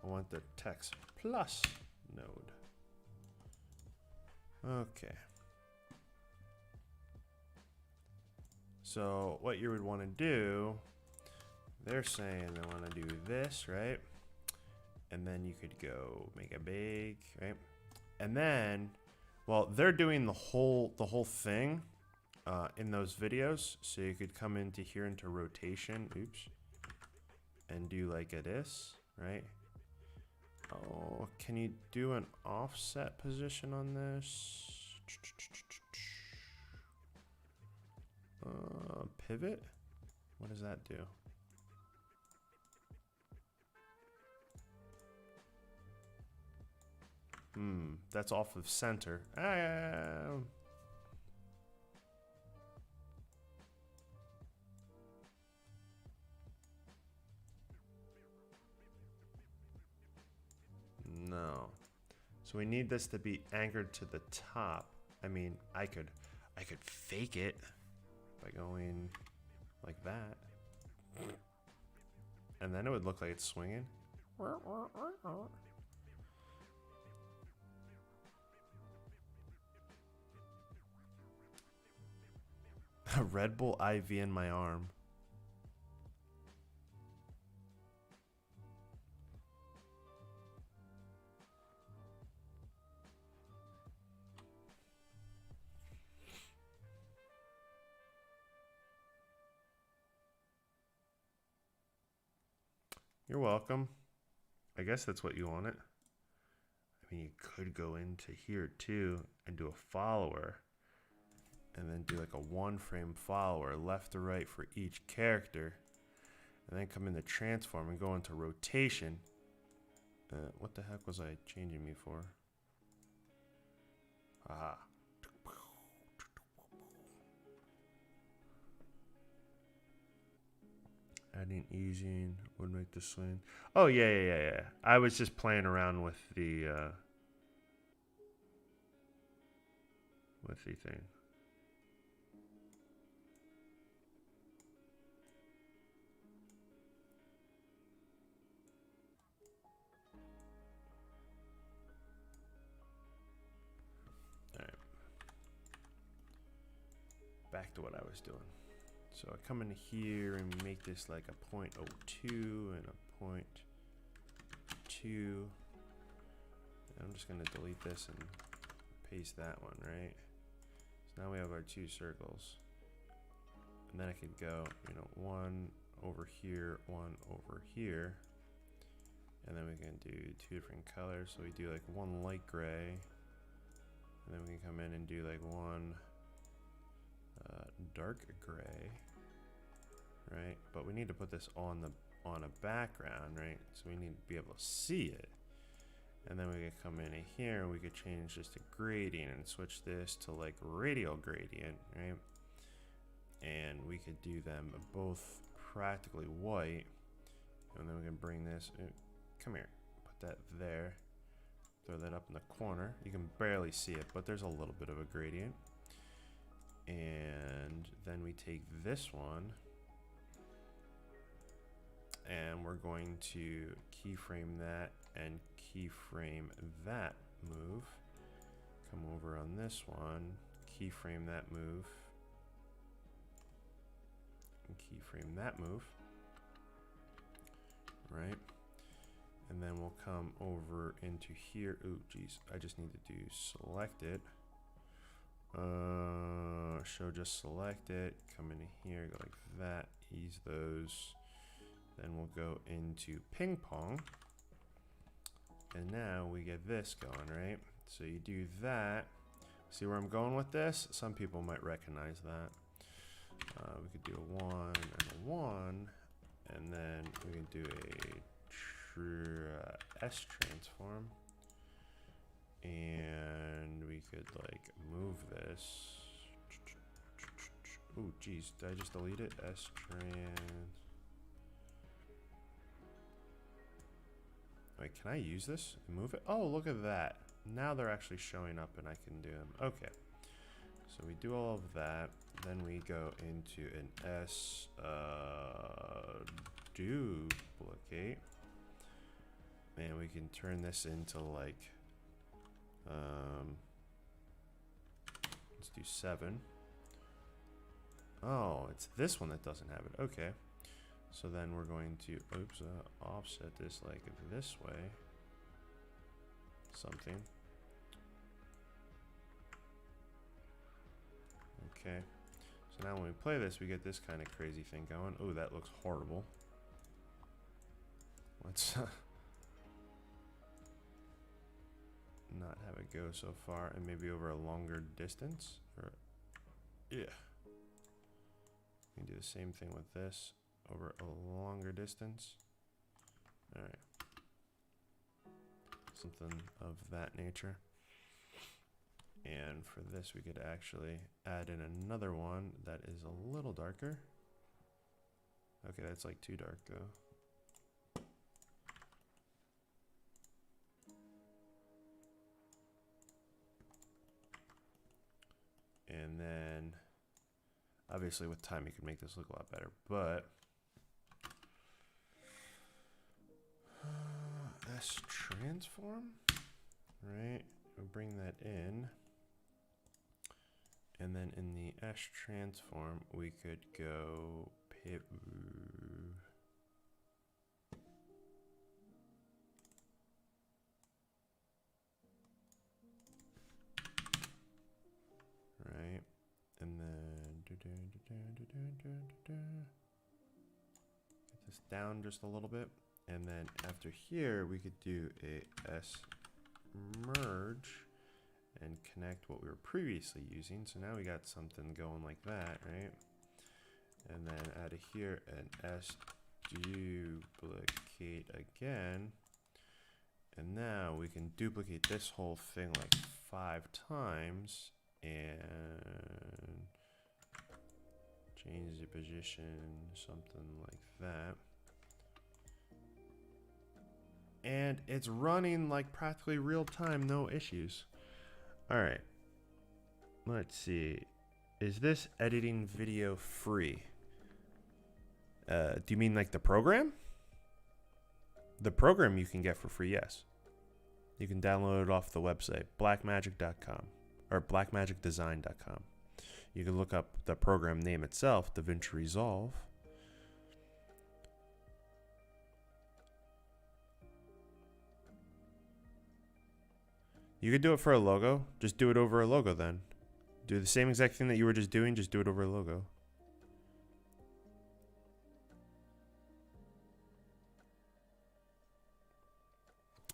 I want the text plus node. Okay. So what you would want to do, they're saying they want to do this, right? And then you could go make it big, right? And then, well, they're doing the whole thing in those videos. So you could come into here into rotation, oops, and do like a this, right? Oh, can you do an offset position on this? Pivot? What does that do? That's off of center. No. So we need this to be anchored to the top. I mean, I could fake it by going like that. And then it would look like it's swinging. A Red Bull IV in my arm. You're welcome. I guess that's what you wanted. I mean, you could go into here too and do a follower. And then do like a 1-frame follower, left to right for each character. And then come into transform and go into rotation. What the heck was I changing me for? Aha. Adding easing would make the swing. Oh, yeah. I was just playing around with the thing. Back to what I was doing. So I come in here and make this like a 0.02 and a 0.2. I'm just gonna delete this and paste that one, right? So now we have our 2 circles. And then I could go, you know, 1 over here, 1 over here. And then we can do 2 different colors. So we do like 1 light gray. And then we can come in and do like 1 dark gray, right? But we need to put this on a background, right? So we need to be able to see it. And then we could come in here and we could change this to gradient and switch this to like radial gradient, right? And we could do them both practically white. And then we can bring this, come here, put that there, throw that up in the corner. You can barely see it, but there's a little bit of a gradient. And then we take this one and we're going to keyframe that and keyframe that move. Come over on this one, keyframe that move, and keyframe that move, right? And then we'll come over into here. Ooh, geez, I just need to do select it. Show just select it, come in here, go like that, ease those. Then we'll go into ping pong. And now we get this going, right? So you do that. See where I'm going with this? Some people might recognize that. We could do a 1 and a 1. And then we can do a S transform. And we could like move this. Ooh, geez, did I just delete it? S trans. Wait, can I use this and move it? Oh, look at that. Now they're actually showing up and I can do them. Okay. So we do all of that. Then we go into an S duplicate. And we can turn this into like let's do 7. Oh, it's this one that doesn't have it. Okay. So then we're going to, offset this like this way. Something. Okay. So now when we play this, we get this kind of crazy thing going. Oh, that looks horrible. Let's not have it go so far, and maybe over a longer distance. Or yeah. We can do the same thing with this over a longer distance. All right. Something of that nature. And for this, we could actually add in another one that is a little darker. Okay, that's like too dark though. And then, obviously with time, you can make this look a lot better, but S transform, right? We'll bring that in. And then in the S transform, we could go right, and then get this down just a little bit, and then after here, we could do a S merge and connect what we were previously using. So now we got something going like that, right? And then out of here, an S duplicate again. And now we can duplicate this whole thing like 5 times and change the position, something like that. And it's running like practically real time, no issues. All right, let's see. Is this editing video free? Do you mean like the program? The program you can get for free, yes. You can download it off the website, blackmagic.com or blackmagicdesign.com. You can look up the program name itself, DaVinci Resolve. You could do it for a logo. Just do it over a logo then. Do the same exact thing that you were just doing, just do it over a logo.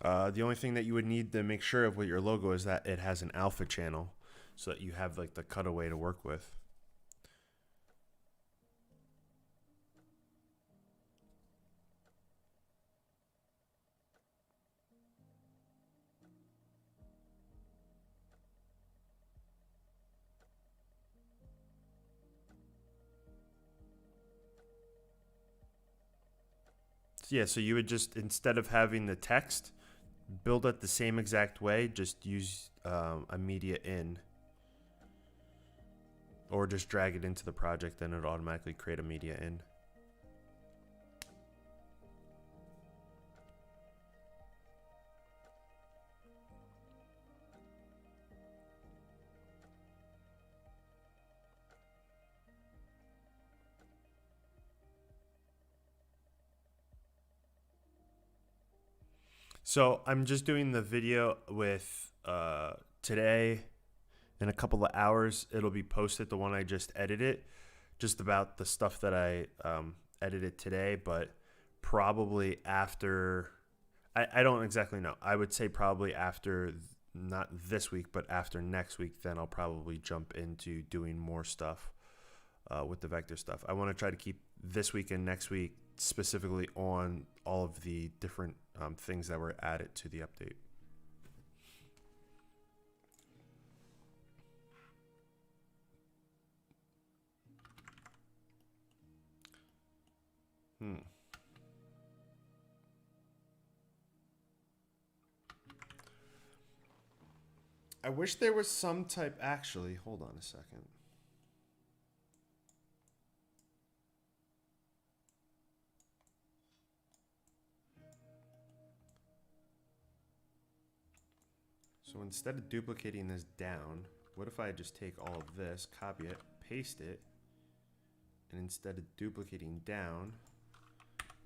The only thing that you would need to make sure of with your logo is that it has an alpha channel so that you have like the cutaway to work with. Yeah, so you would just, instead of having the text, build it the same exact way, just use a media in. Or just drag it into the project, then it'll automatically create a media in. So I'm just doing the video with today. In a couple of hours, it'll be posted, the one I just edited, just about the stuff that I edited today, but probably after, I don't exactly know. I would say probably after, not this week, but after next week, then I'll probably jump into doing more stuff with the vector stuff. I want to try to keep this week and next week specifically on all of the different things that were added to the update. I wish there was some type, actually, hold on a second. So instead of duplicating this down, what if I just take all of this, copy it, paste it, And instead of duplicating down,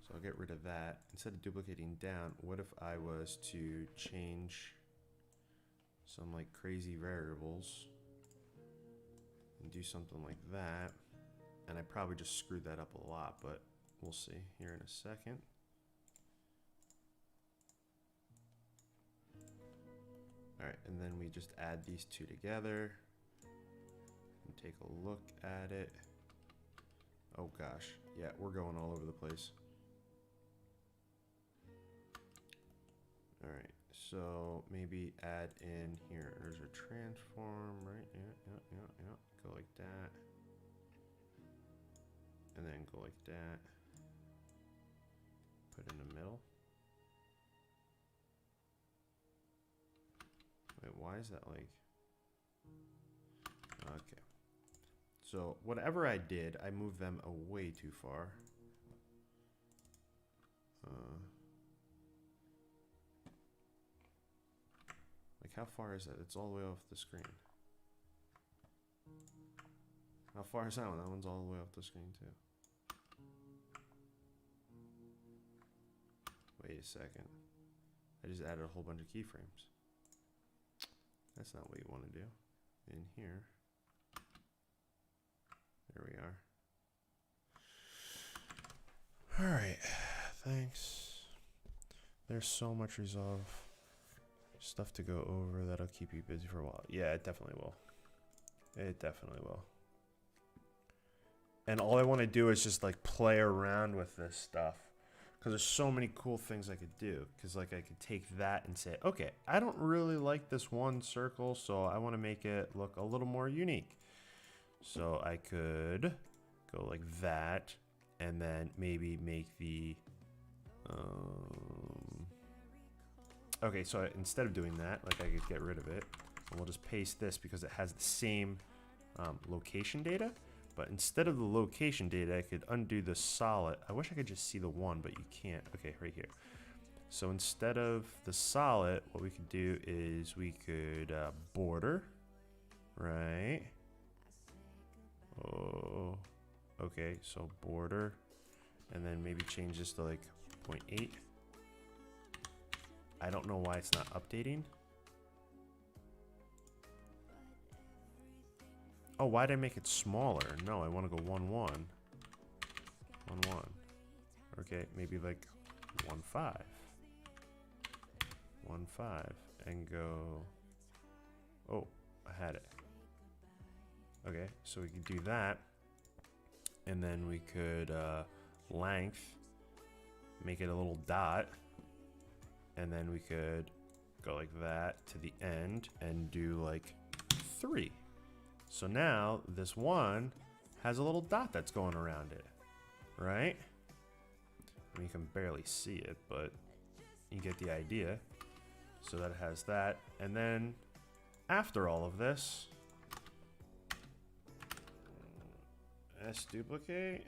so I'll get rid of that. Instead of duplicating down, what if I was to change some like crazy variables and do something like that? And I probably just screwed that up a lot, but we'll see here in a second. All right, and then we just add these two together and take a look at it. Oh gosh, yeah, we're going all over the place. All right, so maybe add in here. There's a transform, right? Yeah. Go like that. And then go like that. Put in the middle. Wait, why is that like... Okay. So whatever I did, I moved them way too far. Like how far is that? It's all the way off the screen. How far is that one? That one's all the way off the screen too. Wait a second. I just added a whole bunch of keyframes. That's not what you want to do. In here. There we are. Alright. Thanks. There's so much Resolve stuff to go over that'll keep you busy for a while. Yeah, it definitely will. It definitely will. And all I want to do is just like play around with this stuff. Because there's so many cool things I could do. Because like I could take that and say, okay, I don't really like this one circle, so I want to make it look a little more unique. So I could go like that, and then maybe make the... okay, so instead of doing that, like I could get rid of it. And we'll just paste this because it has the same location data. But instead of the location data, I could undo the solid. I wish I could just see the one, but you can't. Okay, right here. So instead of the solid, what we could do is we could border, right? Oh, okay, so border, and then maybe change this to like 0.8. I don't know why it's not updating. Oh, why did I make it smaller? No, I want to go 1, 1. 1, 1. Okay, maybe like 1, 5. 1, 5. And go... Oh, I had it. Okay, so we could do that. And then we could length, make it a little dot. And then we could go like that to the end and do like 3. So now this one has a little dot that's going around it, right? I mean, you can barely see it, but you get the idea. So that has that. And then after all of this, S duplicate.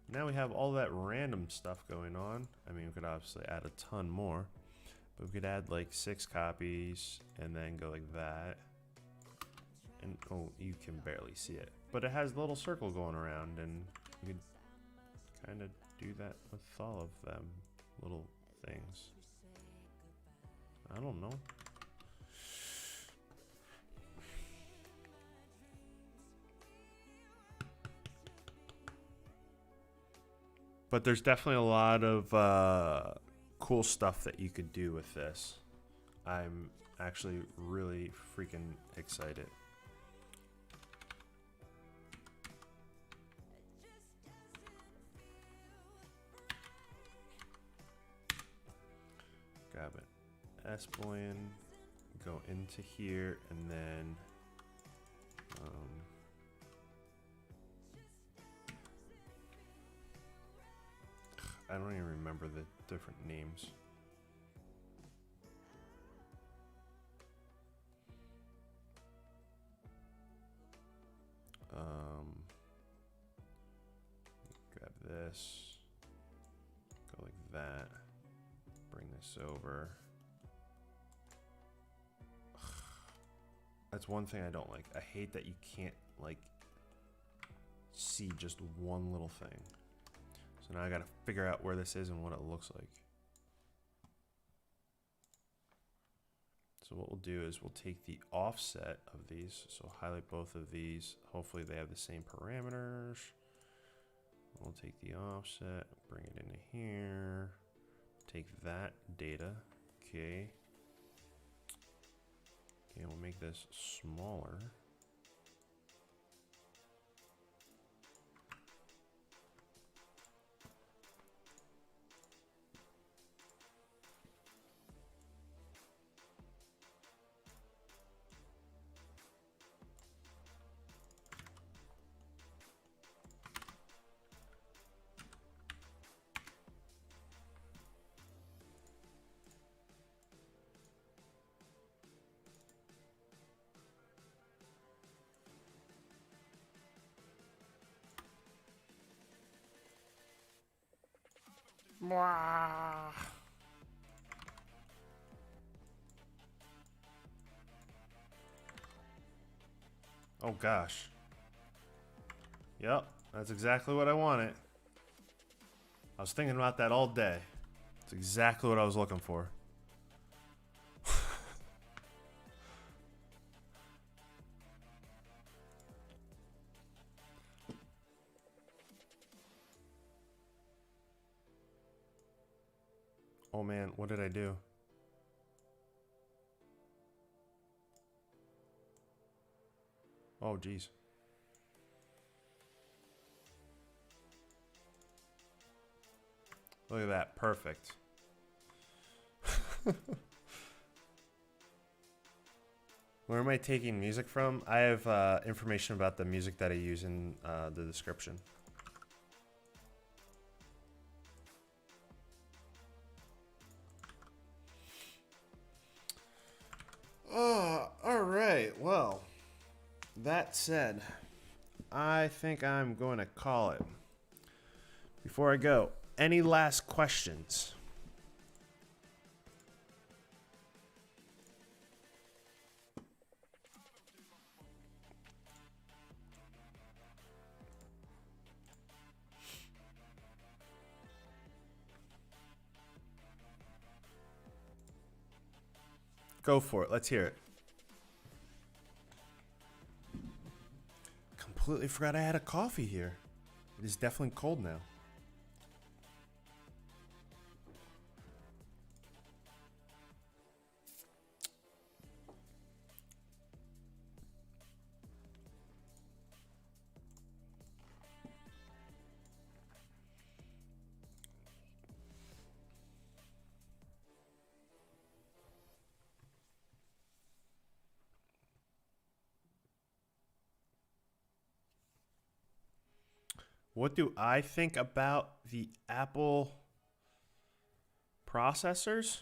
Now we have all that random stuff going on. I mean, we could obviously add a ton more, but we could add like 6 copies and then go like that. And oh, you can barely see it, but it has a little circle going around, and you could kind of do that with all of them little things. I don't know. But there's definitely a lot of cool stuff that you could do with this. I'm actually really freaking excited. Grab it. S-Boolean, go into here, and then I don't even remember the different names. Grab this, go like that, bring this over. That's one thing I don't like. I hate that you can't like see just one little thing. So now I gotta figure out where this is and what it looks like. So what we'll do is we'll take the offset of these. So highlight both of these. Hopefully they have the same parameters. We'll take the offset, bring it into here. Take that data. Okay. Okay, we'll make this smaller. Oh gosh. Yep, that's exactly what I wanted. I was thinking about that all day. It's exactly what I was looking for. Oh man, what did I do? Oh geez. Look at that, perfect. Where am I taking music from? I have information about the music that I use in the description. Oh, all right. Well, that said, I think I'm going to call it. Before I go, any last questions? Go for it. Let's hear it. Completely forgot I had a coffee here. It is definitely cold now. What do I think about the Apple processors?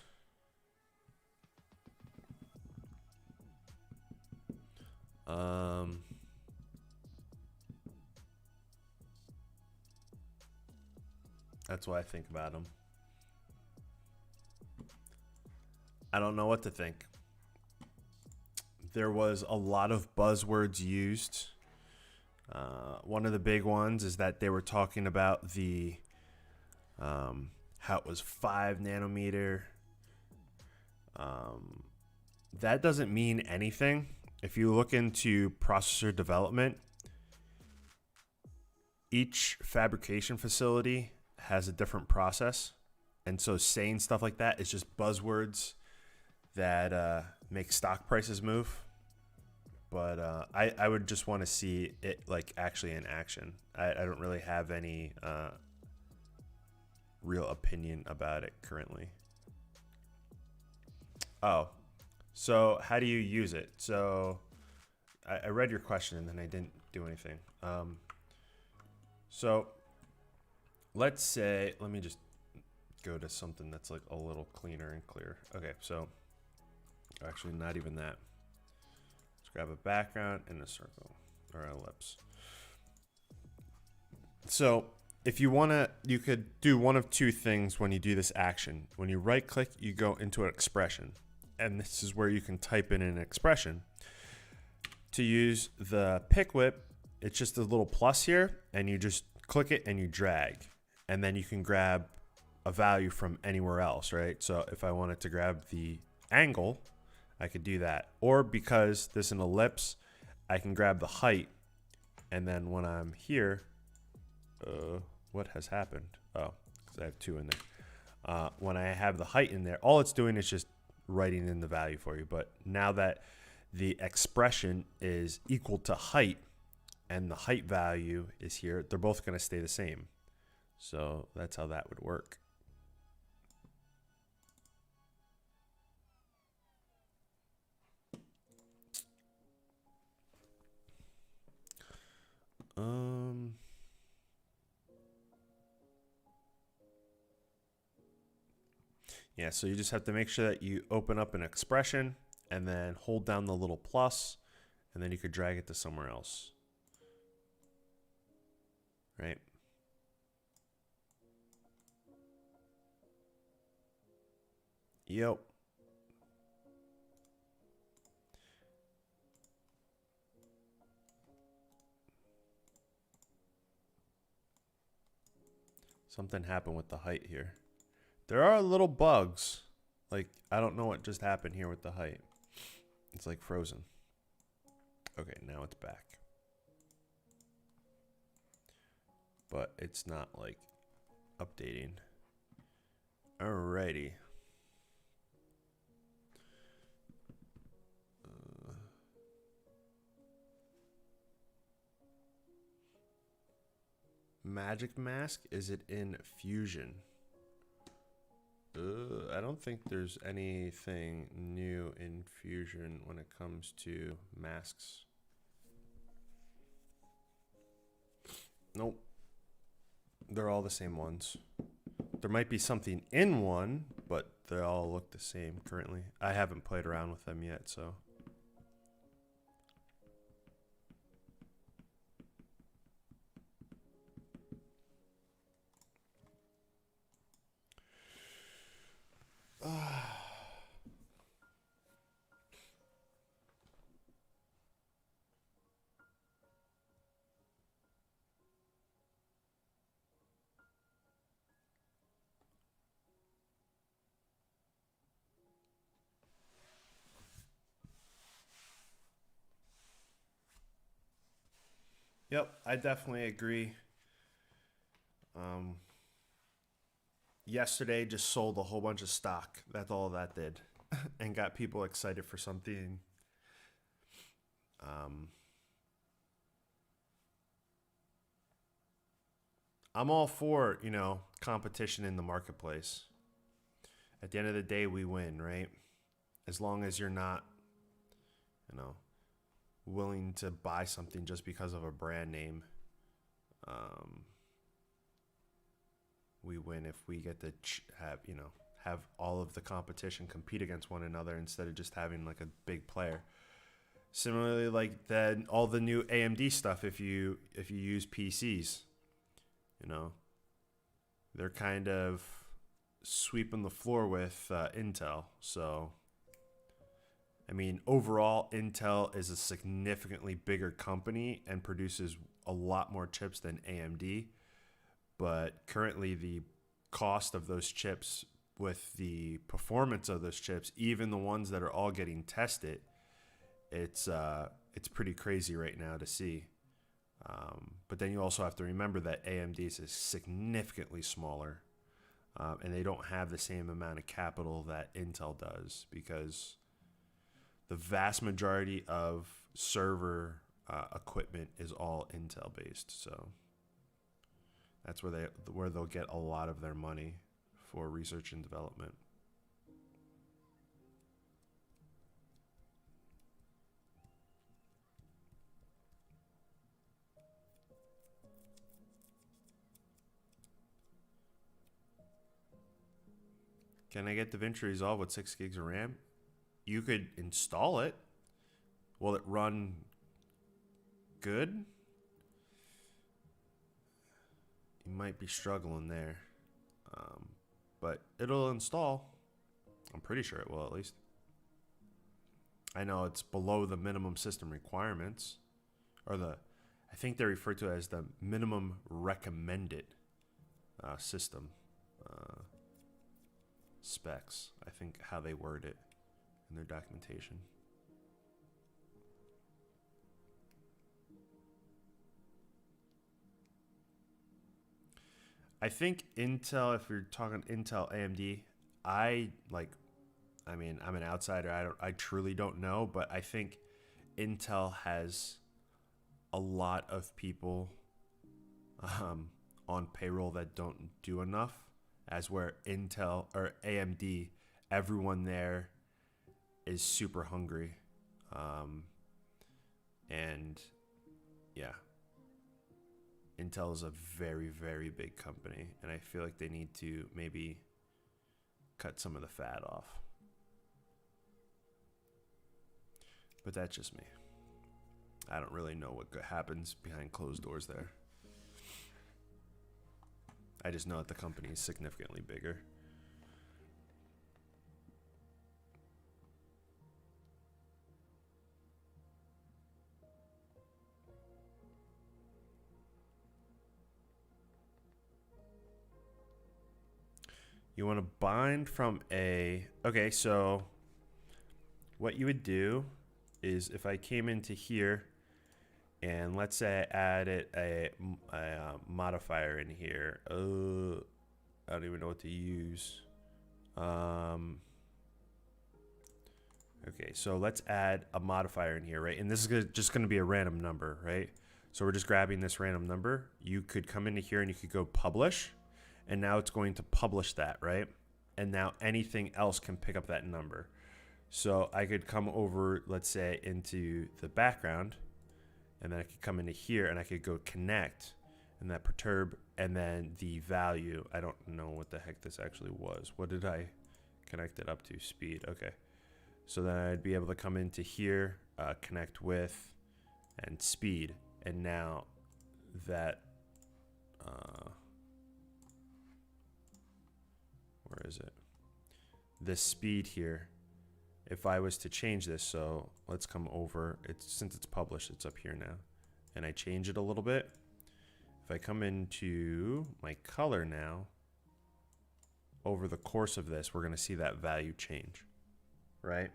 That's what I think about them. I don't know what to think. There was a lot of buzzwords used. One of the big ones is that they were talking about the how it was 5 nanometer. That doesn't mean anything. If you look into processor development, each fabrication facility has a different process. And so saying stuff like that is just buzzwords that make stock prices move. But I would just want to see it like actually in action. I don't really have any real opinion about it currently. Oh, so how do you use it? So I read your question and then I didn't do anything. So let's say, let me just go to something that's like a little cleaner and clear. Okay, so actually not even that. Let's grab a background and a circle or an ellipse. So if you want to, you could do one of two things when you do this action. When you right click, you go into an expression. And this is where you can type in an expression. To use the pick whip, it's just a little plus here, and you just click it and you drag, and then you can grab a value from anywhere else, right? So if I wanted to grab the angle, I could do that. Or because this is an ellipse, I can grab the height, and then when I'm here, what has happened? Oh, because I have 2 in there. When I have the height in there, all it's doing is just writing in the value for you. But now that the expression is equal to height, and the height value is here, they're both going to stay the same. So that's how that would work. Yeah, so you just have to make sure that you open up an expression and then hold down the little plus, and then you could drag it to somewhere else. Right? Yep. Something happened with the height here. There are little bugs. Like, I don't know what just happened here with the height. It's like frozen. Okay, now it's back. But it's not like updating. Alrighty. Magic Mask, is it in Fusion? I don't think there's anything new in Fusion when it comes to masks. Nope. They're all the same ones. There might be something in one, but they all look the same currently. I haven't played around with them yet, so. Yep, I definitely agree. Yesterday just sold a whole bunch of stock. That's all that did. And got people excited for something. I'm all for, competition in the marketplace. At the end of the day, we win, right? As long as you're not, willing to buy something just because of a brand name. We win if we get to have all of the competition compete against one another instead of just having like a big player. Similarly, like then all the new AMD stuff, if you use PCs, they're kind of sweeping the floor with Intel. So, I mean, overall, Intel is a significantly bigger company and produces a lot more chips than AMD. But currently, the cost of those chips with the performance of those chips, even the ones that are all getting tested, it's pretty crazy right now to see. But then you also have to remember that AMD is significantly smaller, and they don't have the same amount of capital that Intel does, because the vast majority of server equipment is all Intel based. So that's where they'll get a lot of their money for research and development. Can I get DaVinci Resolve with 6 gigs of RAM? You could install it. Will it run good? You might be struggling there. But it'll install. I'm pretty sure it will, at least. I know it's below the minimum system requirements, or the I think they refer to it as the minimum recommended system specs. I think how they word it in their documentation. I think Intel, if you're talking Intel AMD, I mean, I'm an outsider. I truly don't know, but I think Intel has a lot of people on payroll that don't do enough, as where Intel or AMD, everyone there is super hungry. And yeah, Intel is a very, very big company, and I feel like they need to maybe cut some of the fat off. But that's just me. I don't really know what happens behind closed doors there. I just know that the company is significantly bigger. You want to bind from a... Okay, so what you would do is if I came into here and let's say I added a modifier in here. I don't even know what to use. Okay, so let's add a modifier in here, right? And this is just going to be a random number, right? So we're just grabbing this random number. You could come into here and you could go publish, and now it's going to publish that, right? And now anything else can pick up that number. So I could come over, let's say, into the background, and then I could come into here and I could go connect and that perturb, and then the value, I don't know what the heck this actually was. What did I connect it up to? Speed. Okay. So then I'd be able to come into here, connect with, and speed. And now that, where is it? This speed here, if I was to change this, so let's come over, since it's published, it's up here now, and I change it a little bit. If I come into my color now, over the course of this, we're going to see that value change, right?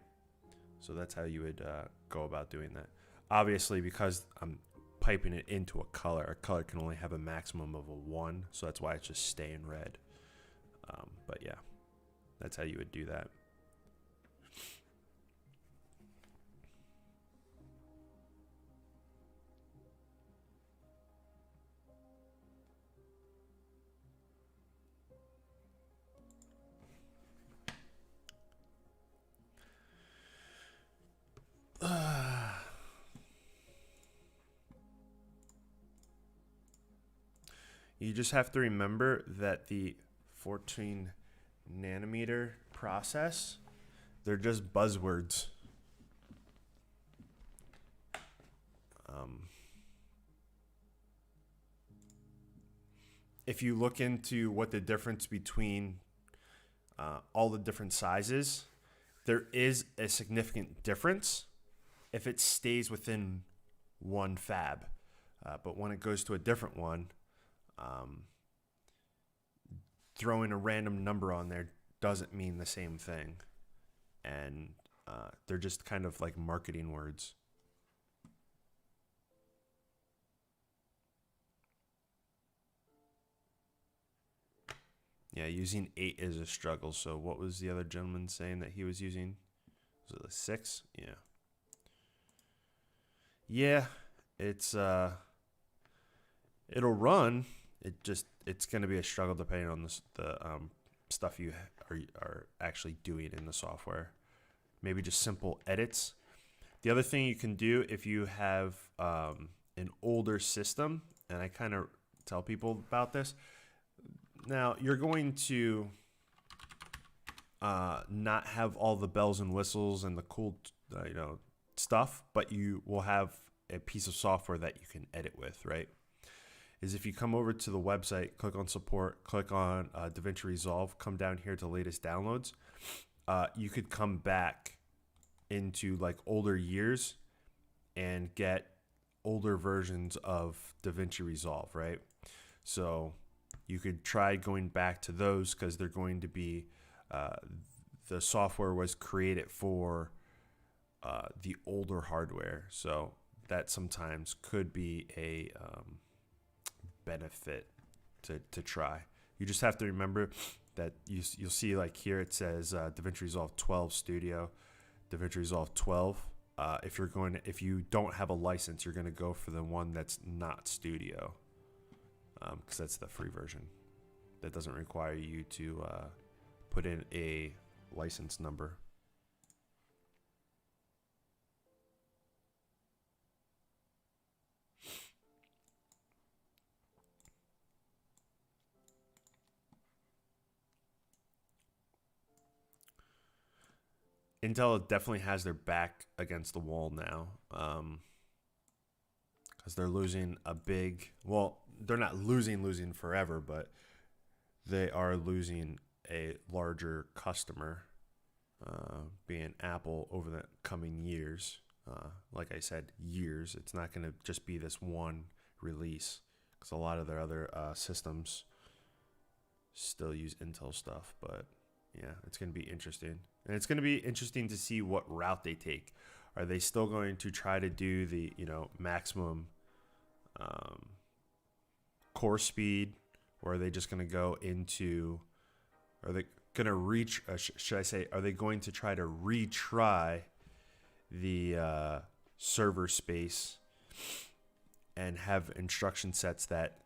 So that's how you would go about doing that. Obviously, because I'm piping it into a color can only have a maximum of a 1, so that's why it's just staying red. But yeah, that's how you would do that. You just have to remember that the 14 nanometer process, they're just buzzwords. If you look into what the difference between all the different sizes, there is a significant difference if it stays within one fab. But when it goes to a different one, throwing a random number on there doesn't mean the same thing. And they're just kind of like marketing words. Yeah, using 8 is a struggle. So what was the other gentleman saying that he was using? Was it a 6? Yeah. Yeah, it's it'll run. It's going to be a struggle depending on the stuff you are actually doing in the software. Maybe just simple edits. The other thing you can do if you have an older system, and I kind of tell people about this. Now, you're going to not have all the bells and whistles and the cool stuff, but you will have a piece of software that you can edit with, right? Is if you come over to the website, click on support, click on DaVinci Resolve, come down here to latest downloads, you could come back into like older years and get older versions of DaVinci Resolve, right? So you could try going back to those because they're going to be, the software was created for the older hardware. So that sometimes could be a benefit to try. You just have to remember that you'll see like here it says DaVinci Resolve 12 Studio, DaVinci Resolve 12. If you don't have a license, you're going to go for the one that's not Studio, because that's the free version. That doesn't require you to put in a license number. Intel definitely has their back against the wall now, because they're losing a big, well, they're not losing forever, but they are losing a larger customer, being Apple, over the coming years. Like I said, years. It's not going to just be this one release, because a lot of their other systems still use Intel stuff. But yeah, it's going to be interesting. And it's going to be interesting to see what route they take. Are they still going to try to do the, maximum core speed, or are they just going to go into, are they going to reach, should I say, are they going to try to retry the server space and have instruction sets that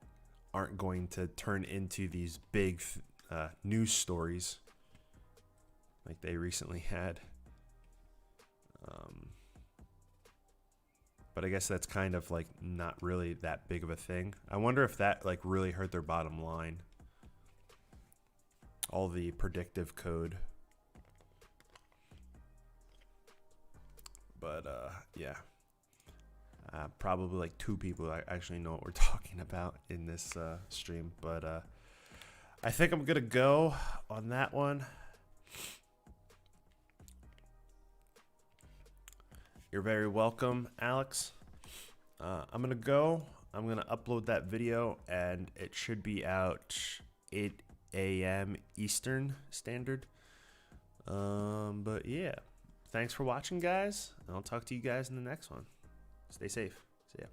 aren't going to turn into these big news stories like they recently had? But I guess that's kind of like not really that big of a thing. I wonder if that like really hurt their bottom line. All the predictive code. But yeah. Probably like 2 people actually know what we're talking about in this stream. But I think I'm gonna go on that one. You're very welcome, Alex. I'm gonna go. I'm gonna upload that video, and it should be out 8 a.m. Eastern Standard. But yeah, thanks for watching, guys. And I'll talk to you guys in the next one. Stay safe. See ya.